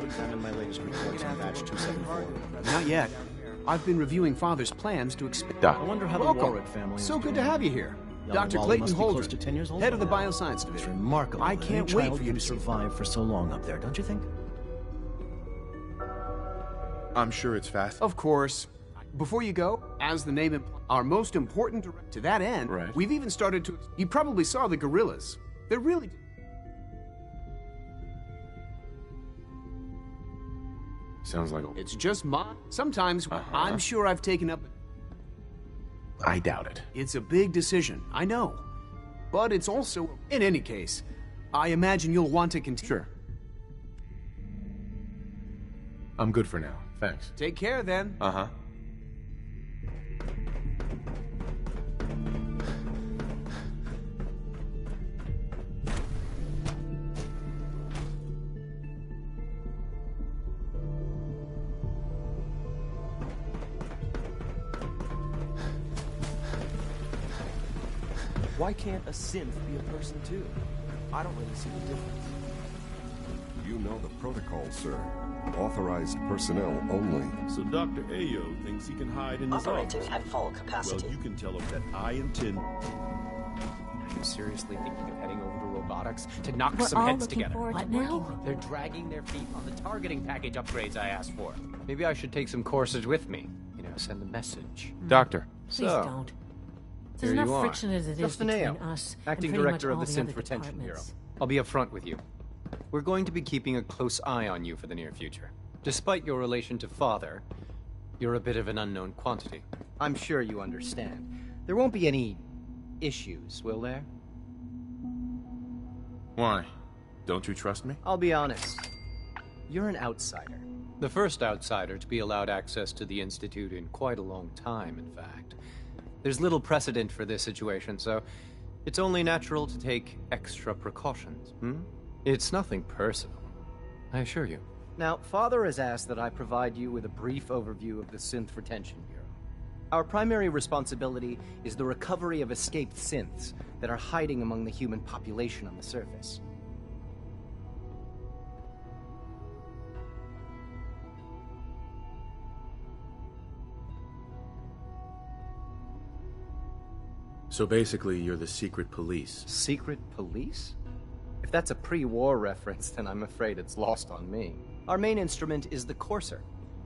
Examine my latest reports on batch 274. Not yet. I've been reviewing Father's plans to expand. I wonder how the Warwick family So is good doing. to have you here. Young Dr. Waller Clayton must be close Holdren, to 10 years old. head of the Bioscience Division. It's remarkable. I that can't any wait child for you can to see survive for so long up there, don't you think? I'm sure it's fast. Of course. Before you go, as the name implies, our most important to that end, we've even started to. You probably saw the gorillas. They're really. Sounds like It's just sometimes I'm sure I've taken up. I doubt it. It's a big decision, I know. But it's also, in any case, I imagine you'll want to continue. Sure. I'm good for now. Thanks. Take care then. Uh-huh. Why can't a synth be a person too? I don't really see the difference. You know the protocol, sir. Authorized personnel only. So Dr. Ayo thinks he can hide in his Operating office. at full capacity. Well, you can tell him that I intend... Are you seriously thinking of heading over to robotics to knock We're some all heads looking together? forward to working with you. They're dragging their feet on the targeting package upgrades I asked for. Maybe I should take some courses with me. You know, send a message. Doctor. Please don't. There's Here enough you are. friction as it is Justin between Ayo, us acting and pretty director much of all the the Synth other Retention Bureau. departments. I'll be upfront with you. We're going to be keeping a close eye on you for the near future. Despite your relation to Father, you're a bit of an unknown quantity. I'm sure you understand. There won't be any issues, will there? Why? Don't you trust me? I'll be honest. You're an outsider. The first outsider to be allowed access to the Institute in quite a long time, in fact. There's little precedent for this situation, so it's only natural to take extra precautions, It's nothing personal, I assure you. Now, Father has asked that I provide you with a brief overview of the Synth Retention Bureau. Our primary responsibility is the recovery of escaped synths that are hiding among the human population on the surface. So basically, you're the secret police. Secret police? If that's a pre-war reference, then I'm afraid it's lost on me. Our main instrument is the Courser,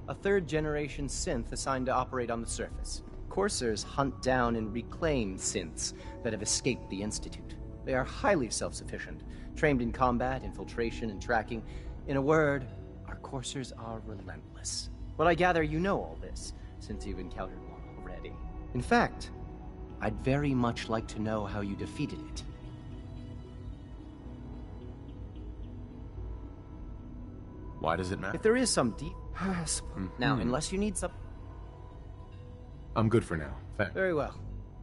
a third-generation synth assigned to operate on the surface. Coursers hunt down and reclaim synths that have escaped the Institute. They are highly self-sufficient, trained in combat, infiltration, and tracking. In a word, our Coursers are relentless. But I gather you know all this, since you've encountered one already. In fact, I'd very much like to know how you defeated it. Why does it matter? If there is some deep... Now, unless you need some... I'm good for now, thanks. Very well.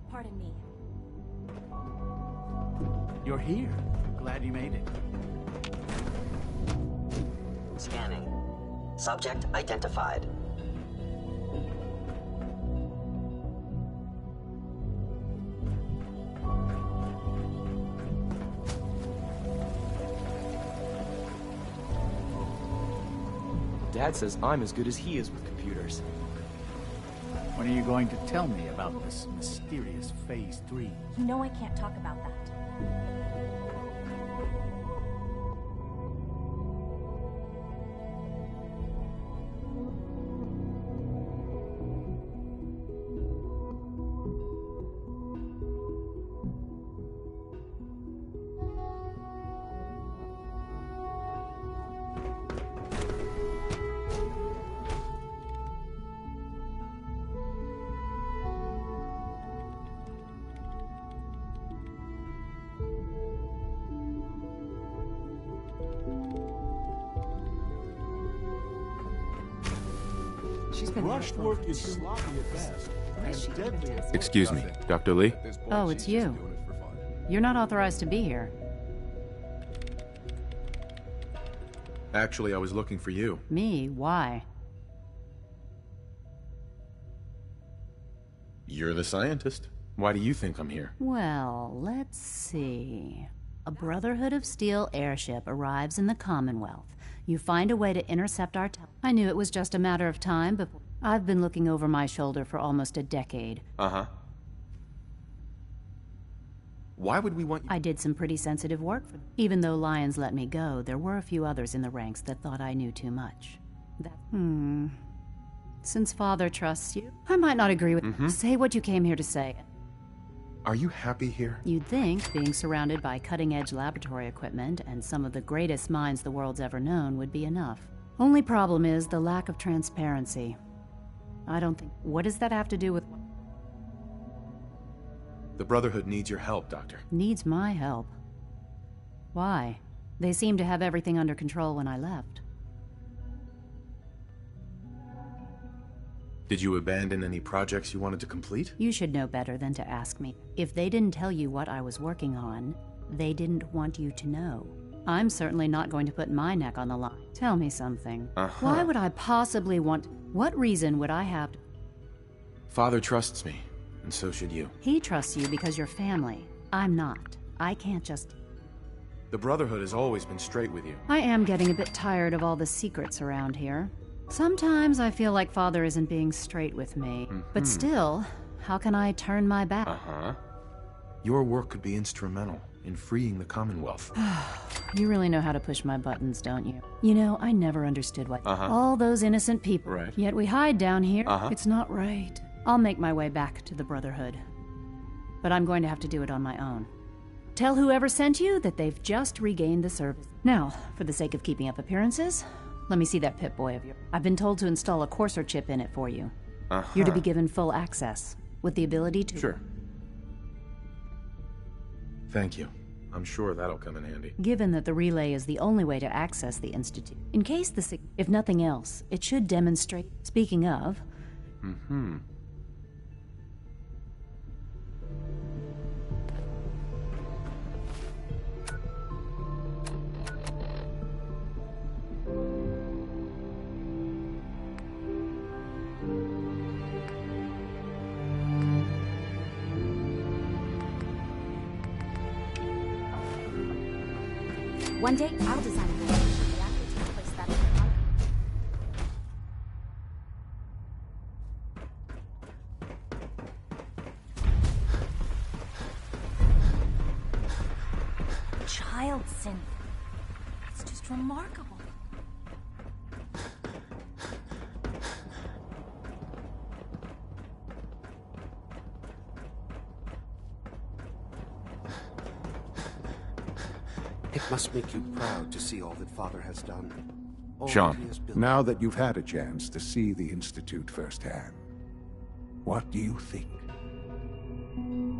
Pardon me. You're here. Glad you made it. Scanning. Subject identified. Dad says I'm as good as he is with computers. When are you going to tell me about this mysterious Phase 3? You know I can't talk about that. Rushed work is sloppy at best, and deadly at Excuse me, Dr. Lee? Oh, it's you. You're not authorized to be here. Actually, I was looking for you. Me? Why? You're the scientist. Why do you think I'm here? Well, let's see. A Brotherhood of Steel airship arrives in the Commonwealth. You find a way to intercept our... I knew it was just a matter of time, but I've been looking over my shoulder for almost a decade. Uh-huh. Why would we want you... I did some pretty sensitive work for them. Even though Lyons let me go, there were a few others in the ranks that thought I knew too much. Since Father trusts you, I might not agree with... Say what you came here to say. Are you happy here? You'd think being surrounded by cutting-edge laboratory equipment and some of the greatest minds the world's ever known would be enough. Only problem is the lack of transparency. I don't think... What does that have to do with... The Brotherhood needs your help, Doctor. Needs my help? Why? They seemed to have everything under control when I left. Did you abandon any projects you wanted to complete? You should know better than to ask me. If they didn't tell you what I was working on, they didn't want you to know. I'm certainly not going to put my neck on the line. Tell me something. Why would I possibly want... What reason would I have to... Father trusts me, and so should you. He trusts you because you're family. I'm not. I can't just... The Brotherhood has always been straight with you. I am getting a bit tired of all the secrets around here. Sometimes I feel like Father isn't being straight with me. But still, how can I turn my back? Your work could be instrumental in freeing the Commonwealth. You really know how to push my buttons, don't you? You know, I never understood why all those innocent people, yet we hide down here. It's not right. I'll make my way back to the Brotherhood. But I'm going to have to do it on my own. Tell whoever sent you that they've just regained the service. Now, for the sake of keeping up appearances, let me see that Pip-Boy of yours. I've been told to install a Courser chip in it for you. You're to be given full access, with the ability to... Sure. Thank you. I'm sure that'll come in handy. Given that the relay is the only way to access the Institute, in case if nothing else, it should demonstrate... Speaking of... One day, I'll design a reactor to replace that other. Child synth. It's just remarkable. It must make you proud to see all that Father has done. Sean, now that you've had a chance to see the Institute firsthand, what do you think?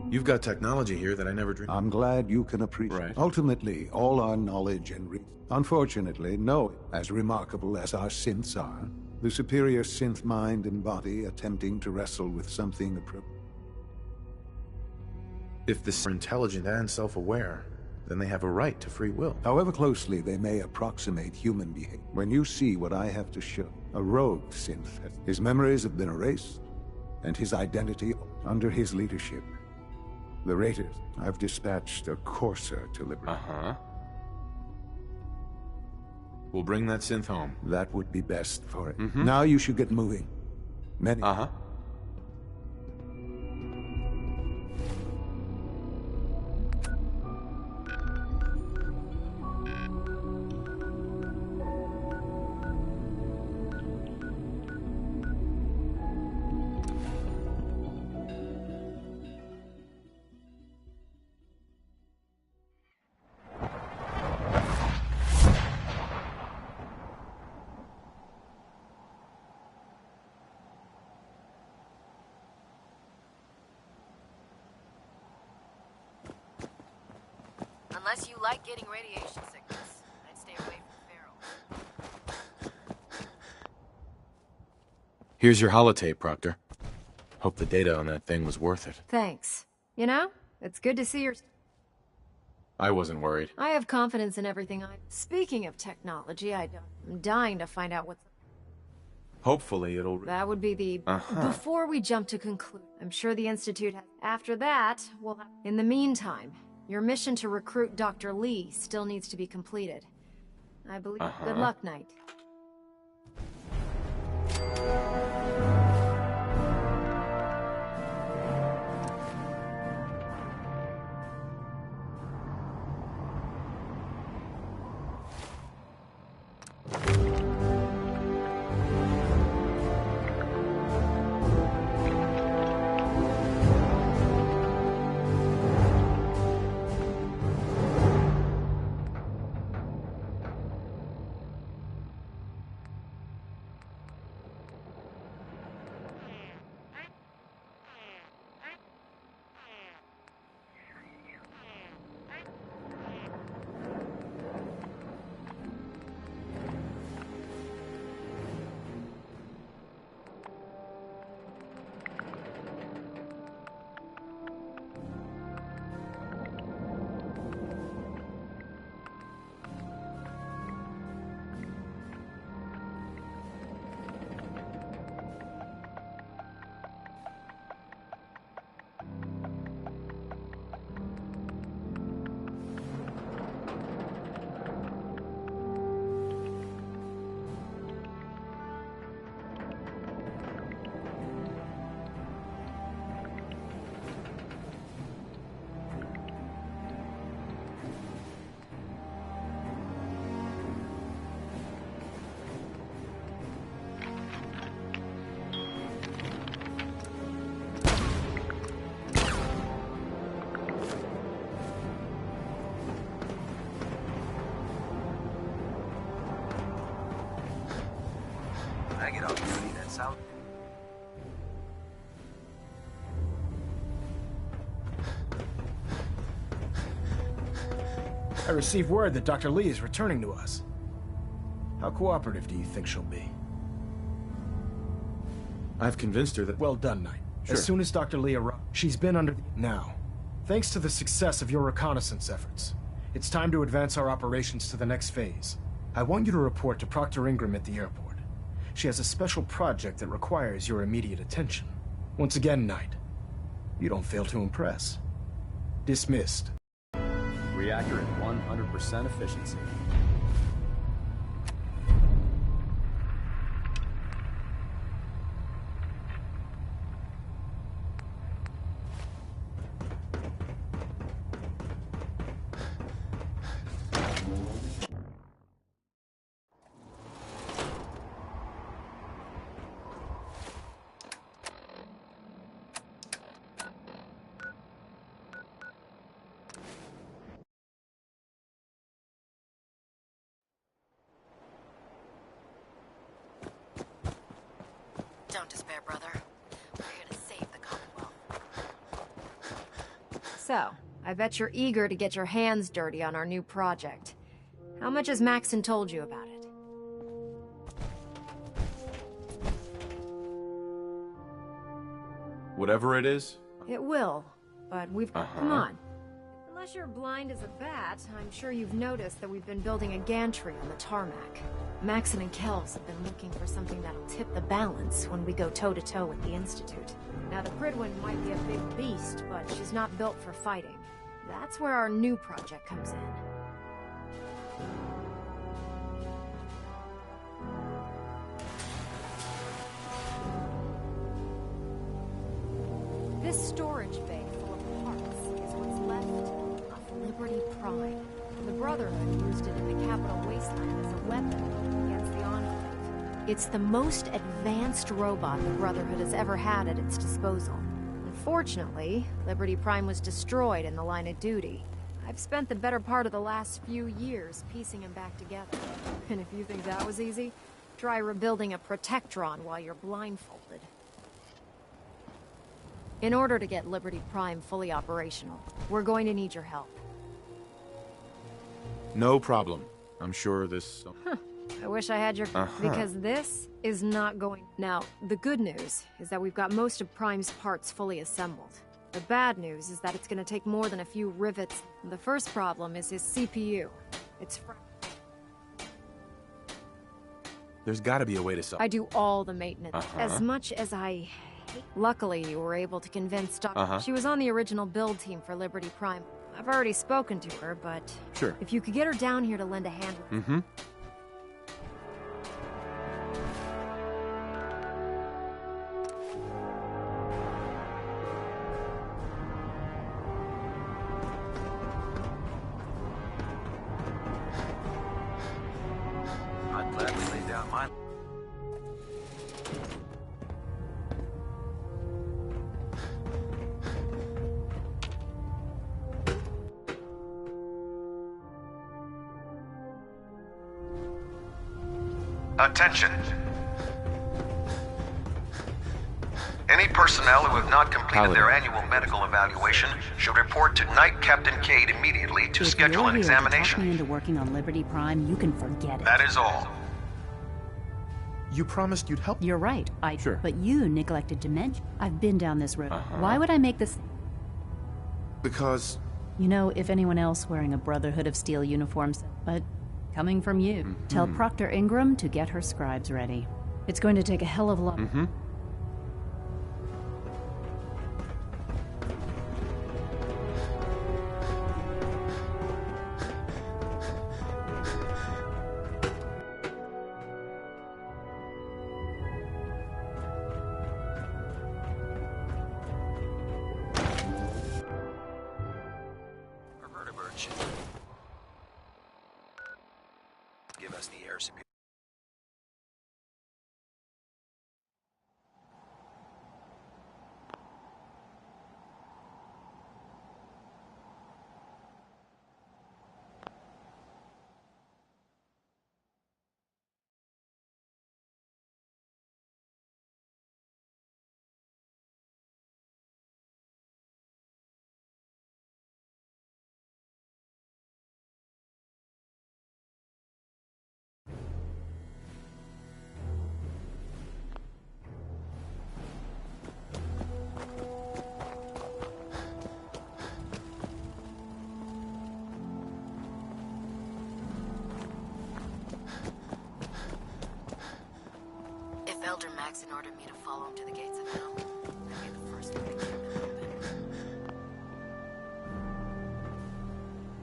You've got technology here that I never dreamed. I'm glad you can appreciate. Ultimately, all our knowledge and unfortunately, no, as remarkable as our synths are, the superior synth mind and body attempting to wrestle with something If they're intelligent and self-aware, then they have a right to free will. However closely they may approximate human behavior, when you see what I have to show, a rogue synth, his memories have been erased, and his identity under his leadership. The Raiders, I've dispatched a Courser to liberate. We'll bring that synth home. That would be best for it. Now you should get moving. Many. Unless you like getting radiation sickness, I'd stay away from Feral. Here's your holotape, Proctor. Hope the data on that thing was worth it. Thanks. You know, it's good to see your... I wasn't worried. I have confidence in everything I... Speaking of technology, I'm dying to find out what's... Hopefully it'll... That would be the... Before we jump to conclude, I'm sure the Institute has... After that, we'll have... In the meantime, your mission to recruit Dr. Lee still needs to be completed. I believe... Good luck, Knight. south. I received word that Dr. Lee is returning to us. How cooperative do you think she'll be? I've convinced her that... Well done, Knight. Sure. As soon as Dr. Lee arrives, she's been under the... Now, thanks to the success of your reconnaissance efforts, it's time to advance our operations to the next phase. I want you to report to Proctor Ingram at the airport. She has a special project that requires your immediate attention. Once again, Knight, you don't fail to impress. Dismissed. Reactor at 100% efficiency. Don't despair, brother. We're here to save the Commonwealth. So, I bet you're eager to get your hands dirty on our new project. How much has Maxon told you about it? Whatever it is? It will, but we've... Come on. Unless you're blind as a bat, I'm sure you've noticed that we've been building a gantry on the tarmac. Maxon and Kells have been looking for something that'll tip the balance when we go toe-to-toe with the Institute. Now, the Prydwen might be a big beast, but she's not built for fighting. That's where our new project comes in. This storage bay full of parts is what's left of Liberty Prime. The Brotherhood used it in the Capital Wasteland as a weapon against the Enclave. It's the most advanced robot the Brotherhood has ever had at its disposal. Unfortunately, Liberty Prime was destroyed in the line of duty. I've spent the better part of the last few years piecing him back together. And if you think that was easy, try rebuilding a Protectron while you're blindfolded. In order to get Liberty Prime fully operational, we're going to need your help. No problem. I'm sure this... I wish I had your... Because this is not going... Now, the good news is that we've got most of Prime's parts fully assembled. The bad news is that it's going to take more than a few rivets. The first problem is his CPU. It's... There's gotta be a way to solve... I do all the maintenance. As much as I... Luckily, you were able to convince Dr. She was on the original build team for Liberty Prime. I've already spoken to her, but... Sure. If you could get her down here to lend a hand with... I'd gladly lay down my... Attention. Any personnel who have not completed their annual medical evaluation should report to Knight Captain Cade immediately to schedule an examination. If you're here to talk me into working on Liberty Prime, you can forget it. That is all. You promised you'd help. You're right. Sure. But you neglected to mention. I've been down this road. Why would I make this... Because... You know, if anyone else wearing a Brotherhood of Steel uniform, but coming from you, tell Proctor Ingram to get her scribes ready. It's going to take a hell of a lot... Give us the air superior. Elder Maxon ordered me to follow him to the gates of hell. I'd be the first one to keep it open.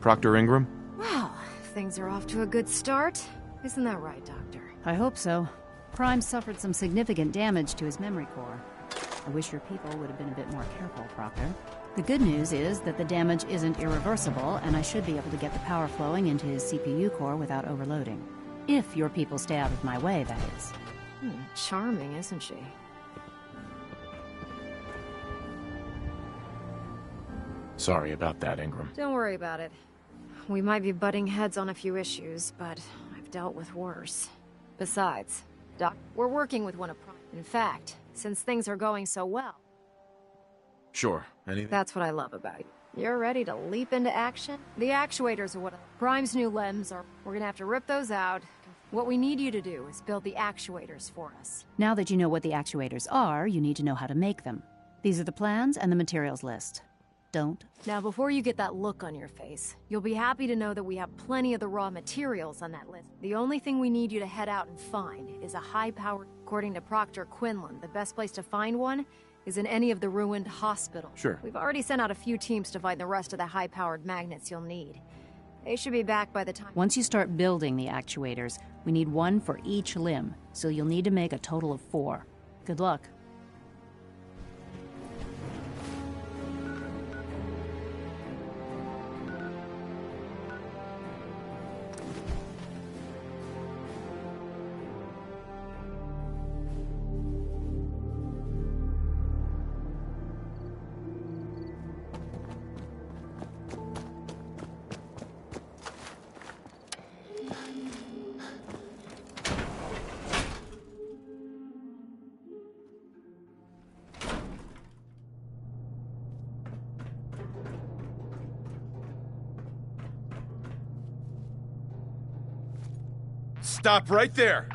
Proctor Ingram? Well, things are off to a good start. Isn't that right, Doctor? I hope so. Prime suffered some significant damage to his memory core. I wish your people would have been a bit more careful, Proctor. The good news is that the damage isn't irreversible, and I should be able to get the power flowing into his CPU core without overloading. If your people stay out of my way, that is. Charming, isn't she? Sorry about that, Ingram. Don't worry about it. We might be butting heads on a few issues, but I've dealt with worse. Besides, Doc, we're working with one of Prime. In fact, since things are going so well... Sure, anything? That's what I love about you. You're ready to leap into action? The actuators are what... Prime's new limbs are... We're gonna have to rip those out. What we need you to do is build the actuators for us. Now that you know what the actuators are, you need to know how to make them. These are the plans and the materials list. Don't. Now, before you get that look on your face, you'll be happy to know that we have plenty of the raw materials on that list. The only thing we need you to head out and find is a high-powered... According to Proctor Quinlan, the best place to find one is in any of the ruined hospitals. Sure. We've already sent out a few teams to find the rest of the high-powered magnets you'll need. They should be back by the time... Once you start building the actuators, we need one for each limb, so you'll need to make a total of 4. Good luck. Stop right there!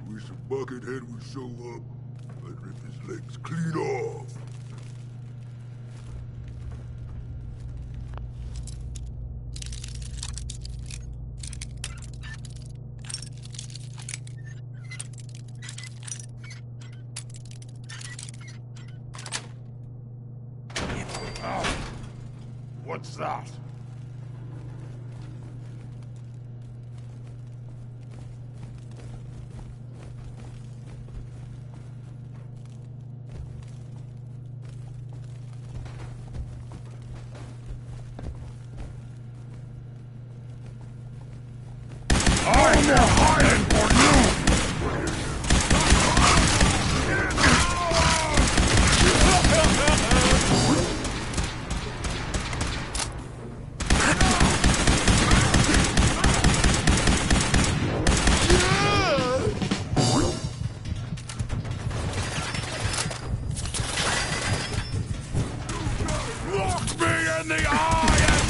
Wish a buckethead would show up. I'd rip his legs clean off. What's that? I'm not hiding for you! Look me in the eye and...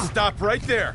Stop right there!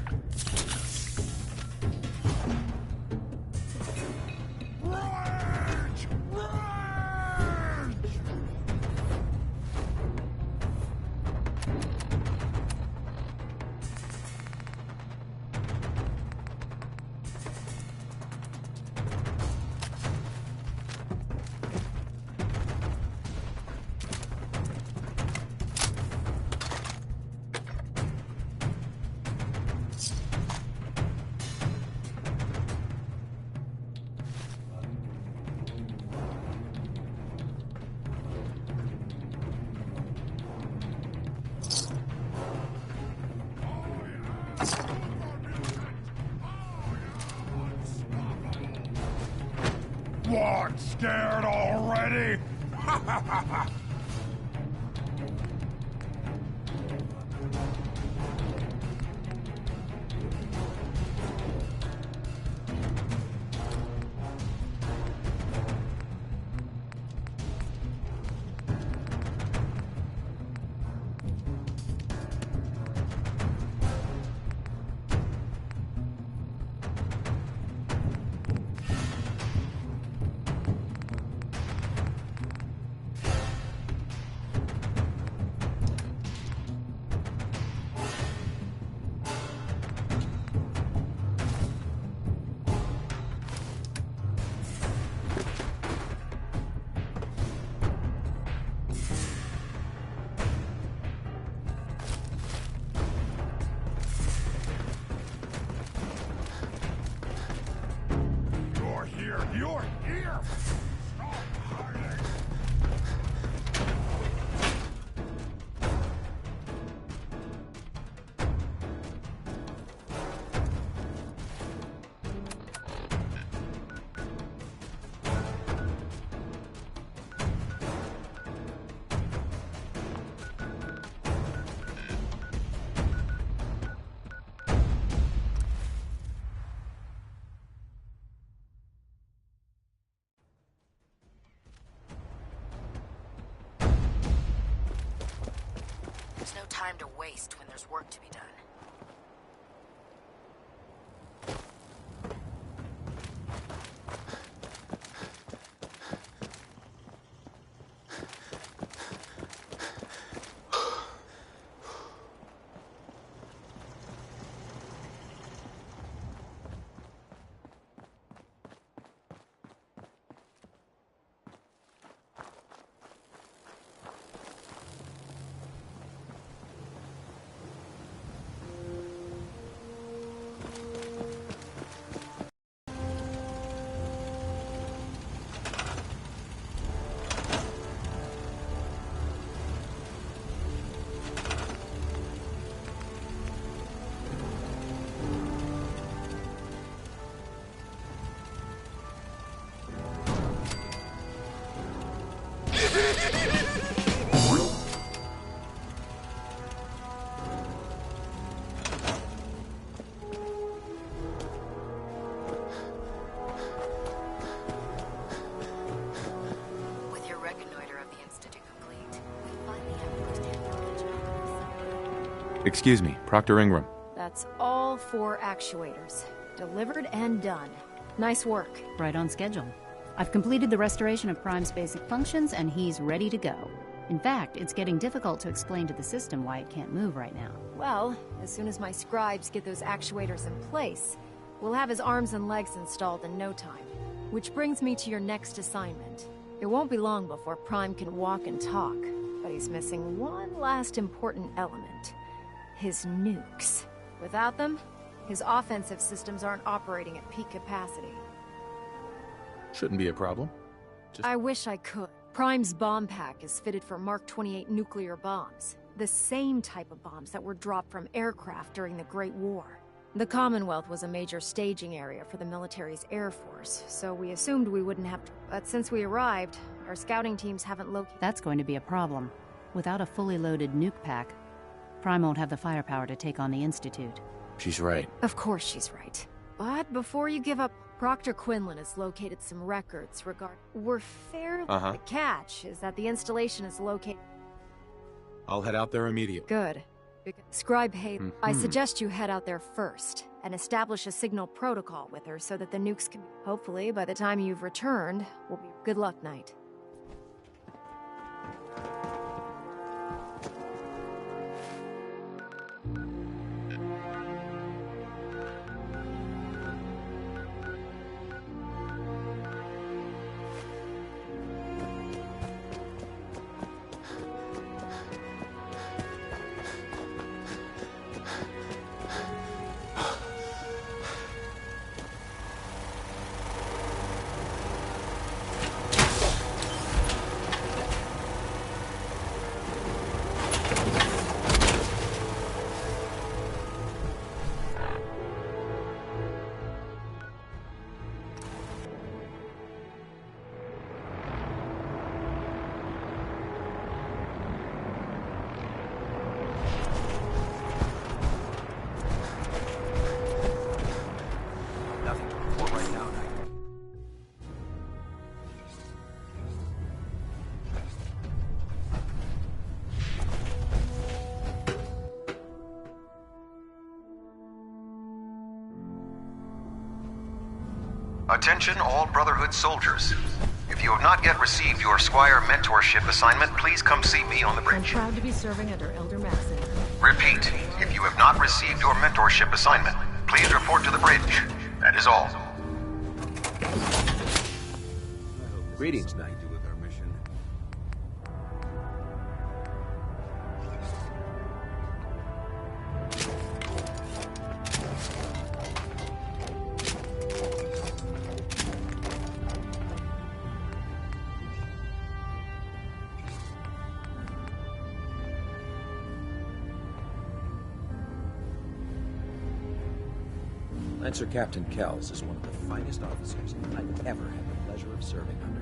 What? Scared already? You're here! Stop hiding! There's no time to waste when there's work to be done. With your reconnoiter of the Institute complete, we finally have first-hand knowledge of Excuse me, Proctor Ingram. That's all 4 actuators. Delivered and done. Nice work. Right on schedule. I've completed the restoration of Prime's basic functions, and he's ready to go. In fact, it's getting difficult to explain to the system why it can't move right now. Well, as soon as my scribes get those actuators in place, we'll have his arms and legs installed in no time. Which brings me to your next assignment. It won't be long before Prime can walk and talk, but he's missing one last important element. His nukes. Without them, his offensive systems aren't operating at peak capacity. Shouldn't be a problem. I wish I could. Prime's bomb pack is fitted for Mark 28 nuclear bombs. The same type of bombs that were dropped from aircraft during the Great War. The Commonwealth was a major staging area for the military's air force, so we assumed we wouldn't have to. But since we arrived, our scouting teams haven't located. That's going to be a problem. Without a fully loaded nuke pack, Prime won't have the firepower to take on the Institute. She's right. Of course she's right. But before you give up, Proctor Quinlan has located some records regarding... We're fairly... The catch is that the installation is located... I'll head out there immediately. Good. Scribe Hay, I suggest you head out there first and establish a signal protocol with her so that the nukes can... Hopefully, by the time you've returned, will be... Good luck, Knight. Attention all Brotherhood soldiers. If you have not yet received your Squire mentorship assignment, please come see me on the I'm bridge. proud to be serving under Elder Maxon. Repeat, if you have not received your mentorship assignment, please report to the bridge. That is all. Greetings, Knight. With our mission. Lancer Captain Kells is one of the finest officers I've ever had the pleasure of serving under.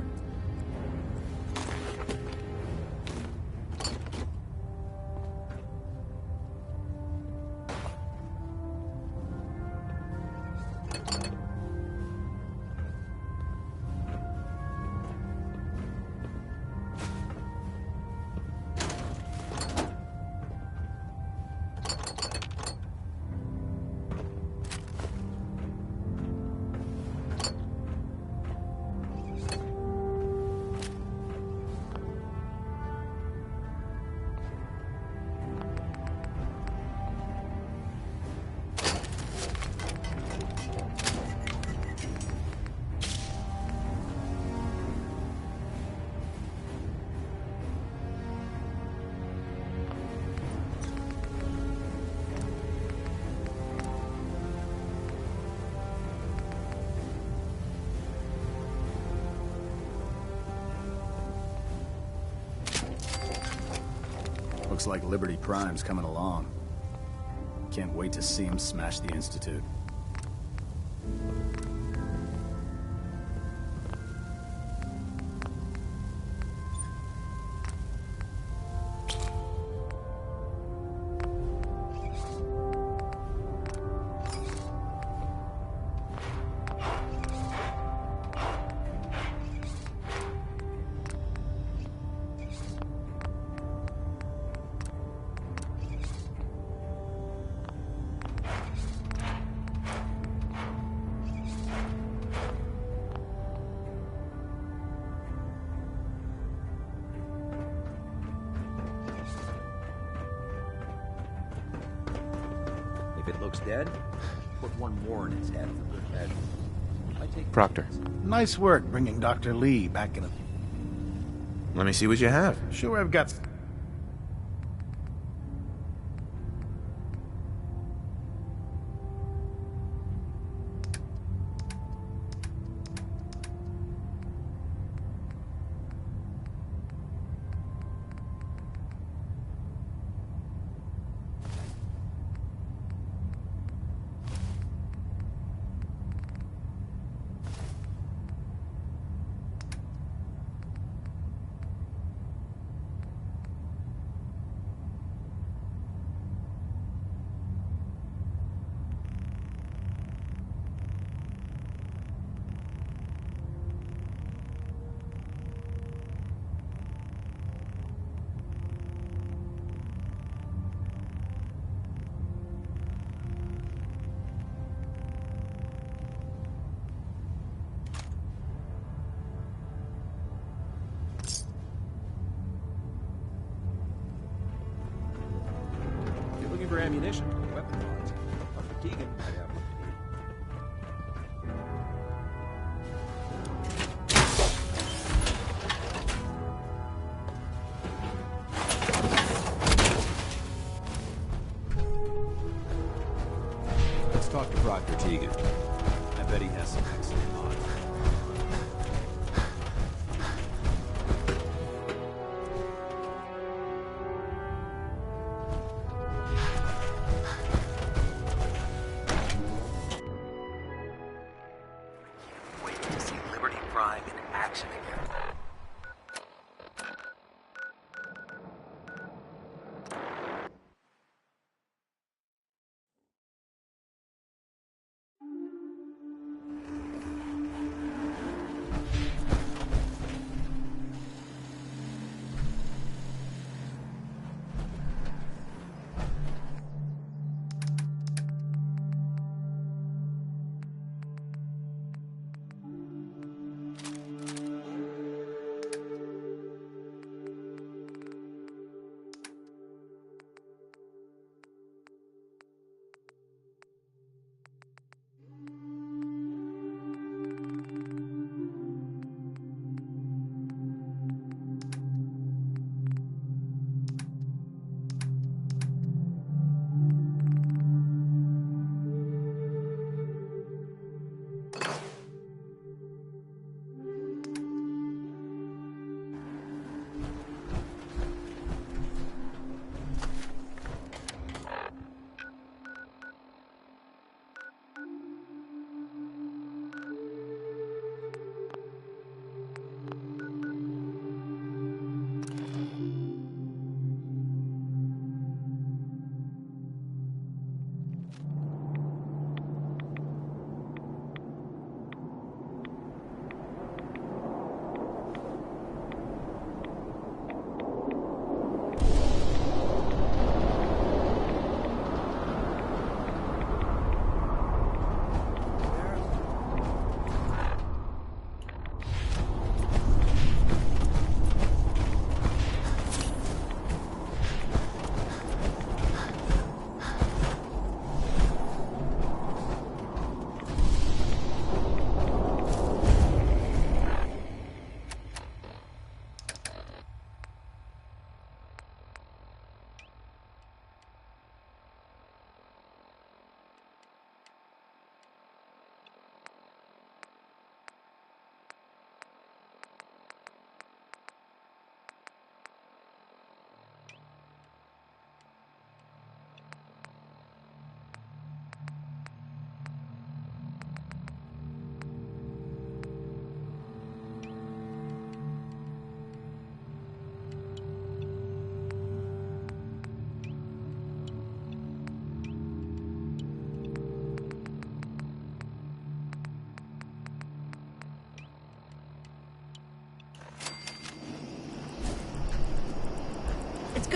Looks like Liberty Prime's coming along. Can't wait to see him smash the Institute. It looks dead. Put one more in its head for good measure. I take Proctor. Nice work bringing Dr. Lee back in a... Let me see what you have. Sure, I've got... For ammunition, weapon mods. Dr. Tegan might have what you need. Let's talk to Dr. Tegan. I bet he has some excellent mods.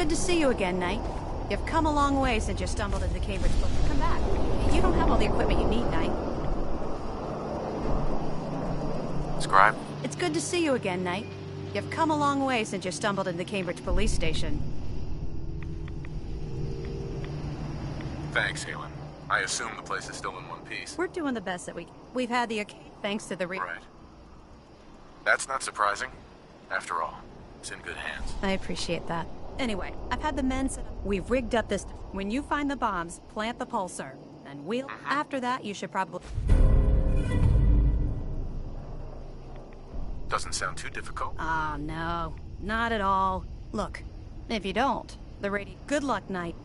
good to see you again, Knight. You've come a long way since you stumbled into Cambridge. Come back. You don't have all the equipment you need, Knight. Scribe? It's good to see you again, Knight. You've come a long way since you stumbled into Cambridge Police Station. Thanks, Halen. I assume the place is still in one piece. We're doing the best that we've had the thanks to the Right. That's not surprising. After all, it's in good hands. I appreciate that. Anyway, I've had the men set up. We've rigged up this. When you find the bombs, plant the pulsar. And we'll... After that, you should probably... Doesn't sound too difficult. Oh, no. Not at all. Look, if you don't, the radio... Good luck, Knight.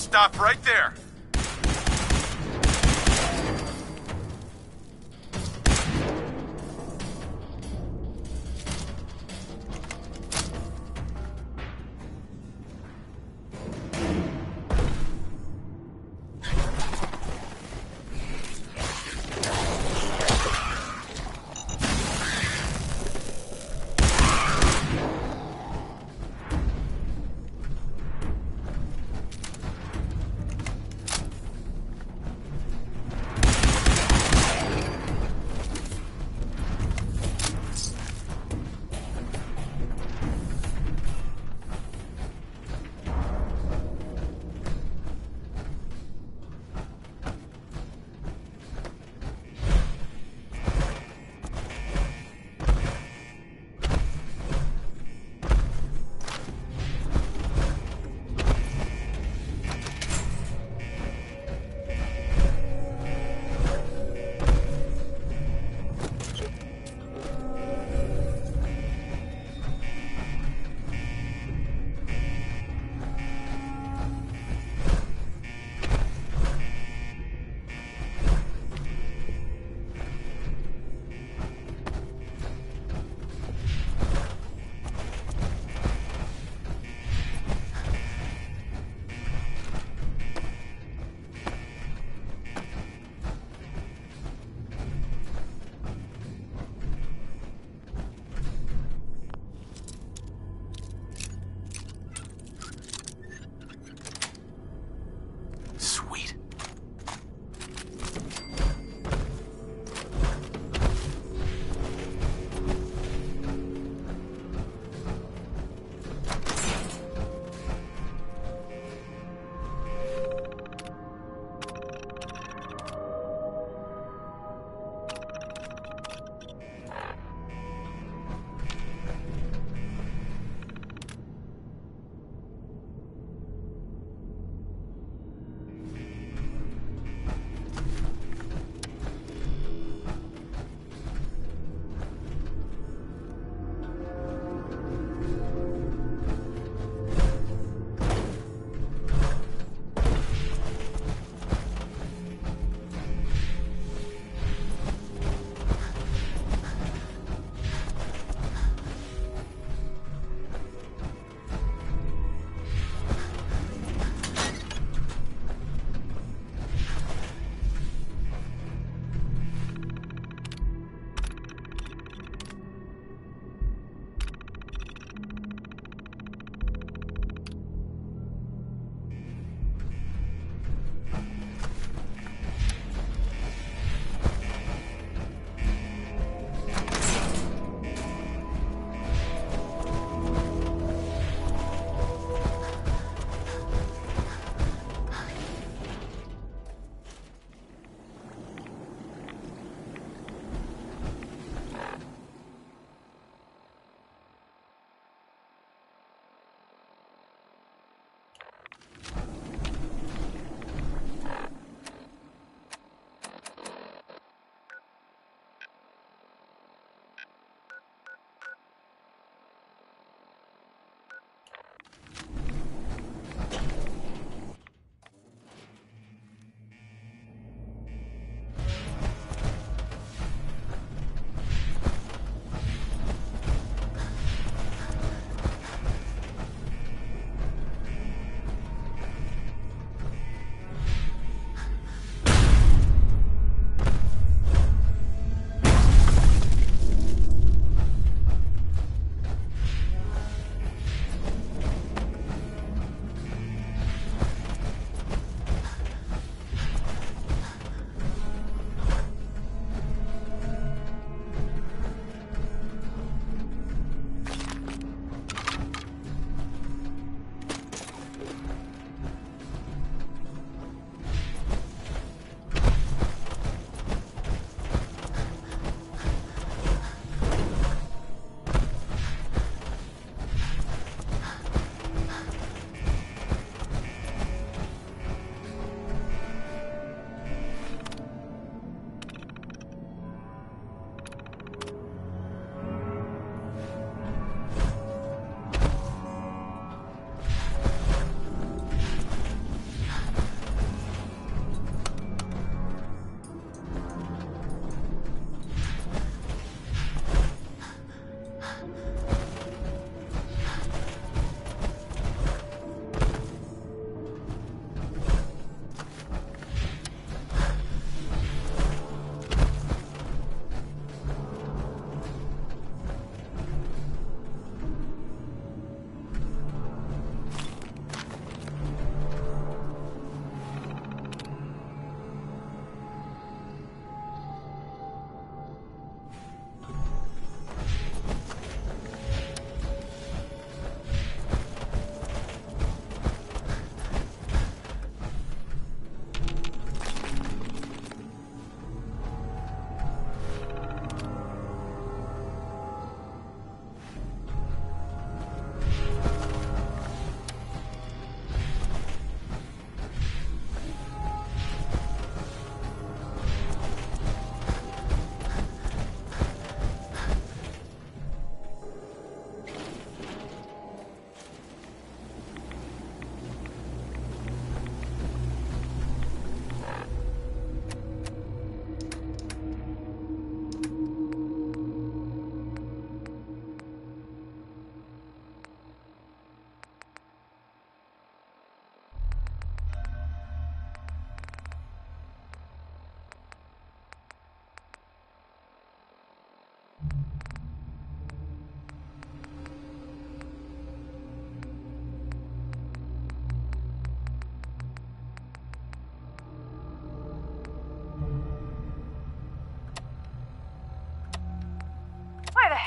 Stop right there.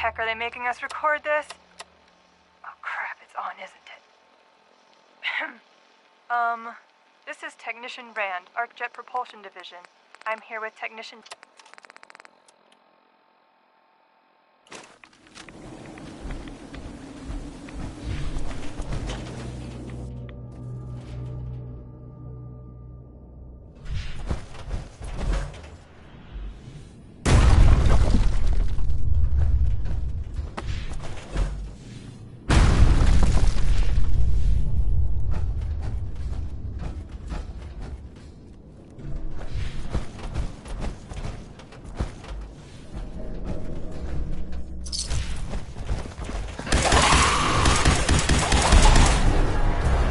heck are they making us record this? Oh crap, it's on, isn't it? This is Technician Rand, ArcJet Propulsion Division. I'm here with Technician...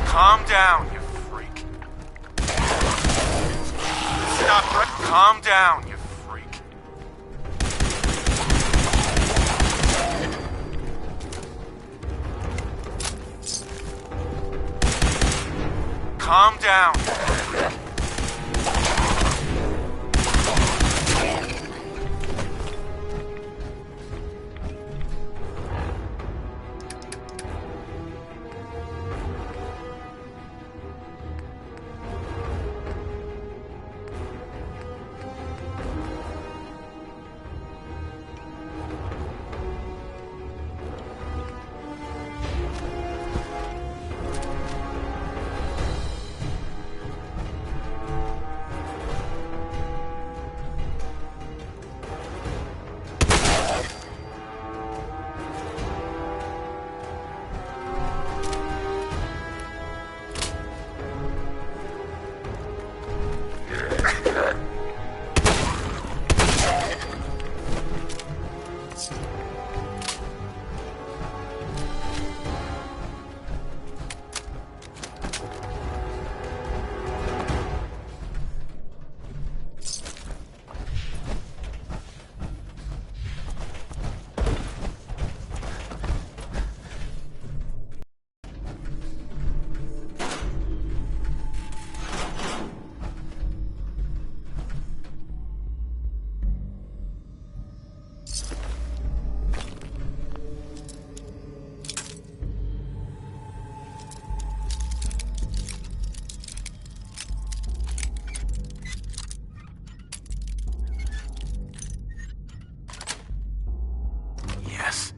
Calm down, you freak. Stop right. Calm down, you freak. Calm down. Yes.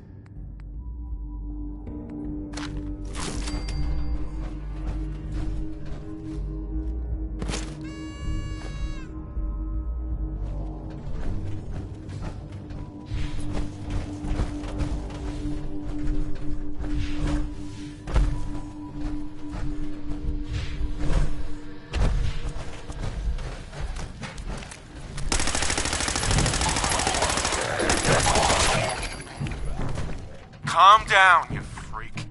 Calm down, you freak.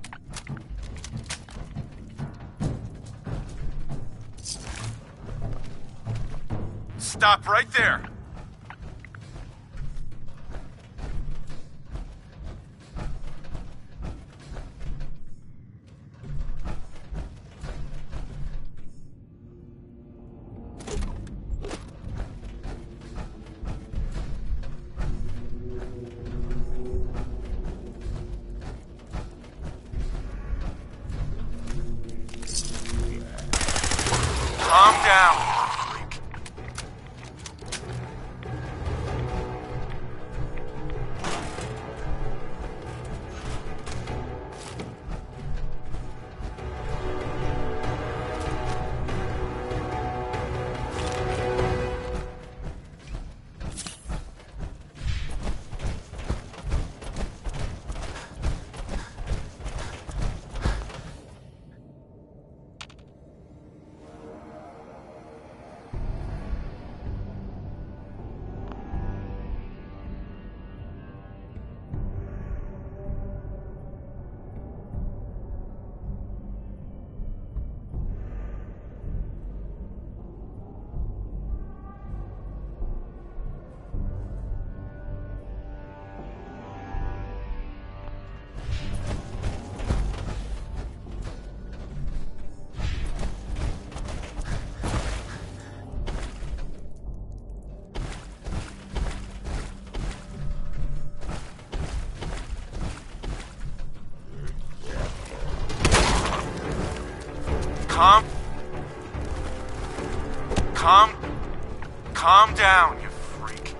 Stop right there. Calm down, you freak. Calm down, you freak.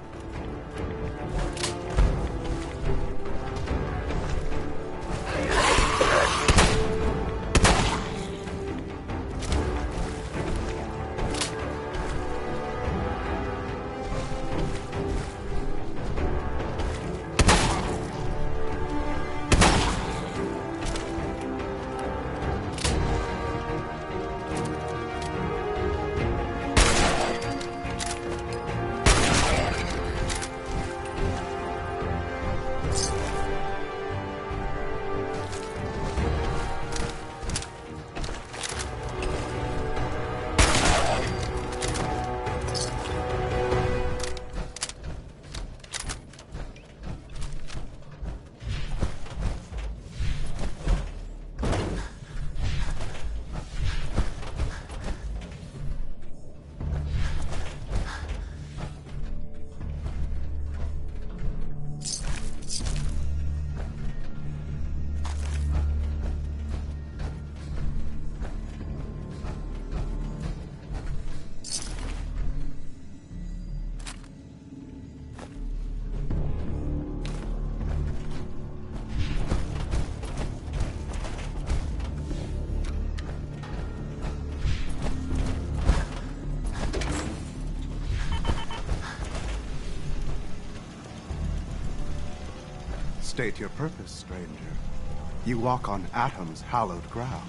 State your purpose, stranger. You walk on Atom's hallowed ground.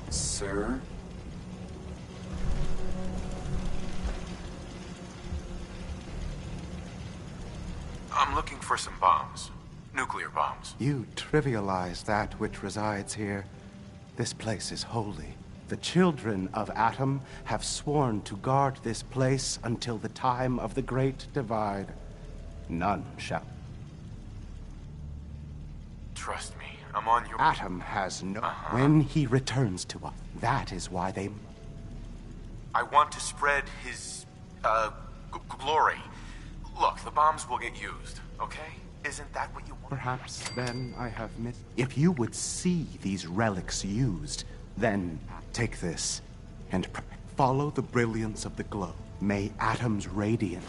Sir? I'm looking for some bombs. Nuclear bombs. You trivialize that which resides here. This place is holy. The children of Atom have sworn to guard this place until the time of the Great Divide. None shall. Trust me, I'm on your... Atom has no... When he returns to us, that is why they... I want to spread his, glory. Look, the bombs will get used, okay? Isn't that what you want? Perhaps then I have missed... If you would see these relics used, then take this and follow the brilliance of the glow. May Atom's radiance...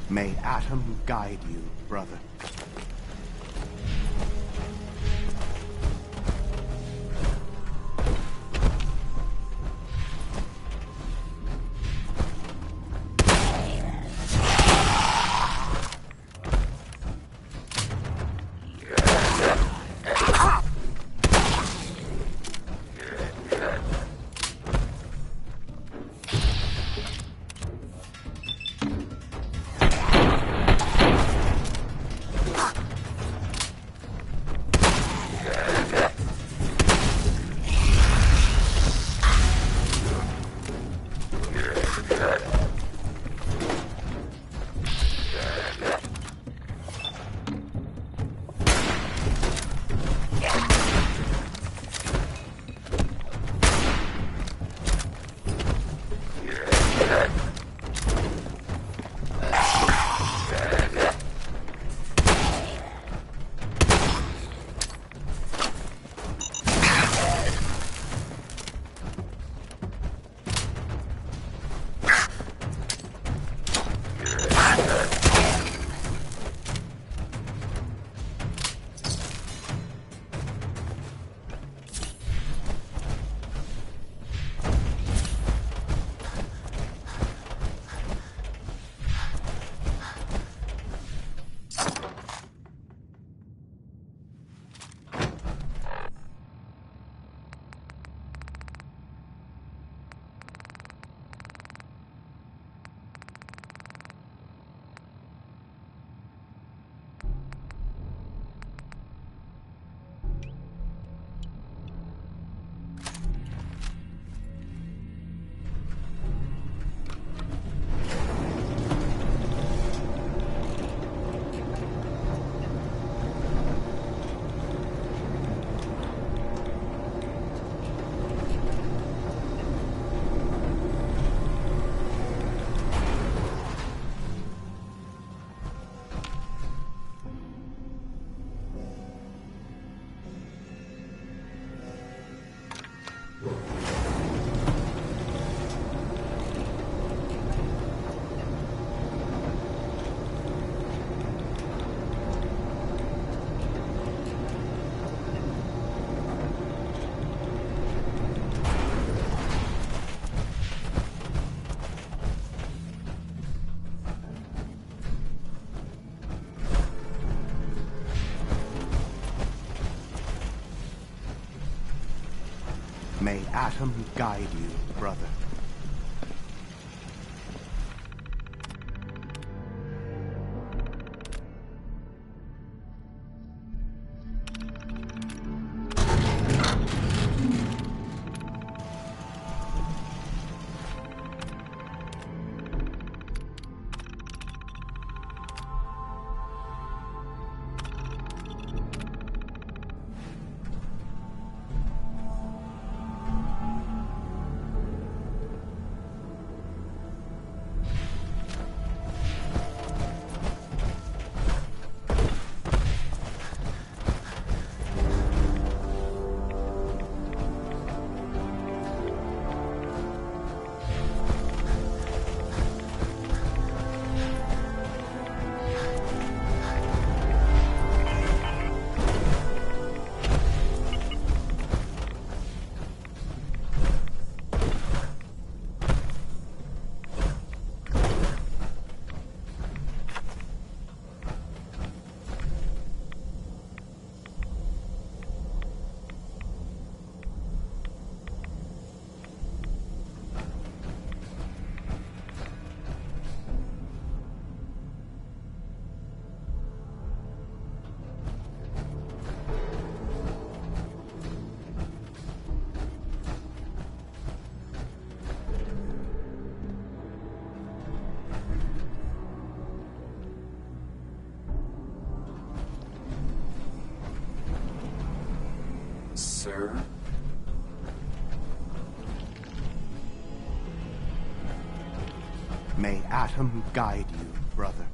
May Atom guide you, brother. Atom guide you, brother. Sir? May Atom guide you, brother.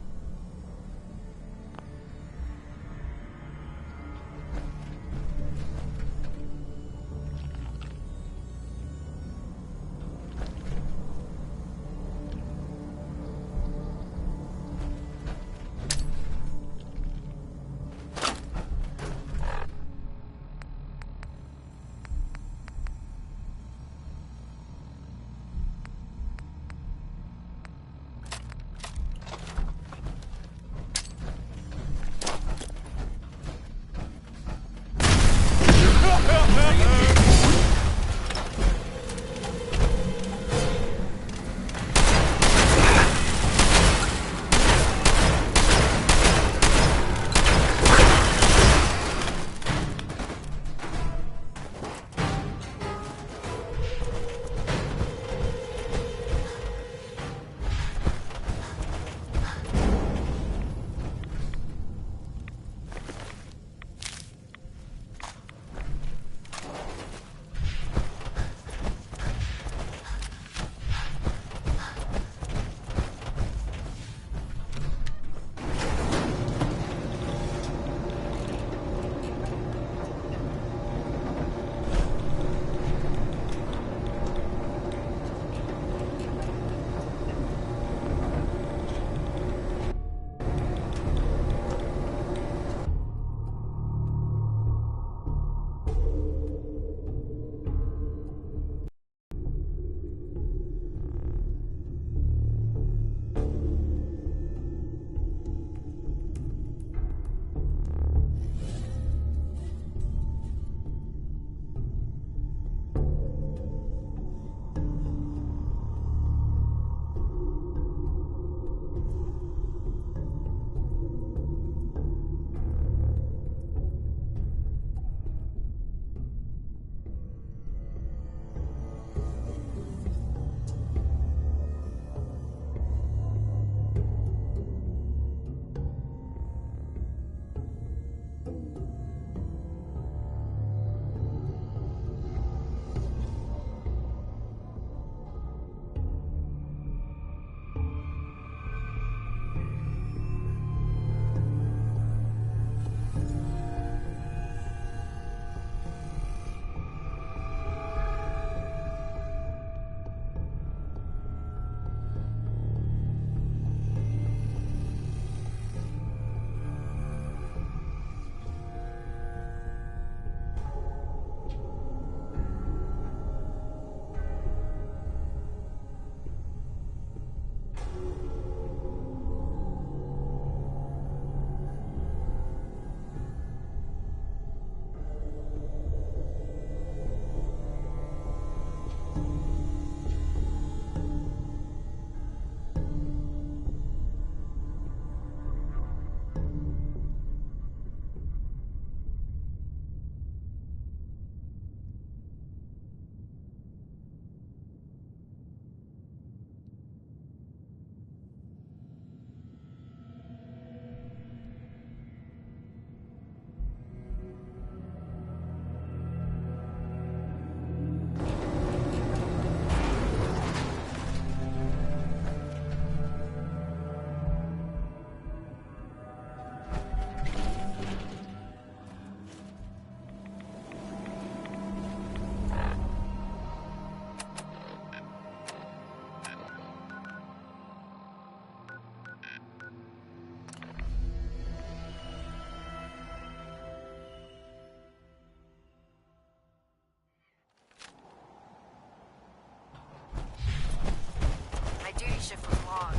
shift was long.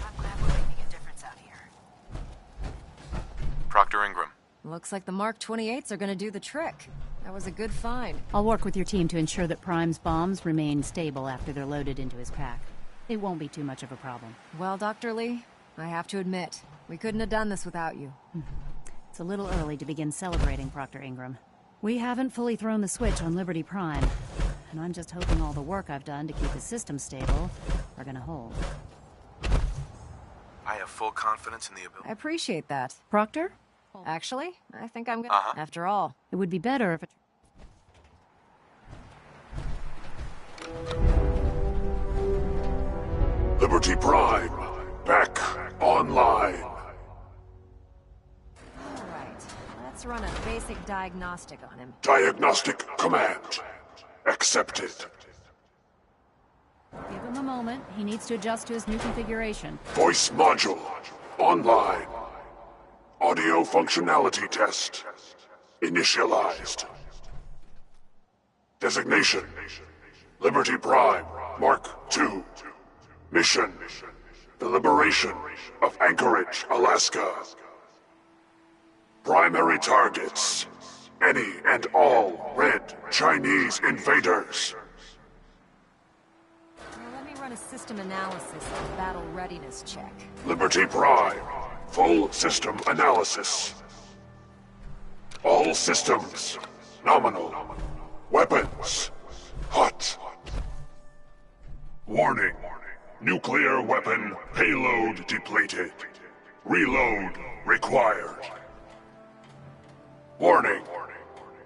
I'm glad we're making a difference out here. Proctor Ingram. Looks like the Mark 28s are gonna do the trick. That was a good find. I'll work with your team to ensure that Prime's bombs remain stable after they're loaded into his pack. It won't be too much of a problem. Well, Dr. Lee, I have to admit, we couldn't have done this without you. It's a little early to begin celebrating, Proctor Ingram. We haven't fully thrown the switch on Liberty Prime, and I'm just hoping all the work I've done to keep his system stable are gonna hold. I have full confidence in the ability. I appreciate that. Proctor? Actually, I think I'm gonna... After all. It would be better if it... Liberty Prime, back online. Alright, let's run a basic diagnostic on him. Diagnostic command accepted. Give him a moment. He needs to adjust to his new configuration. Voice module online. Audio functionality test initialized. Designation: Liberty Prime Mark II. Mission: the liberation of Anchorage, Alaska. Primary targets: any and all red Chinese invaders. Now let me run a system analysis and battle readiness check. Liberty Prime, full system analysis. All systems nominal. Weapons hot. Warning: nuclear weapon payload depleted. Reload required. Warning: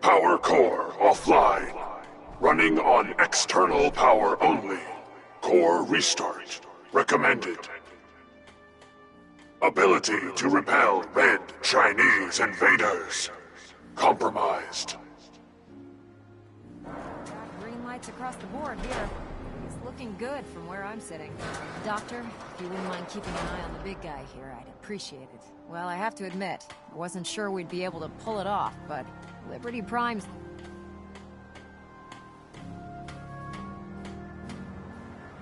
power core offline. Running on external power only. Core restart recommended. Ability to repel red Chinese invaders compromised. Green lights across the board here. It's looking good from where I'm sitting. Doctor, if you wouldn't mind keeping an eye on the big guy here, I'd appreciate it. Well, I have to admit, I wasn't sure we'd be able to pull it off, but Liberty Prime's...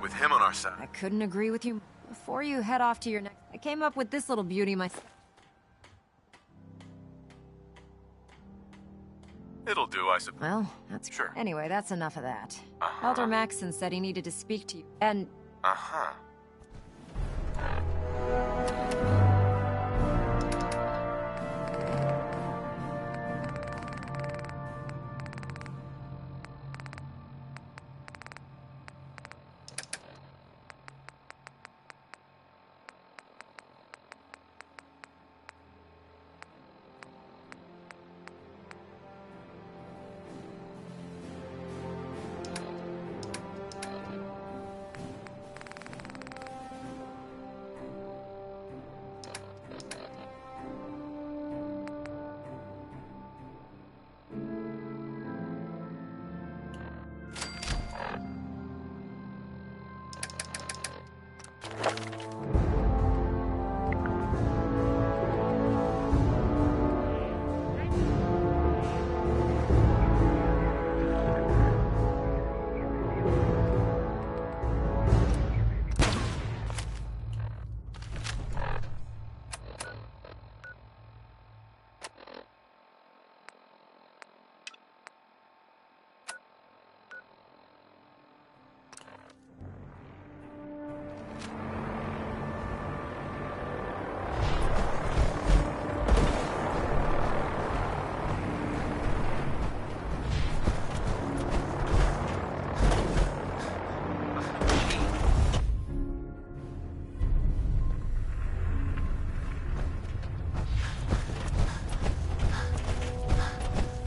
With him on our side. I couldn't agree with you. Before you head off to your next... I came up with this little beauty myself. It'll do, I suppose. Well, that's... Sure. Anyway, that's enough of that. Elder Maxson said he needed to speak to you, and...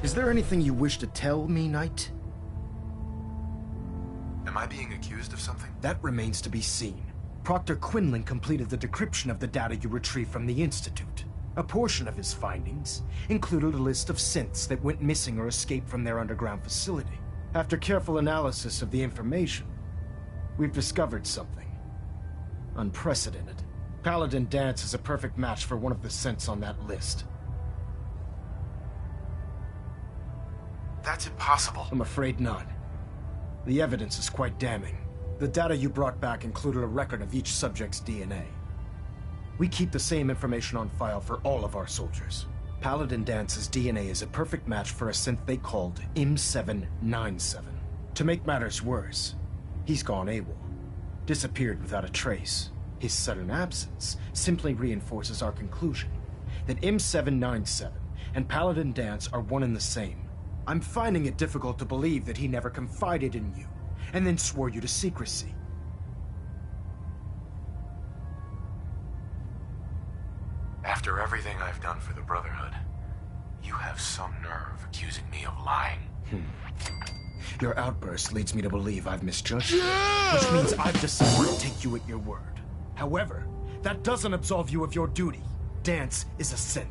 Is there anything you wish to tell me, Knight? Am I being accused of something? That remains to be seen. Proctor Quinlan completed the decryption of the data you retrieved from the Institute. A portion of his findings included a list of synths that went missing or escaped from their underground facility. After careful analysis of the information, we've discovered something unprecedented. Paladin Danse is a perfect match for one of the synths on that list. That's impossible. I'm afraid not. The evidence is quite damning. The data you brought back included a record of each subject's DNA. We keep the same information on file for all of our soldiers. Paladin Dance's DNA is a perfect match for a synth they called M797. To make matters worse, he's gone AWOL. Disappeared without a trace. His sudden absence simply reinforces our conclusion that M797 and Paladin Dance are one and the same. I'm finding it difficult to believe that he never confided in you, and then swore you to secrecy. After everything I've done for the Brotherhood, you have some nerve accusing me of lying. Your outburst leads me to believe I've misjudged you, which means I've decided to take you at your word. However, that doesn't absolve you of your duty. Dance is a synth.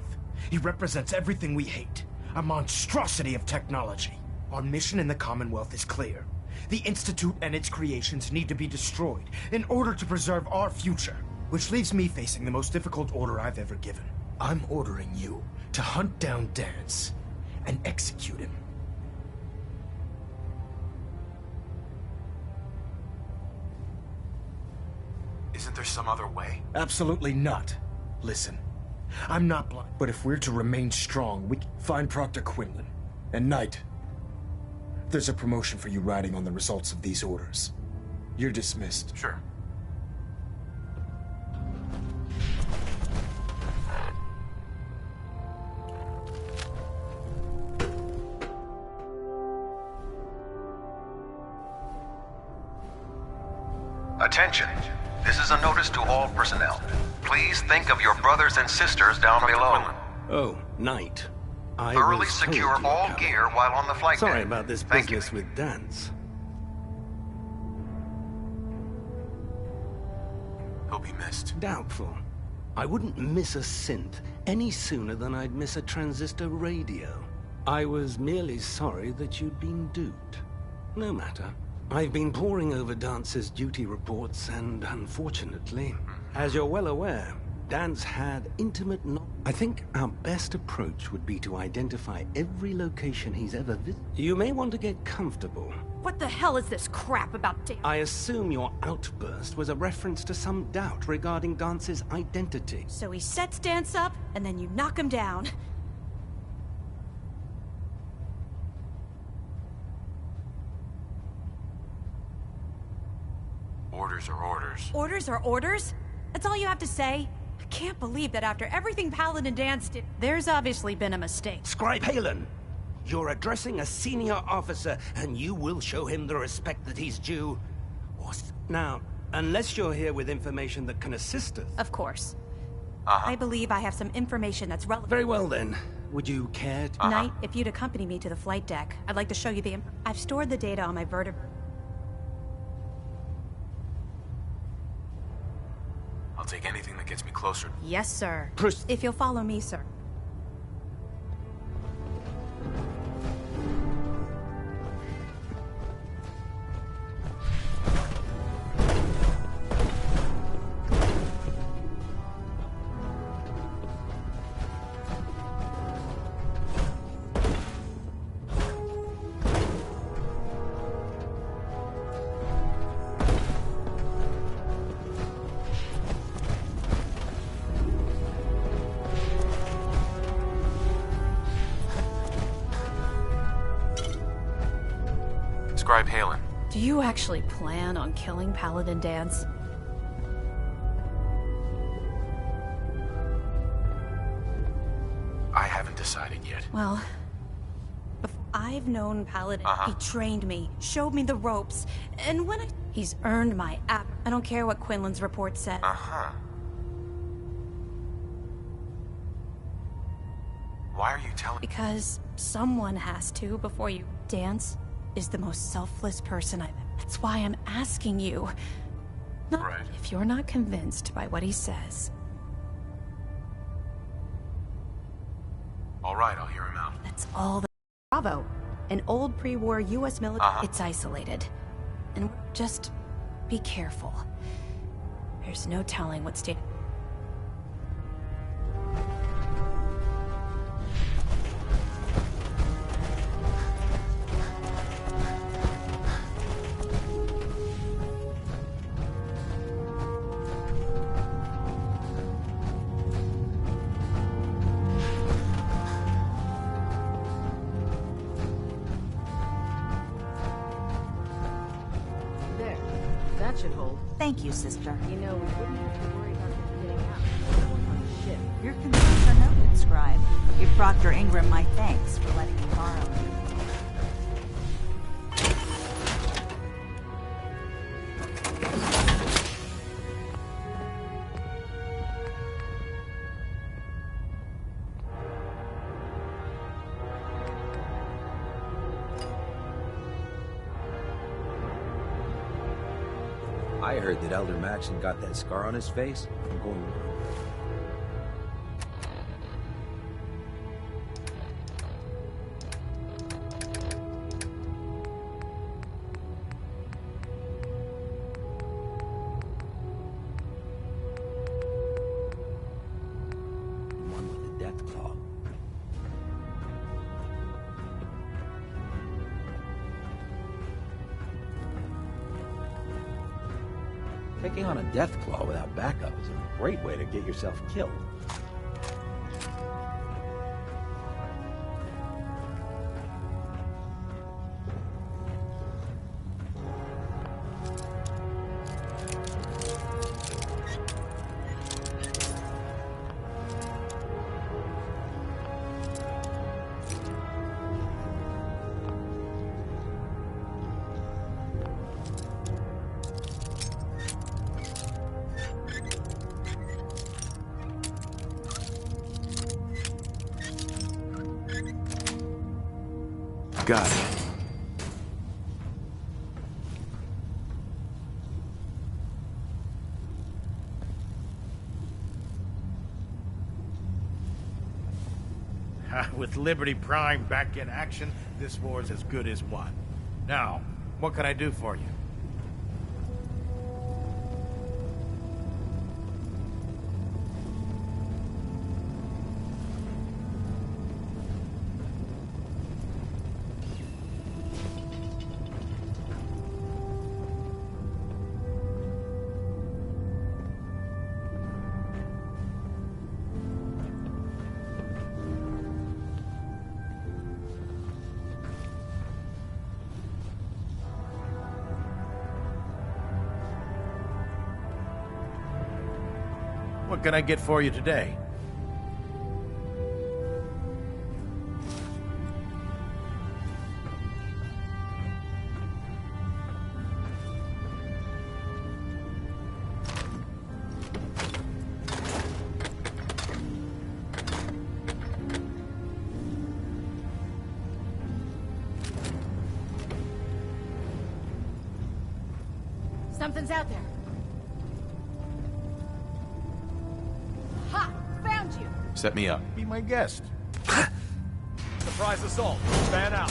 He represents everything we hate, a monstrosity of technology. Our mission in the Commonwealth is clear. The Institute and its creations need to be destroyed in order to preserve our future, which leaves me facing the most difficult order I've ever given. I'm ordering you to hunt down Dance and execute him. Isn't there some other way? Absolutely not. Listen, I'm not blind, but if we're to remain strong, we can find Proctor Quinlan. And Knight, there's a promotion for you riding on the results of these orders. You're dismissed. Sure. Attention. This is a notice to all personnel. Please think of your brothers and sisters down below. Oh, Knight. I Thoroughly was told secure you all had- gear while on the flight Sorry deck. about this Thank business with Dance. He'll be missed. Doubtful. I wouldn't miss a synth any sooner than I'd miss a transistor radio. I was merely sorry that you'd been duped. No matter. I've been poring over Dance's duty reports, and unfortunately, as you're well aware, Dance had intimate knowledge. I think our best approach would be to identify every location he's ever visited. You may want to get comfortable. What the hell is this crap about Dance? I assume your outburst was a reference to some doubt regarding Dance's identity. So he sets Dance up, and then you knock him down. Orders are orders. Orders are orders? That's all you have to say? I can't believe that after everything Paladin Dance did, there's obviously been a mistake. Scribe Halen, you're addressing a senior officer, and you will show him the respect that he's due. Now, unless you're here with information that can assist us. Of course. I believe I have some information that's relevant. Very well then. Would you care to... Knight, if you'd accompany me to the flight deck, I'd like to show you the... I've stored the data on my vertebrae. I'll take anything that gets me closer. Yes, sir. If you'll follow me, sir. Scribe Halen. Do you actually plan on killing Paladin Dance? I haven't decided yet. Well, I've known Paladin. He trained me, showed me the ropes, and when he's earned my app. I don't care what Quinlan's report said. Why are you telling? Because someone has to before you. Dance is the most selfless person I've... That's why I'm asking you. Right. If you're not convinced by what he says... All right, I'll hear him out. That's all the... Bravo. An old pre-war U.S. military... It's isolated. And just be careful. There's no telling what state... Thank you, sister. You know, we wouldn't have to worry about them getting out. On the ship. Your concerns are noted, Scribe. Give Proctor Ingram my thanks for letting me borrow you. I heard that Elder Maxon got that scar on his face from going... one with the death claw. Taking on a death claw without backup is a great way to get yourself killed. Got it. With Liberty Prime back in action, this war's as good as won. Now, what can I do for you? What can I get for you today? Something's out there. Ha! Found you! Set me up. Be my guest. Surprise assault. Fan out.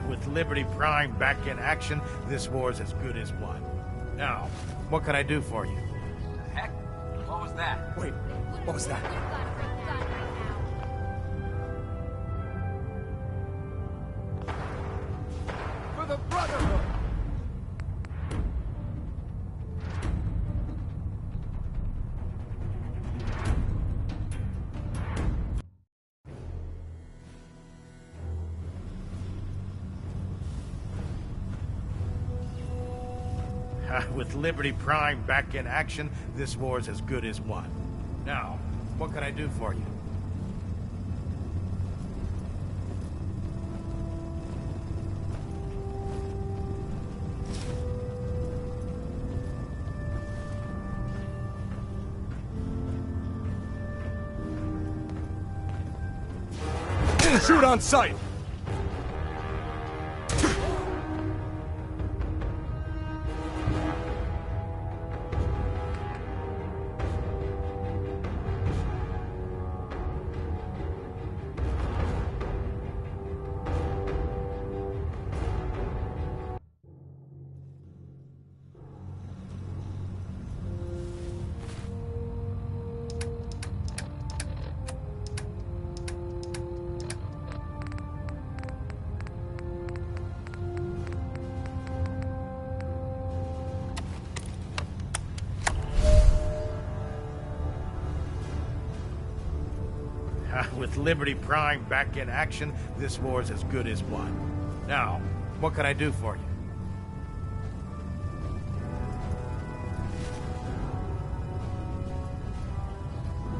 With Liberty Prime back in action, this war's as good as won. Now, what can I do for you? Heck? What was that? Wait, what was that? For the Brotherhood! With Liberty Prime back in action, this war's as good as won. Now, what can I do for you? Shoot on sight! With Liberty Prime back in action, this war's as good as won. Now, what can I do for you?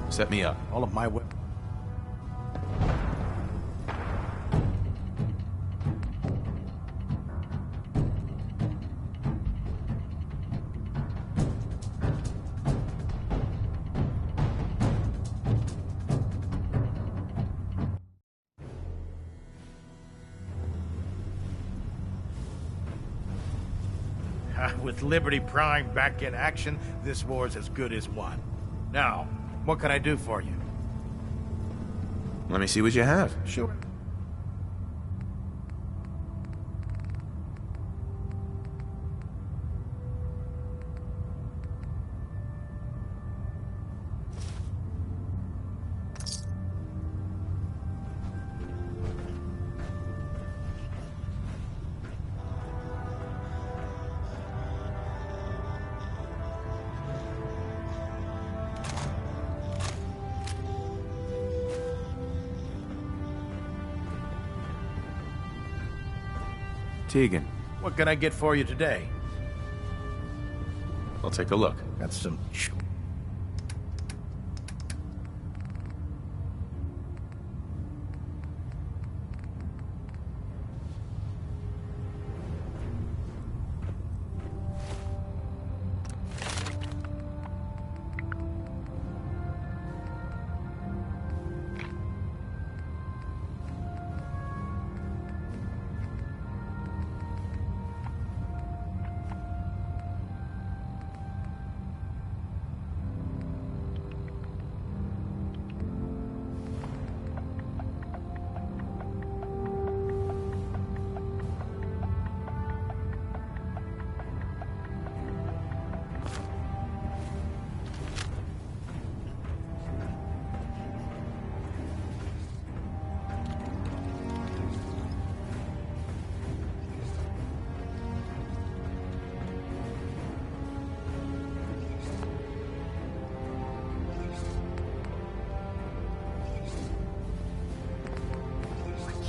Set me up. All of my weapons. With Liberty Prime back in action, this war's as good as won. Now, what can I do for you? Let me see what you have. Sure. Tegan. What can I get for you today? I'll take a look. Got some...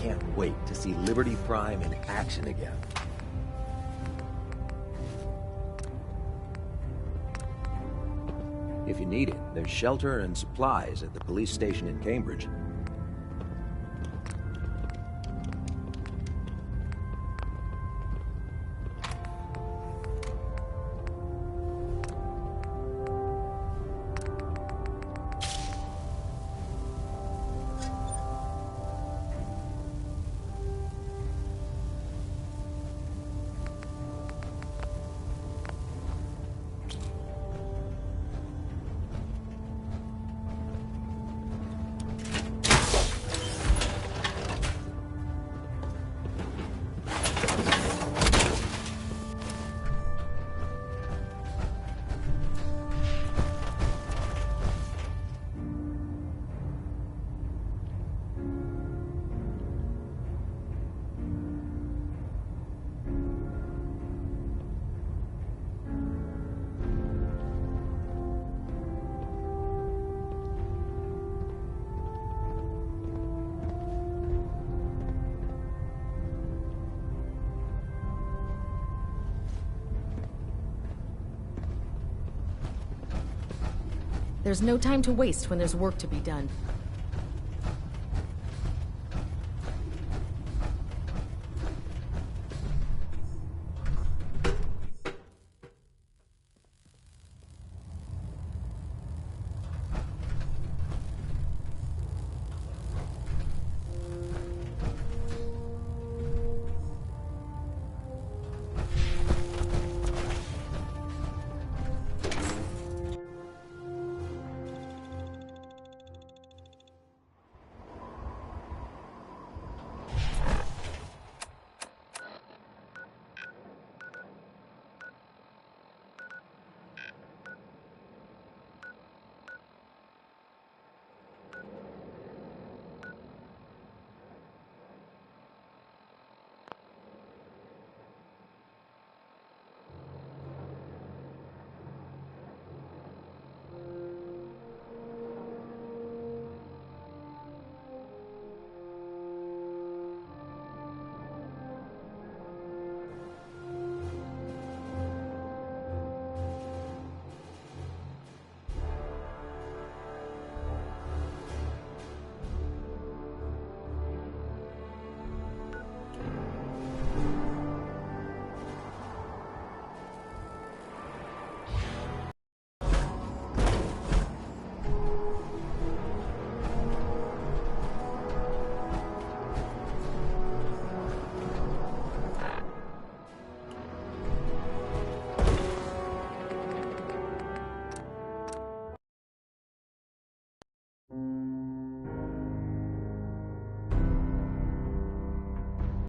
Can't wait to see Liberty Prime in action again. If you need it, there's shelter and supplies at the police station in Cambridge. There's no time to waste when there's work to be done.